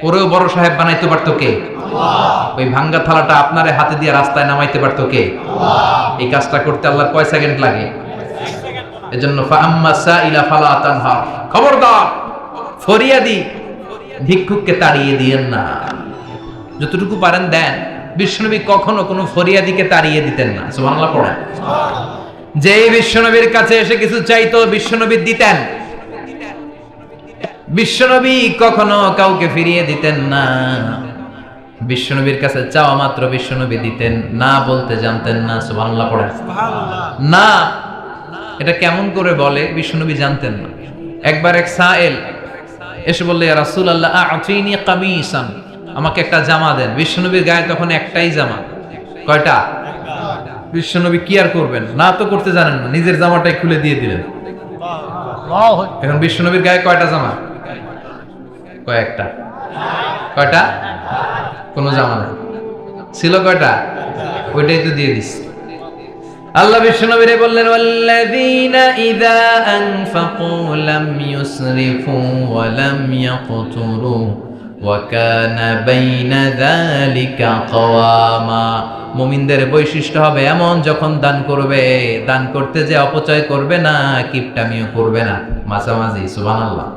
ওরেও বড় সাহেব বানাইতে পারতো কে? ওই ভাঙ্গা থালাটা আপনারে হাতে দিয়ে রাস্তায় নামাইতে পারতো কে? এই কাজটা করতে আল্লাহর কয় সেকেন্ড লাগে? এজন্য ফাআম্মা সাইলা ফালা তানহার, খবরদার ফরিয়াদি ভিক্ষুককে তাড়িয়ে দিয়েন না। যতটুকু পারেন দেন। বিশ্বনবী কখনো কোনো ফরিয়াদিকে তাড়িয়ে দিতেন না। সুবহানাল্লাহ পড়েন। যে বিশ্বনবীর কাছে এসে কিছু চাইতো বিশ্বনবী দিতেন। বিশ্বনবী কখনো কাউকে ফিরিয়ে দিতেন না। বিশ্বনবীর কাছে চাওয়া মাত্র বিশ্বনবী দিতেন, না বলতে জানতেন না। সুবহানাল্লাহ পড়েন। না এটা কেমন করে বলে বিশ্বনবী জানতেন না। একবার এক সাইল এসে বললে, ইয়া রাসূলুল্লাহ আ'তিনি কামিসান, আমাকে একটা জামা দেন। বিশ্বনবীর গায়ে তখন একটাই জামা। কয়টা? বিশ্বনবী কি আর করবেন, না তো করতে জানেন না, নিজের জামাটাই খুলে দিয়ে দিলেন। এখন বিশ্বনবীর গায়ে কয়টা জামা? কয়েকটা। কয়টা? কোনো জামা নেই, ছিল কয়টা? ওইটাই তো দিয়ে দিস। আল্লাহ বিশ্বনবীরে বললেন, ওয়াল্লাযীনা ইযা আনফাকু লাম ইউসরিফু ওয়া লাম ইয়াকতুরু ওয়া কানা বাইনা যালিকা কাওয়ামা। মুমিনদের বৈশিষ্ট্য হবে এমন, যখন দান করবে, দান করতে যে অপচয় করবে না, কিপটামিও করবে না, মাঝামাঝি। সুবহানাল্লাহ।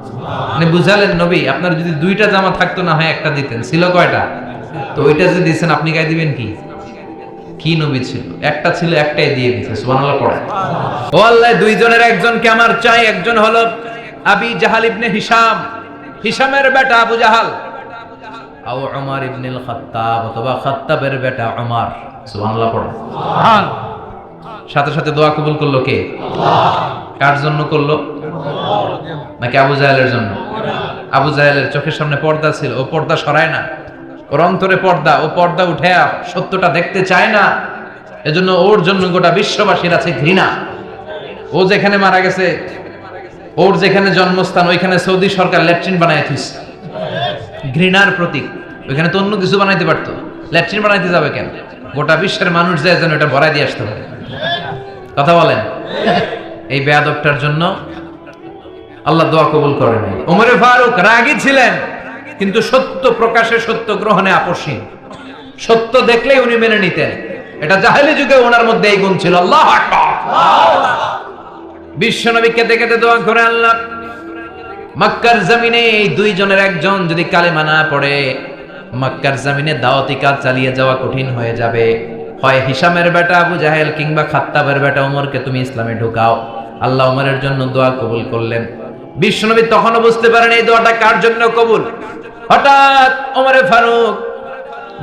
মানে বুঝালেন নবী, আপনার যদি 2টা জামা থাকতো না হয় একটা দিতেন, ছিল কয়টা? তো ওইটা যে দিয়েছেন আপনি গায়ে দিবেন কি? কি নবী ছিল? একটা ছিল, একটাই দিয়ে দিয়েছে। সুবহানাল্লাহ পড়ে। ও আল্লাহ, 2 জনের একজনকে আমার চাই। একজন হলো আবি জাহাল ইবনে হিশাম, হিশামের বেটা আবু জাহাল, আও উমর ইবনুল খাত্তাব, অথবা খাত্তাবের বেটা উমর। সুবহানাল্লাহ পড়ে। সাথে সাথে দোয়া কবুল করলো কে? আল্লাহ। কার জন্য করলো? নাকি আবু জাহেলের জন্য? আবু জাহেলের চোখের সামনে পর্দা ছিল, ও পর্দা সরায় না। ওর অন্তরে পর্দা, ও পর্দা উঠে সত্যটা দেখতে চায় না। এজন্য ওর জন্য গোটা বিশ্ববাসীর আছে ঘৃণা। ও যেখানে মারা গেছে, ওর যেখানে জন্মস্থান, ওইখানে সৌদি সরকার ল্যাট্রিন বানায় দিচ্ছে, ঘৃণার প্রতীক। ওইখানে তো অন্য কিছু বানাইতে পারতো, ল্যাট্রিন বানাইতে যাবে কেন? গোটা বিশ্বের মানুষ যায় যেন এটা ভরাই দিয়ে আসতে পারে। কথা বলেন। এই বেয়াদবটার জন্য আল্লাহ দোয়া কবুল করে নাই। ওমরে ফারুক রাগী ছিলেন, কিন্তু সত্য প্রকাশে, সত্য গ্রহণে আপোষহীন। সত্য দেখলেই উনি মেনে নিতেন। এটা জাহেলি যুগে ওনার মধ্যে এই গুণ ছিল। আল্লাহু আকবার। বিশ্বনবী কেঁদে কেঁদে দোয়া করে, আল্লাহ মক্কার জমিনে এই 2 জনের একজন যদি কালেমা না পড়ে, মক্কার জমিনে দাওয়াতি কাজ চালিয়ে যাওয়া কঠিন হয়ে যাবে। হয় হিশামের বেটা আবু জাহেল কিংবা খাত্তাবের বেটা ওমরকে তুমি ইসলামে ঢুকাও। আল্লাহ ওমরের জন্য দোয়া কবুল করলেন। বিশ্বনবী তখনও বুঝতে পারেন এই দোয়াটা কার জন্য কবুল। হঠাৎ ওমরে ফারুক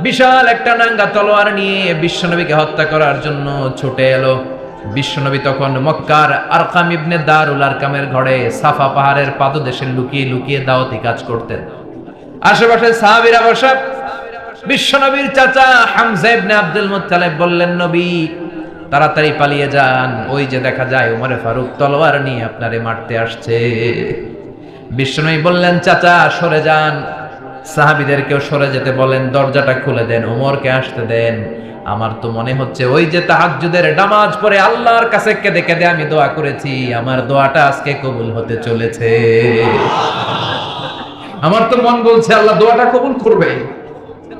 বিশাল একটা নাঙ্গা তলোয়ার নিয়ে বিশ্বনবীকে হত্যা করার জন্য ছুটে এলো। বিশ্বনবী তখন মক্কার আরকাম ইবনে দারুল আরকামের ঘরে সাফা পাহাড়ের পাদদেশে লুকিয়ে লুকিয়ে দাওয়াতি কাজ করতেন। আশেপাশে সাহাবীরা বসা। বিশ্বনবীর চাচা হামজা ইবনে আব্দুল মুত্তালিব বললেন, নবী তাড়াতাড়ি পালিয়ে যান, ওই যে দেখা যায় ওমরে ফারুক তলোয়ার নিয়ে আপনারে মারতে আসছে। বিশ্বনবী বললেন, চাচা সরে যান, সাহাবীদেরকেও সরে যেতে বলেন, দরজাটা খুলে দেন, ওমরকে আসতে দেন। আমার তো মনে হচ্ছে ওই যে তাহাজ্জুদের নামাজ পড়ে আল্লাহর কাছে কেঁদে কেঁদে আমি দোয়া করেছি, আমার দোয়াটা আজকে কবুল হতে চলেছে। আমার তো মন বলছে আল্লাহ দোয়াটা কবুল করবে,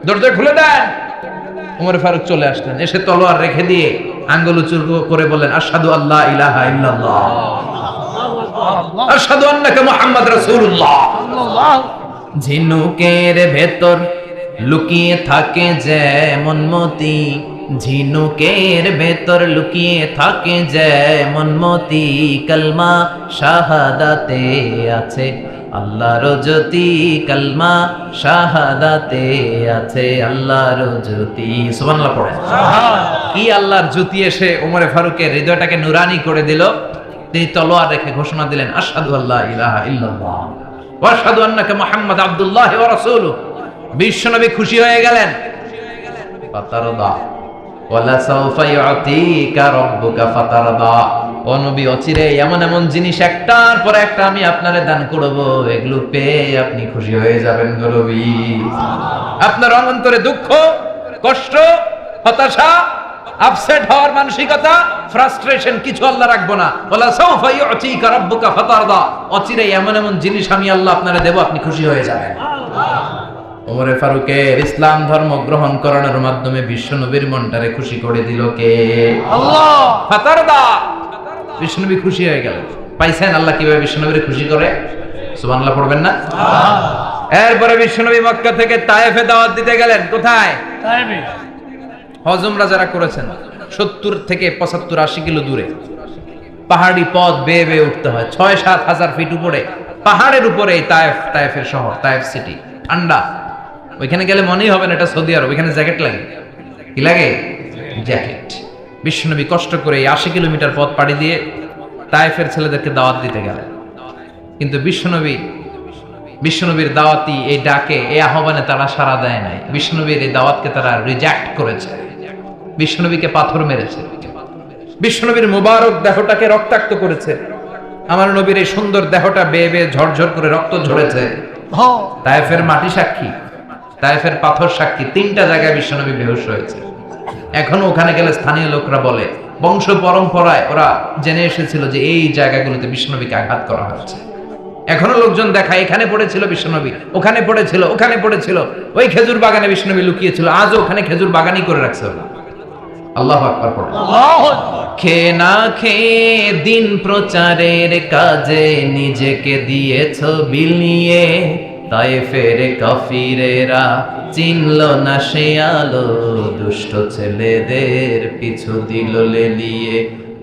দরজা খুলে দেন। ওমর ফারুক চলে আসলেন, এসে তলোয়ার রেখে দিয়ে আঙ্গুল উঁচু করে বললেন, আশহাদু আল্লা ইলাহা ইল্লাল্লাহ, আশহাদু আন্নাকা মুহাম্মাদ রাসূলুল্লাহ। ঝিনুকের ভেতর লুকিয়ে থাকে যেমন মতি, ঝিনুকের ভেতর লুকিয়ে থাকে যেমন মতি, কালমা শাহাদাতে আছে আল্লাহর জ্যোতি, কালমা শাহাদাতে আছে আল্লাহর জ্যোতি। সুবহানাল্লাহ পড়েন। কি আল্লাহর জ্যোতি এসে ওমরে ফারুকের হৃদয়টাকে নুরানি করে দিল। তিনি তলোয়ার রেখে ঘোষণা দিলেন, আশহাদু আল্লা ইলাহা ইল্লাল্লাহ ওয়া আশহাদু আন্নাকা মুহাম্মাদ আবদুল্লাহ ওয়া রাসূলুহু। বিশ্বনবী খুশি হয়ে গেলেন। ফাতারদা ওয়ালা সাউফা ইউতিকা রাব্বুকা ফাতারদা। ও নবী, অচিরে এমন এমন জিনিস একটার পর একটা আমি আপনারে দান করব, এগুলো পেয়ে আপনি খুশি হয়ে যাবেন গো নবী। আপনার অন্তরে দুঃখ, কষ্ট, হতাশা, আপসেট হওয়ার মানসিকতা, ফ্রাস্ট্রেশন কিছু আল্লাহ রাখবো না। ওয়ালা সাউফা ইউতিকা রাব্বুকা ফাতারদা। অচিরে এমন এমন জিনিস আমি আল্লাহ আপনারে দেব, আপনি খুশি হয়ে যাবেন। ওমরে ফারুকের ইসলাম ধর্ম গ্রহণ করানোর মাধ্যমে বিশ্বনবীর মনটারে খুশি করে দিল কে? আল্লাহ। ফাতারদা। বিশ্বনবী খুশি হয়ে গেল। পাইছেন আল্লাহ কিভাবে বিশ্বনবীরে খুশি করে? সুবহানাল্লাহ পড়বেন না? এরপরে বিশ্বনবী মক্কা থেকে তায়েফে দাওয়াত দিতে গেলেন। কোথায়? তায়েফে। হজ উমরা যারা করেছেন 70 থেকে 75 80 কিলো দূরে পাহাড়ি পথ বেয়ে বেয়ে উঠতে হয়। 6-7 হাজার ফিট উপরে পাহাড়ের উপরে তায়েফের শহর, তায়েফ সিটি। ঠান্ডা। ওইখানে গেলে মনেই হবে না এটা সৌদি আরব। ওইখানে জ্যাকেট লাগে। কি লাগে? জ্যাকেট। বিশ্বনবী কষ্ট করে 80 কিলোমিটার পথ পাড়ি দিয়ে তায়েফের ছেলেদেরকে দাওয়াত দিতে গেলেন। কিন্তু বিশ্বনবীর দাওয়াতি এই ডাকে, এই আহ্বানে তারা সাড়া দেয় নাই। বিশ্বনবীর এই দাওয়াতকে তারা রিজেক্ট করেছে। বিশ্বনবীকে পাথর মেরেছে। বিশ্বনবীর মুবারক দেহটাকে রক্তাক্ত করেছে। আমার নবীর এই সুন্দর দেহটা বেয়ে বেয়ে ঝরঝর করে রক্ত ঝরেছে। তায়েফের মাটি সাক্ষী, তায়েফের পাথর সাক্ষী। 3টা জায়গায় বিশ্বনবী বেহুশ হয়েছে। এখনো ওখানে গেলে স্থানীয় লোকরা বলে, বংশ পরম্পরায় ওরা জেনে এসেছিল যে এই জায়গাগুলোতে বিশ্বনবীকে আঘাত করা হয়েছে। এখনো লোকজন দেখায়, এখানে পড়েছিল বিশ্বনবী, ওখানে পড়েছিল, ওখানে পড়েছিল, ওই খেজুর বাগানে বিশ্বনবী লুকিয়েছিল, আজও ওখানে খেজুর বাগানই করে রাখছে। আল্লাহু আকবার পড়ে। খেয়ে না খেয়ে দিন প্রচারের কাজে নিজেকে দিয়েছ বিলিয়ে, তায়েফের কাফিরেরা চিনল না সে আলো, দুষ্ট ছেলেদের পিছু দিল লেলিয়ে,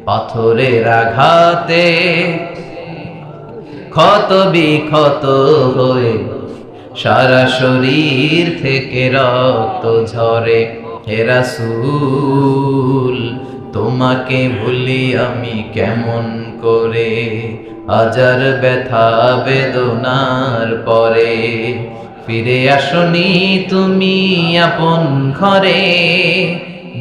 পাথরের আঘাতে ক্ষত বিক্ষত হয়ে সারা শরীর থেকে রক্ত ঝরে। হে রাসূল তোমাকে ভুলি আমি কেমন করে, হাজার ব্যথা বেদনার পরে ফিরে আসনি তুমি আপন ঘরে,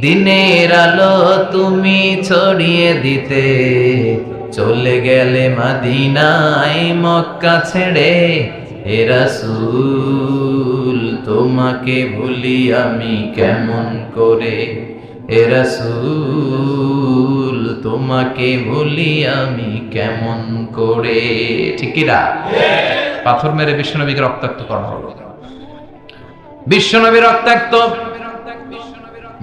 দিনের আলো তুমি ছড়িয়ে দিতে চলে গেলে মদিনায় মক্কা ছেড়ে। হে রাসূল তোমাকে ভুলি আমি কেমন করে, হে রাসূল তোমাকে ভুলি আমি কেমন করে। ঠিক কি না? পাথর মেরে বিশ্বনবীকে রক্তাক্ত করা হলো। বিশ্বনবী রক্তাক্ত।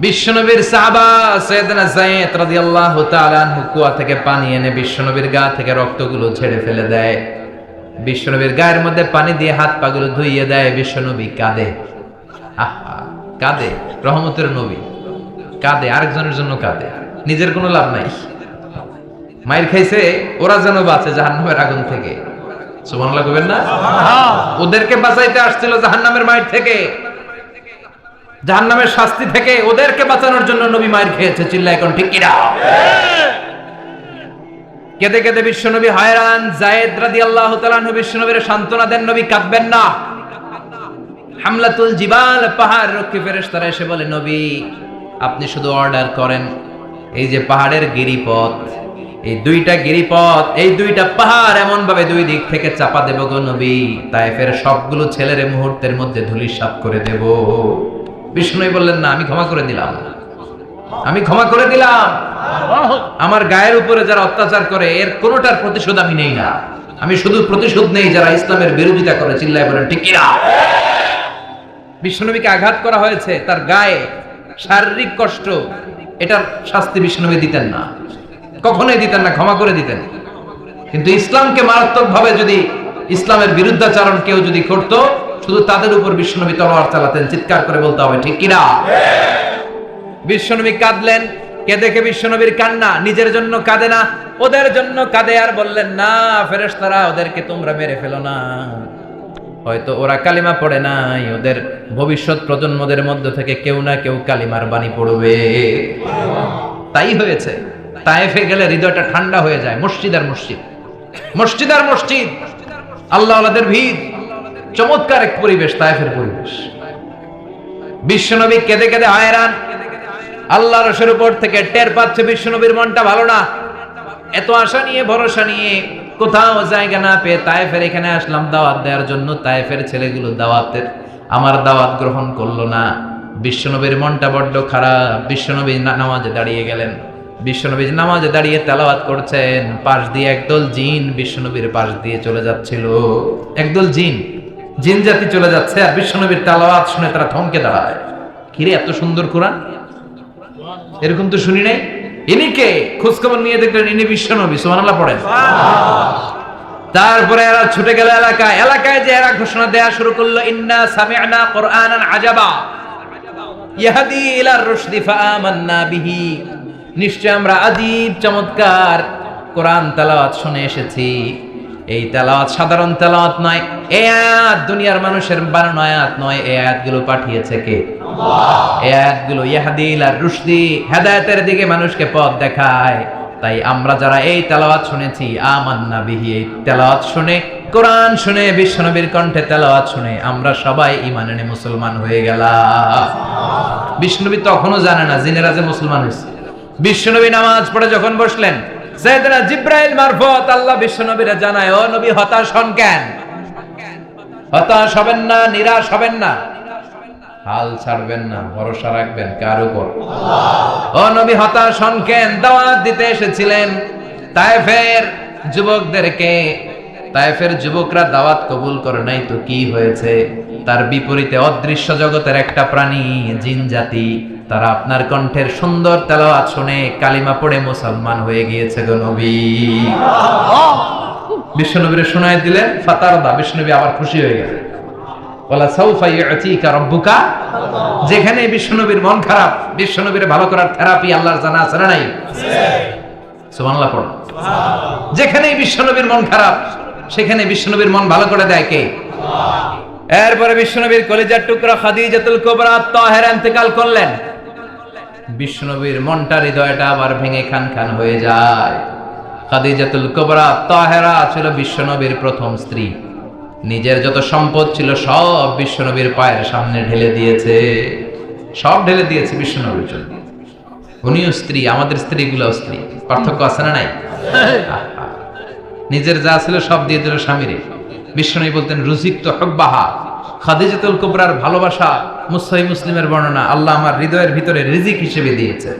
বিশ্বনবীর সাহাবা সাইয়েদনা যায়েদ রাদিয়াল্লাহু তাআলা আনহু কুয়া থেকে পানি এনে বিশ্বনবীর গা থেকে রক্তগুলো ঝেড়ে ফেলে দেয়। বিশ্বনবীর গায়ের মধ্যে পানি দিয়ে হাত পাগুলো ধুইয়ে দেয়। বিশ্বনবী কাঁদে। আহা, কাঁদে। রহমতের নবী কাঁদে, আরেকজনের জন্য কাঁদে, নিজের কোনো লাভ নাই। মায়ের খাইছে, ওরা যেন বাঁচে জাহান্নামের আগুন থেকে। সুবহানাল্লাহ কইবেন না? ওদেরকে বাঁচাইতে আসছিল জাহান্নামের মাইর থেকে, জাহান্নামের শাস্তি থেকে। ওদেরকে বাঁচানোর জন্য নবী মাইর খেয়েছে। চিল্লায় এখন ঠিক কিনা? কেঁদে কেঁদে বিশ্বনবী হয়রান। যায়েদ রাদিয়াল্লাহু তাআলা আনহু বিশ্বনবীর সান্ত্বনা দেন, নবী কাঁদবেন না। হামলাতুল জিবাল, পাহাড় রক্ষী ফেরেশতারা এসে বলে, নবী আপনি শুধু অর্ডার করেন, এই যে পাহাড়ের গিরিপথ, এই দুইটা গিরিপথ, এই দুইটা পাহাড় এমন ভাবে দুই দিক থেকে চাপা দেব গো নবী, তায়েফের সবগুলো ছেলের মুহূর্তের মধ্যে ধূলিসাৎ করে দেব। বিষ্ণু বললেন, না, আমি ক্ষমা করে দিলাম, আমি ক্ষমা করে দিলাম। আমার গায়ের উপরে যারা অত্যাচার করে এর কোনোটার প্রতিশোধ আমি নেই না। আমি শুধু প্রতিশোধ নেই যারা ইসলামের বিরোধিতা করে। চিল্লায় বলেন ঠিক কিনা? বিশ্বনবীকে আঘাত করা হয়েছে, তার গায়ে শারীরিক কষ্ট, এটার শাস্তি বিশ্বনবী দিতেন না, কখনোই দিতেন না, ক্ষমা করে দিতেন। কিন্তু ইসলামকে মারাত্মকভাবে যদি ইসলামের বিরুদ্ধাচরণ কেউ যদি করত, শুধু তাদের উপর বিশ্বনবী তলোয়ার চালাতেন। চিৎকার করে বলতে হবে ঠিক কিনা? বিশ্বনবী কাঁদলেন। কে দেখে বিশ্বনবীর কান্না, নিজের জন্য কাঁদে না, ওদের জন্য কাঁদে। আর বললেন, না ফেরেশতারা, ওদেরকে তোমরা মেরে ফেলো না, হয়তো ওরা কালিমা পড়ে নাই, ওদের ভবিষ্যৎ প্রজন্মদের মধ্য থেকে কেউ না কেউ কালিমার বাণী পড়বে। তাই হয়েছে। তায়েফে গেলে হৃদয়টা ঠান্ডা হয়ে যায়। মসজিদ আর মসজিদ, মসজিদ আর মসজিদ, আল্লাহ আল্লাহদের ভিড়, চমৎকার এক পরিবেশ তায়েফের পরিবেশ। বিশ্বনবী কেঁদে কেঁদে হয়রান। আল্লাহ রসের উপর থেকে টের পাচ্ছে বিশ্বনবীর মনটা ভালো না। এত আশা নিয়ে ভরসা নিয়ে কোথাও জায়গা না পেয়ে তায়েফের এখানে আসলাম দাওয়াত দেওয়ার জন্য। তায়েফের ছেলেগুলো দাওয়াতের আমার দাওয়াত গ্রহণ করলো না। বিশ্বনবীর মনটা বড্ড খারাপ। বিশ্বনবী নামাজে দাঁড়িয়ে গেলেন। বিশ্বনবী নামাজে দাঁড়িয়ে তেলাওয়াত করছেন, পাশ দিয়ে একদল জিন বিশ্বনবীর পাশ দিয়ে চলে যাচ্ছিল। একদল জিন, জিন জাতি চলে যাচ্ছে, আর বিশ্বনবীর তেলাওয়াত শুনে তারা থমকে দাঁড়ায়। কিরে, এত সুন্দর কোরআন, এরকম তো শুনি নাই। ইনি কে? খোঁজখবর নিয়ে দেখলেন ইনি বিশ্বনবী। সুবহানাল্লাহ পড়েন। তারপরে এরা ছুটে গেল এলাকায়। এলাকায় যে এরা ঘোষণা দেয়া শুরু করলো, ইন্না সামি'না কুরআনান আজাবা ইয়াহদি ইলার রুশদি ফাআমান্না বিহি। নিশ্চয় আমরা আজীব চমৎকার কোরআন তেলাওয়াত শুনে এসেছি। এই তেলাওয়াত সাধারণ তেলাওয়াত নয়, এই আয়াত দুনিয়ার মানুষের বানানো আয়াত নয়। এই আয়াতগুলো পাঠিয়েছে কে? আল্লাহ। এই আয়াতগুলো ইয়াহদি ইলার রুশদি, হেদায়েতের দিকে মানুষকে পথ দেখায়। তাই আমরা যারা এই তেলাওয়াত শুনেছি, আমান্না বিহি, এই তেলাওয়াত শুনে, কোরআন শুনে, বিশ্বনবীর কণ্ঠে তেলাওয়াত শুনে আমরা সবাই ঈমান এনে মুসলমান হয়ে গেলাম। বিশ্বনবী তখনও জানে না জিনেরা যে মুসলমান হয়েছে। বিশ্বনবী নামাজ পড়ে যখন বসলেন, সাইয়েদনা জিব্রাইল মারফত আল্লাহ বিশ্বনবীরে জানায়, ও নবী হতাশ হন কেন? হতাশ হবেন না, নিরাশ হবেন না, হাল ছাড়বেন না, ভরসা রাখবেন কার উপর? আল্লাহ। ও নবী হতাশ হন কেন? দাওয়াত দিতে এসেছিলেন তায়েফের যুবকদেরকে। তায়েফের যুবকরা দাওয়াত কবুল করে নাই তো কি হয়েছে? তার বিপরীতে অদৃশ্য জগতের একটা প্রাণী, জিন জাতি, তারা আপনার কণ্ঠের সুন্দর তেলাওয়াত শুনে কালিমা পড়ে মুসলমান হয়ে গিয়েছে গো নবী। বিশ্বনবীরে শোনায় দিলেন, ফাতারদা, বিশ্বনবী আবার খুশি হয়ে গেলেন। ওয়ালা সাউফা ইউতিকা রাব্বুকা। যেখানে বিশ্বনবীর মন খারাপ, বিশ্বনবীরে ভালো করার থেরাপি আল্লাহর জানা আছে না নাই? সুবহানাল্লাহ পড়ো। যেখানে বিশ্বনবীর মন খারাপ, সেখানে বিশ্বনবীর মন ভালো করে দেয় কে? আল্লাহ। এরপরে বিশ্বনবীর কলিজার টুকরা খাদিজাতুল কুবরা তাহেরা ইন্তেকাল করলেন। বিশ্বনবীর মনটা, হৃদয়টা আবার ভেঙে খান খান হয়ে যায়। খাদিজাতুল কুবরা তাহেরা ছিল বিশ্বনবীর প্রথম স্ত্রী। নিজের যত সম্পদ ছিল সব বিশ্বনবীর পায়ের সামনে ঢেলে দিয়েছে, সব ঢেলে দিয়েছে বিশ্বনবীর জন্য। উনিও স্ত্রী, আমাদের স্ত্রীগুলো স্ত্রী, পার্থক্য আছে না নাই? নিজের যা ছিল সব দিয়ে দিল স্বামীরে। বিশ্বনবী বলতেন, রুজিকতু হুব্বাহা। খাদিজাতুল কুবরার ভালোবাসা সহিহ মুসলিমের বর্ণনা, আল্লাহ আমার হৃদয়ের ভিতরে রিজিক হিসেবে দিয়েছে।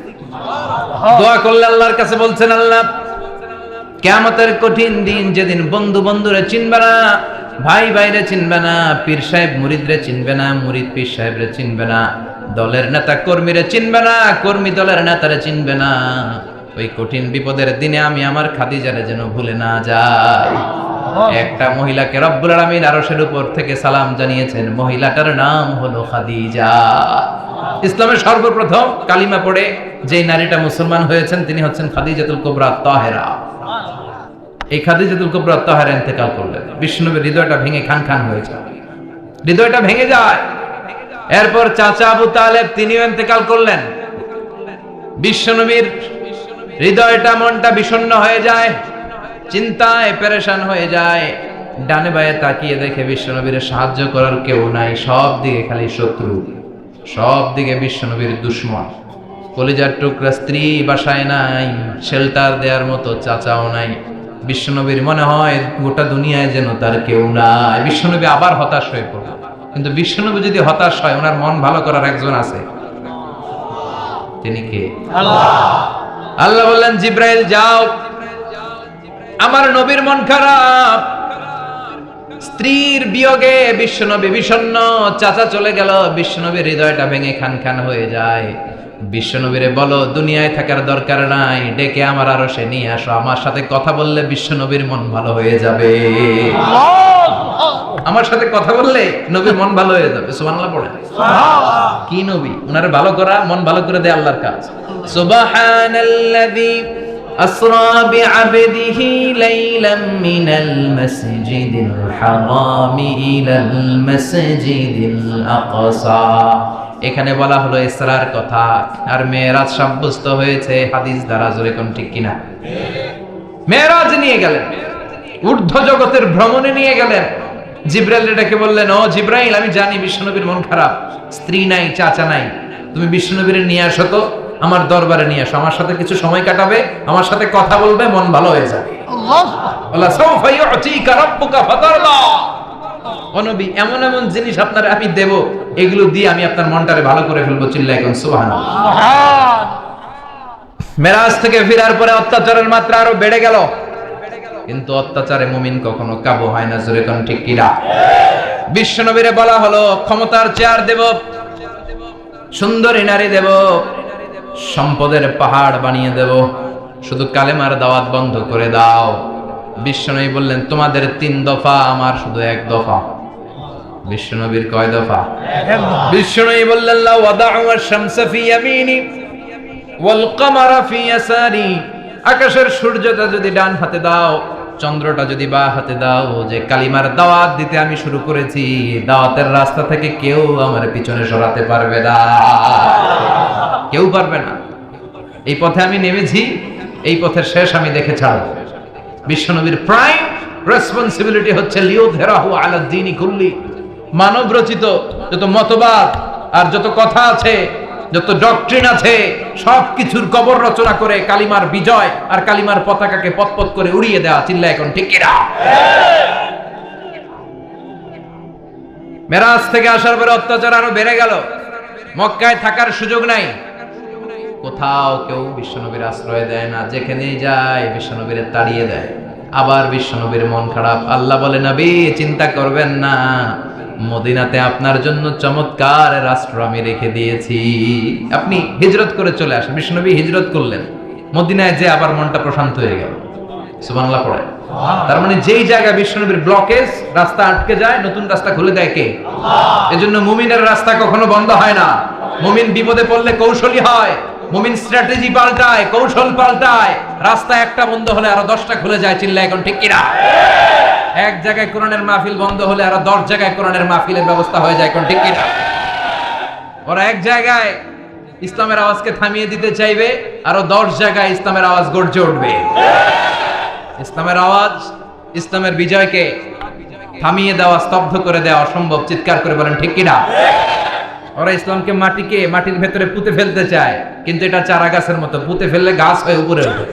দোয়া করলে আল্লাহর কাছে বলছেন, আল্লাহ কিয়ামতের কঠিন দিন, যেদিন বন্ধু বন্ধুরে চিনবে না, ভাই ভাইরে চিনবে না, পীর সাহেব মুরিদরে চিনবে না, মুরিদ পীর সাহেবরে চিনবে না, দলের নেতা কর্মীরে চিনবে না, কর্মী দলের নেতারে চিনবে না, ওই কঠিন বিপদের দিনে আমি আমার খাদিজারে যেন ভুলে না যাই। একটা মহিলাকে রব্বুল আলামিন আরশের উপর থেকে সালাম জানিয়েছেন, মহিলাটার নাম হলো খাদিজা। ইসলামের সর্বপ্রথম কালিমা পড়ে যে নারীটা মুসলমান হয়েছেন তিনি হচ্ছেন খাদিজাতুল কুবরা তাহেরা। এই খাদিজাতুল কুবরা তাহারা ইন্তেকাল করলেন। বিশ্বনবীর হৃদয়টা ভেঙে খান খান হয়ে যায়, হৃদয়টা ভেঙে যায়। এরপর চাচা আবু তালেব তিনিও ইন্তেকাল করলেন। বিশ্বনবীর হৃদয়টা মনটা বিষণ্ণ হয়ে যায়, চিন্তায় পেরেশান হয়ে যায়। ডানে বায়ে তাকিয়ে দেখে বিশ্বনবীর সাহায্য করার কেউ নাই, সব দিকে খালি শত্রু, সব দিকে বিশ্বনবীর দুশ্মন। কলিজার টুকরা স্ত্রী বাসায় নাই, শেল্টার দেওয়ার মতো চাচাও নাই। বিশ্বনবীর মনে হয় গোটা দুনিয়ায় যেন তার কেউ নাই। বিশ্বনবী আবার হতাশ হয়ে পড়ল। কিন্তু বিশ্বনবী যদি হতাশ হয়, ওনার মন ভালো করার একজন আছে। তিনি কে? আল্লাহ বললেন, জিব্রাইল যাও, আমার নবীর মন খারাপ, স্ত্রীর বিয়োগে বিশ্বনবী বিষণ্ণ, চাচা চলে গেল, বিশ্বনবীর হৃদয়টা ভেঙে খান খান হয়ে যায়। বিশ্বনবীরে বলো দুনিয়ায় থাকার দরকার নাই, ডেকে আমার আরশে নিয়ে আসো, আমার সাথে কথা বললে বিশ্বনবীর মন ভালো হয়ে যাবে। আমার সাথে কথা বললে নবীর মন ভালো হয়ে যাবে। সুবহানাল্লাহ পড়ে। কি নবী? উনারে ভালো করা, মন ভালো করে দেয় আল্লাহর কাজ। সুবহানাল্লাযী আসরা বিআবদিহি লাইলাম মিনাল মাসজিদিল হারামি ইলাল মাসজিদিল আকসা। এখানে বলা হলো ইসরার কথা, আর মেরাজ সাব্যস্ত হয়েছে হাদিস দ্বারা। জোরে কোন ঠিক কিনা? মেরাজ নিয়ে গেলেন, ঊর্ধ্ব জগতের ভ্রমণে নিয়ে গেলেন। জিব্রাইল এটাকে বললেন, ও জিব্রাইল, আমি জানি বিশ্বনবীর মন খারাপ, স্ত্রী নাই, চাচা নাই, তুমি বিশ্বনবীর নিয়ে আসো তো, আমার দরবারে নিয়ে আসো, আমার সাথে কিছু সময় কাটাবে, আমার সাথে কথা বলবে, মন ভালো হয়ে যাবে। আল্লাহ সাউফা ইউতিকা রাব্বুকা ফাতারদা। ও নবী, এমন এমন জিনিস আপনার আমি দেব, এগুলো দিয়ে আমি আপনার মনটারে ভালো করে ফেলবো। চিল্লায় কোন সুবহানাল্লাহ। মেরাজ থেকে ফেরার পরে অত্যাচারের মাত্রা আরো বেড়ে গেল, কিন্তু অত্যাচারে মুমিন কখনো কাবু হয় না। জোরে কোন ঠিক কিনা? বিশ্বনবীরে বলা হলো, ক্ষমতার চেয়ার দেব, সুন্দরী নারী দেব, সম্পদের পাহাড় বানিয়ে দেব, শুধু কালেমার দাওয়াত বন্ধ করে দাও। বিশ্বনবী বললেন, তোমাদের 3 দফা, আমার শুধু 1 দফা। বিশ্বনবীর কয় দফা? বিশ্বনবী বললেন, লা ওয়াদাউ আশ-শামসা ফি ইয়ামিনি ওয়াল কামারা ফি ইয়াসারি। আকাশের সূর্যটা যদি ডান হাতে দাও, চন্দ্রটা যদি বাঁ হাতে দাও, যে কালিমার দাওয়াত দিতে আমি শুরু করেছি, দাওয়াতের রাস্তা থেকে কেউ আমার পিছনে সরাতে পারবে না, কেউ পারবে না। এই পথে আমি নেমেছি, এই পথের শেষ আমি দেখে ছাড়ব। বিশ্বনবীর প্রাইম রেসপন্সিবিলিটি হচ্ছে লিউযহিরাহু আলা দ্বীনি কুল্লি। মানব রচিত যত মতবাদ আর যত কথা আছে, যত ডক্ট্রিন আছে, সবকিছুর কবর রচনা করে কালিমার বিজয় আর কালিমার পতাকাকে পতপত করে উড়িয়ে দেওয়া। চিল্লা এখন ঠিক কিনা? মেরাজ থেকে আসার পরে অত্যাচার আরো বেড়ে গেল, মক্কায় থাকার সুযোগ নাই, কোথাও কেউ বিশ্বনবীর আশ্রয় দেয় না, যেখানেই যায় বিশ্বনবীর তাড়িয়ে দেয়। আবার বিশ্বনবীর মন খারাপ। আল্লাহ বলে, নবী চিন্তা করবেন না, মদিনাতে আপনার জন্য চমৎকার রাষ্ট্র আমি রেখে দিয়েছি, আপনি হিজরত করে চলে আসেন। বিশ্বনবী হিজরত করলেন, মদিনায় যে আবার মনটা প্রশান্ত হয়ে গেল। সুবহানাল্লাহ পড়ে। তার মানে যেই জায়গায় বিশ্বনবীর ব্লকেজ, রাস্তা আটকে যায়, নতুন রাস্তা খুলে দেয় কে? এজন্য মুমিনের রাস্তা কখনো বন্ধ হয় না। মুমিন বিপদে পড়লে কৌশলী হয়, মুমিন স্ট্র্যাটেজি পাল্টায়, কৌশল পাল্টায়। রাস্তা একটা বন্ধ হলে আরো 10টা খুলে যায়। চিল্লা এখন ঠিক কিনা? এক জায়গায় কোরআনের মাহফিল বন্ধ হলে আরো 10 জায়গায় কোরআনের মাহফিলের ব্যবস্থা হয়ে যায়। কোন ঠিক কিনা? ওরা এক জায়গায় ইসলামের আওয়াজকে থামিয়ে দিতে চাইবে, আরো 10 জায়গায় ইসলামের আওয়াজ গর্জে উঠবে। ইসলামের আওয়াজ, ইসলামের বিজয়কে থামিয়ে দেওয়া, স্তব্ধ করে দেওয়া অসম্ভব। চিৎকার করে বলেন ঠিক কিনা? ওরা ইসলামকে মাটির ভেতরে পুঁতে ফেলতে চায়, কিন্তু এটা চারা গাছের মতো, পুঁতে ফেললে গাছ হয়ে উপরে ওঠে,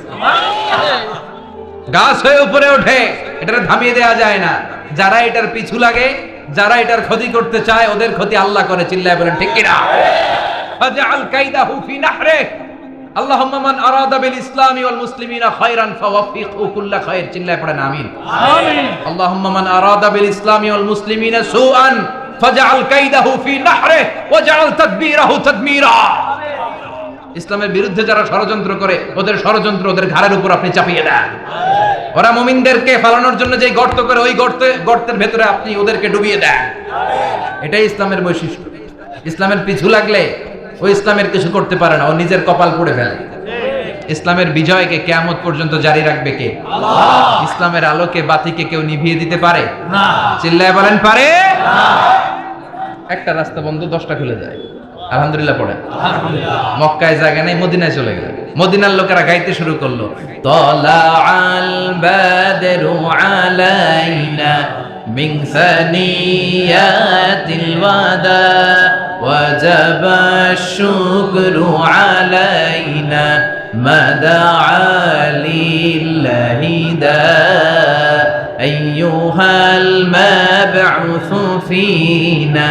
গাছ হয়ে উপরে ওঠে, এটা থামিয়ে দেওয়া যায় না। যারা এটার পিছু লাগে, যারা এটার ক্ষতি করতে চায়, ওদের ক্ষতি আল্লাহ করে। চিল্লায় বলেন ঠিক কিনা? ফাজআল কাইদাহু ফি নাহরে। আল্লাহুম্মা মান আরাদা বিল ইসলামি ওয়াল মুসলিমিনা খায়রান ফাওয়াফিকহু কুল্লা খায়র। চিল্লায় পড়েন আমিন। আমিন। আল্লাহুম্মা মান আরাদা বিল ইসলামি ওয়াল মুসলিমিনা সুআন ফাজআল কাইদাহু ফি নাহরে ওয়াজআল তাদবীরাহু তাদমীরা। ইসলামের বিরুদ্ধে যারা ষড়যন্ত্র করে, ওদের ষড়যন্ত্র ওদের ঘাড়ের উপর আপনি চাপিয়ে দেন। ওরা মুমিনদেরকে ফালানোর জন্য যে গর্ত করে, ওই গর্তের ভেতরে আপনি ওদেরকে ডুবিয়ে দেন। এটাই ইসলামের বৈশিষ্ট্য। ইসলামের পিছু লাগলে ওই ইসলামের কিছু করতে পারে না, ও নিজের কপাল পুড়ে ফেলে। ইসলামের বিজয়কে কিয়ামত পর্যন্ত জারি রাখবে কে? আল্লাহ। ইসলামের আলোকে বাতিকে কেউ নিভিয়ে দিতে পারে না। চিল্লায় বলেন পারে না। একটা রাস্তা বন্ধ, 10টা খুলে যায়। আলহামদুলিল্লাহ পড়েন। মক্কায় জায়গা নেই, মদিনায় চলে গেল। মদিনার লোকেরা গাইতে শুরু করলো, তলাআল বাদরু আলাইনা মিন সানিয়াতিল ওয়াদা ওয়াজাবা আশ-শুকরু আলাইনা মাদাআ লিল্লাহি দা আইয়ুহাল মাবউসু ফিনা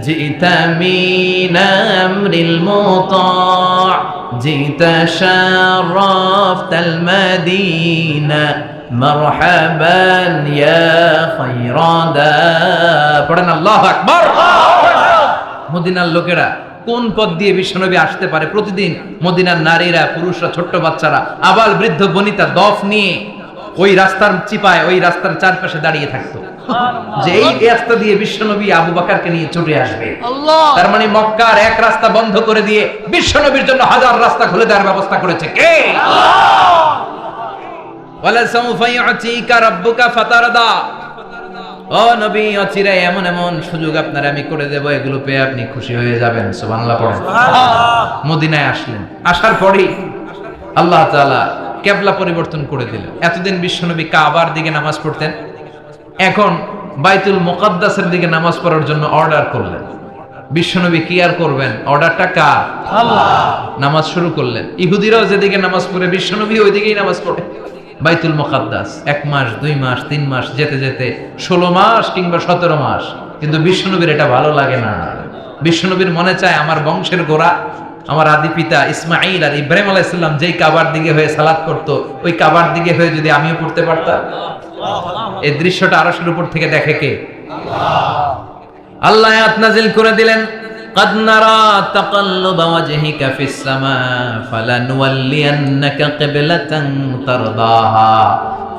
جئت من أمر المطاع جئت شرفت المدينة مرحبا يا خير دا পড়েন আল্লাহু আকবার। মদিনার লোকেরা কোন পথ দিয়ে বিশ্বনবী আসতে পারে? প্রতিদিন মদিনার নারীরা, পুরুষরা, ছোট্ট বাচ্চারা, আবার বৃদ্ধ বনিতা দফ নিয়ে ওই রাস্তার চিপায়, ওই রাস্তার চারপাশে দাঁড়িয়ে থাকতো যে এই রাস্তা দিয়ে বিশ্বনবী আবু বকরকে নিয়ে ছুটে আসবে। তার মানে মক্কার এক রাস্তা বন্ধ করে দিয়ে বিশ্বনবীর জন্য হাজার রাস্তা খুলে দেওয়ার ব্যবস্থা করেছে কে? ওয়ালা সাউফা ইউতিকা রাব্বুকা ফাতারদা। ও নবী, অচিরে এমন এমন সুযোগ আপনার আমি করে দেব, এগুলো পেয়ে আপনি খুশি হয়ে যাবেন। সুবহানাল্লাহ পড়েন। মদিনায় আসলেন, আসার পরেই আল্লাহ তাআলা কিবলা পরিবর্তন করে দিলেন। এতদিন বিশ্বনবী কাবার দিকে নামাজ পড়তেন, এখন বাইতুল মুকাদ্দাসের দিকে নামাজ পড়ার জন্য অর্ডার করলেন। বিশ্বনবী কি আর করবেন? অর্ডারটা কার? আল্লাহ। নামাজ শুরু করলেন। ইহুদিরাও যেদিকে নামাজ পড়ে বিশ্বনবী ওই দিকেই নামাজ পড়ে। বাইতুল মুকাদ্দাস 1 মাস 2 মাস 3 মাস যেতে যেতে 16 মাস কিংবা 17 মাস, কিন্তু বিশ্বনবীর এটা ভালো লাগে না। বিশ্বনবীর মনে চায় আমার বংশের গোড়া, আমার আদি পিতা ইসমাঈল আর ইব্রাহিম আলাইহিস সালাম যেই কাবার দিকে হয়ে সালাত করত, ওই কাবার দিকে হয়ে যদি আমিও পড়তে পারতাম। এই দৃশ্যটা আরশের উপর থেকে দেখে কে? আল্লাহ আয়াত নাযিল করে দিলেন, قد نرى تقلب وجهك في السماء فلنولينك قبلة ترضاها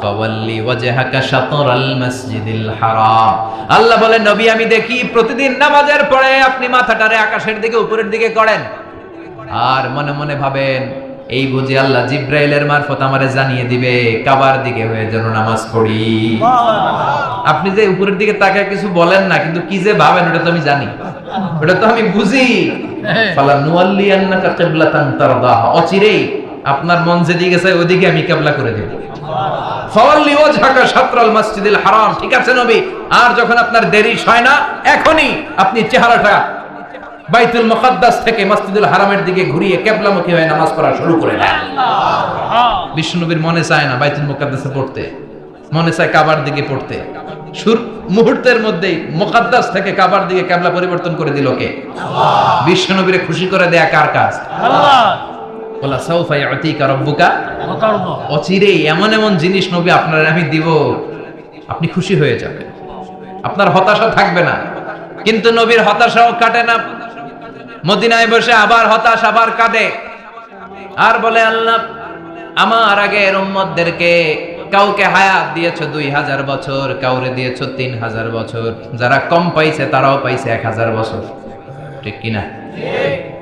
فولي وجهك شطر المسجد الحرام। আল্লাহ বলেন, নবী আমি দেখি প্রতিদিন নামাজের পরে আপনি মাথাটারে আকাশের দিকে, উপরের দিকে করেন, আর মনে মনে ভাবেন এই বুঝি আল্লাহ জিব্রাইলের মারফত আমারে জানিয়ে দিবে কাবার দিকে হয়ে যেন নামাজ পড়ি। আপনি যে উপরের দিকে তাকায় কিছু বলেন না, কিন্তু কি যে ভাবেন ওটা তো আমি জানি, ওটা তো আমি বুঝি। ফালানুওয়াল্লিয়ান্নাকা কিবলাতান তারদাহা, অচিরেই আপনার মন যেদিকে চায় ওদিকে আমি কিবলা করে দেব। ফাওয়াল্লি ওয়াজহাকা শাতরাল মসজিদিল হারাম। ঠিক আছে নবী, আর যখন আপনার দেরি হয় না, এখনই আপনি চেহারাটা বাইতুল মুকাদ্দাস থেকে মসজিদুল হারামের দিকে ঘুরিয়ে কিবলামুখী হয়ে নামাজ পড়া শুরু করে দেন। বিশ্বনবীর মনে চায় না বাইতুল মুকাদ্দাসে পড়তে, মনে চায় কাবার দিকে পড়তে। মুহূর্তের মধ্যেই মুকাদ্দাস থেকে কাবার দিকে কিবলা পরিবর্তন করে দিল কে? আল্লাহ। বিশ্বনবীরে খুশি করে দেয়া কার কাজ? আল্লাহ। ওয়ালা সাউফা ইউতিকা রাব্বুকা ফাতারদা। অচিরেই এমন এমন জিনিস নবী আপনার আমি দিব, আপনি খুশি হয়ে যাবেন, আপনার হতাশা থাকবে না। কিন্তু নবীর হতাশাও কাটে না। মদিনায় বসে আবার হতাশ, আবার কাঁদে, আর বলে আল্লাহ আমার আগের উম্মতদেরকে কাউকে হায়াত দিয়েছো 2000 বছর, কাউরে দিয়েছো 3000 বছর, যারা কম পাইছে তারাও পাইছে 1000 বছর, ঠিক কিনা?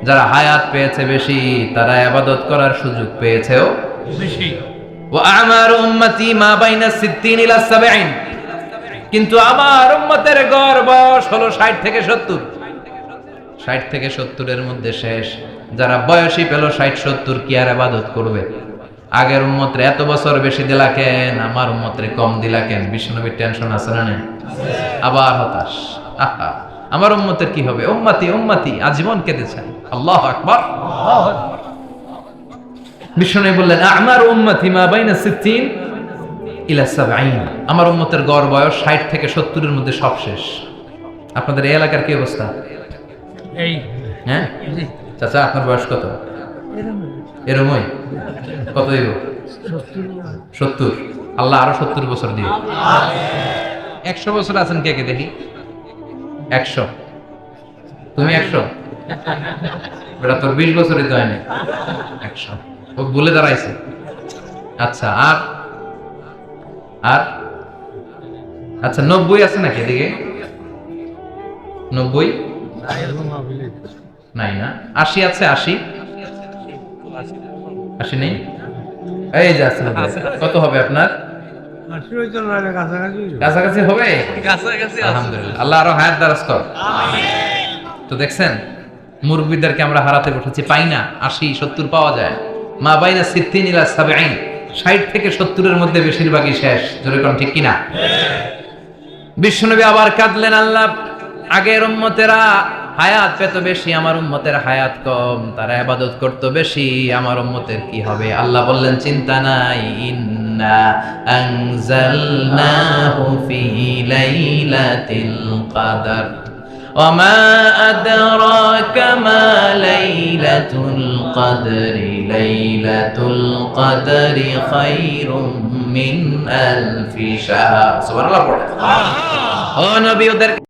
যারা হায়াত পেয়েছে বেশি, তারা ইবাদত করার সুযোগ পেয়েছেও বেশি। ওয়া আমারু উম্মতি মা বাইনা 60 ইলা 70, কিন্তু আমার উম্মতের গড় বয়স হলো 60 থেকে 70। 60 থেকে 70 এর মধ্যে শেষ। যারা বয়সী পেল 60-70, কি আর ইবাদত করবে? আগের উম্মতরে এত বছর বেশি দিলা কেন, আমার উম্মতরে কম দিলা কেন? বিশ্বনবীর টেনশন আছে না নেই? আবার হতাশ, আহা আমার উম্মতের কি হবে? উম্মতি উম্মতি আজীবন কেঁদেছেন। আল্লাহু আকবার। বিশ্বনবী বললেন আমার উম্মতি মা বাইনা 60 ইলা 70, আমার উম্মতের গড় বয়স 60 থেকে 70 এর মধ্যে সব শেষ। আপনাদের এই এলাকার কি অবস্থা? এই হ্যাঁ চাচা, আপনার বয়স কত? এরমই কত? 70। আল্লাহ আরো 70 বছর দিয়ে 100 বছর আছেন কে কে দেখি? 100। তুমি 100? বেটা তোর 20 বছরই তো হয়নি। 100 ও বলে দাঁড়াইছে। আচ্ছা, আর আর আচ্ছা 90 আছে নাকি এদিকে? 90 নাই না? 80 আছে? 80 নেই? এই যে আছে হবে। কত হবে আপনার? কাছাকাছি হবে। আলহামদুলিল্লাহ, আল্লাহ আরো হায়াত দারাজ কর। তো দেখছেন মুরব্বীদেরকে আমরা হারাতে বসেছি, পাই না। 80-70 পাওয়া যায়, মা বাইনা 60 ইলা 70, 60 থেকে 70-এর মধ্যে বেশিরভাগই শেষ। জোরে কোন ঠিক কিনা? বিশ্বনবী আবার কাঁদলেন, আল্লাহ আগের উম্মতেরা হায়াত পেত বেশি, আমার উম্মতের হায়াত কম, তারা ইবাদত করত বেশি, আমার উম্মতের কি হবে? আল্লাহ বললেন চিন্তা নাই, ইন্না আনজালনাহু ফি লাইলাতিল কদর ওয়া মা আদরাকা মা লাইলাতুল কদরি লাইলাতুল কদরি খায়রুম মিন আলফি শাহর। সুবহানাল্লাহ পড়ে। ও নবী, ওদের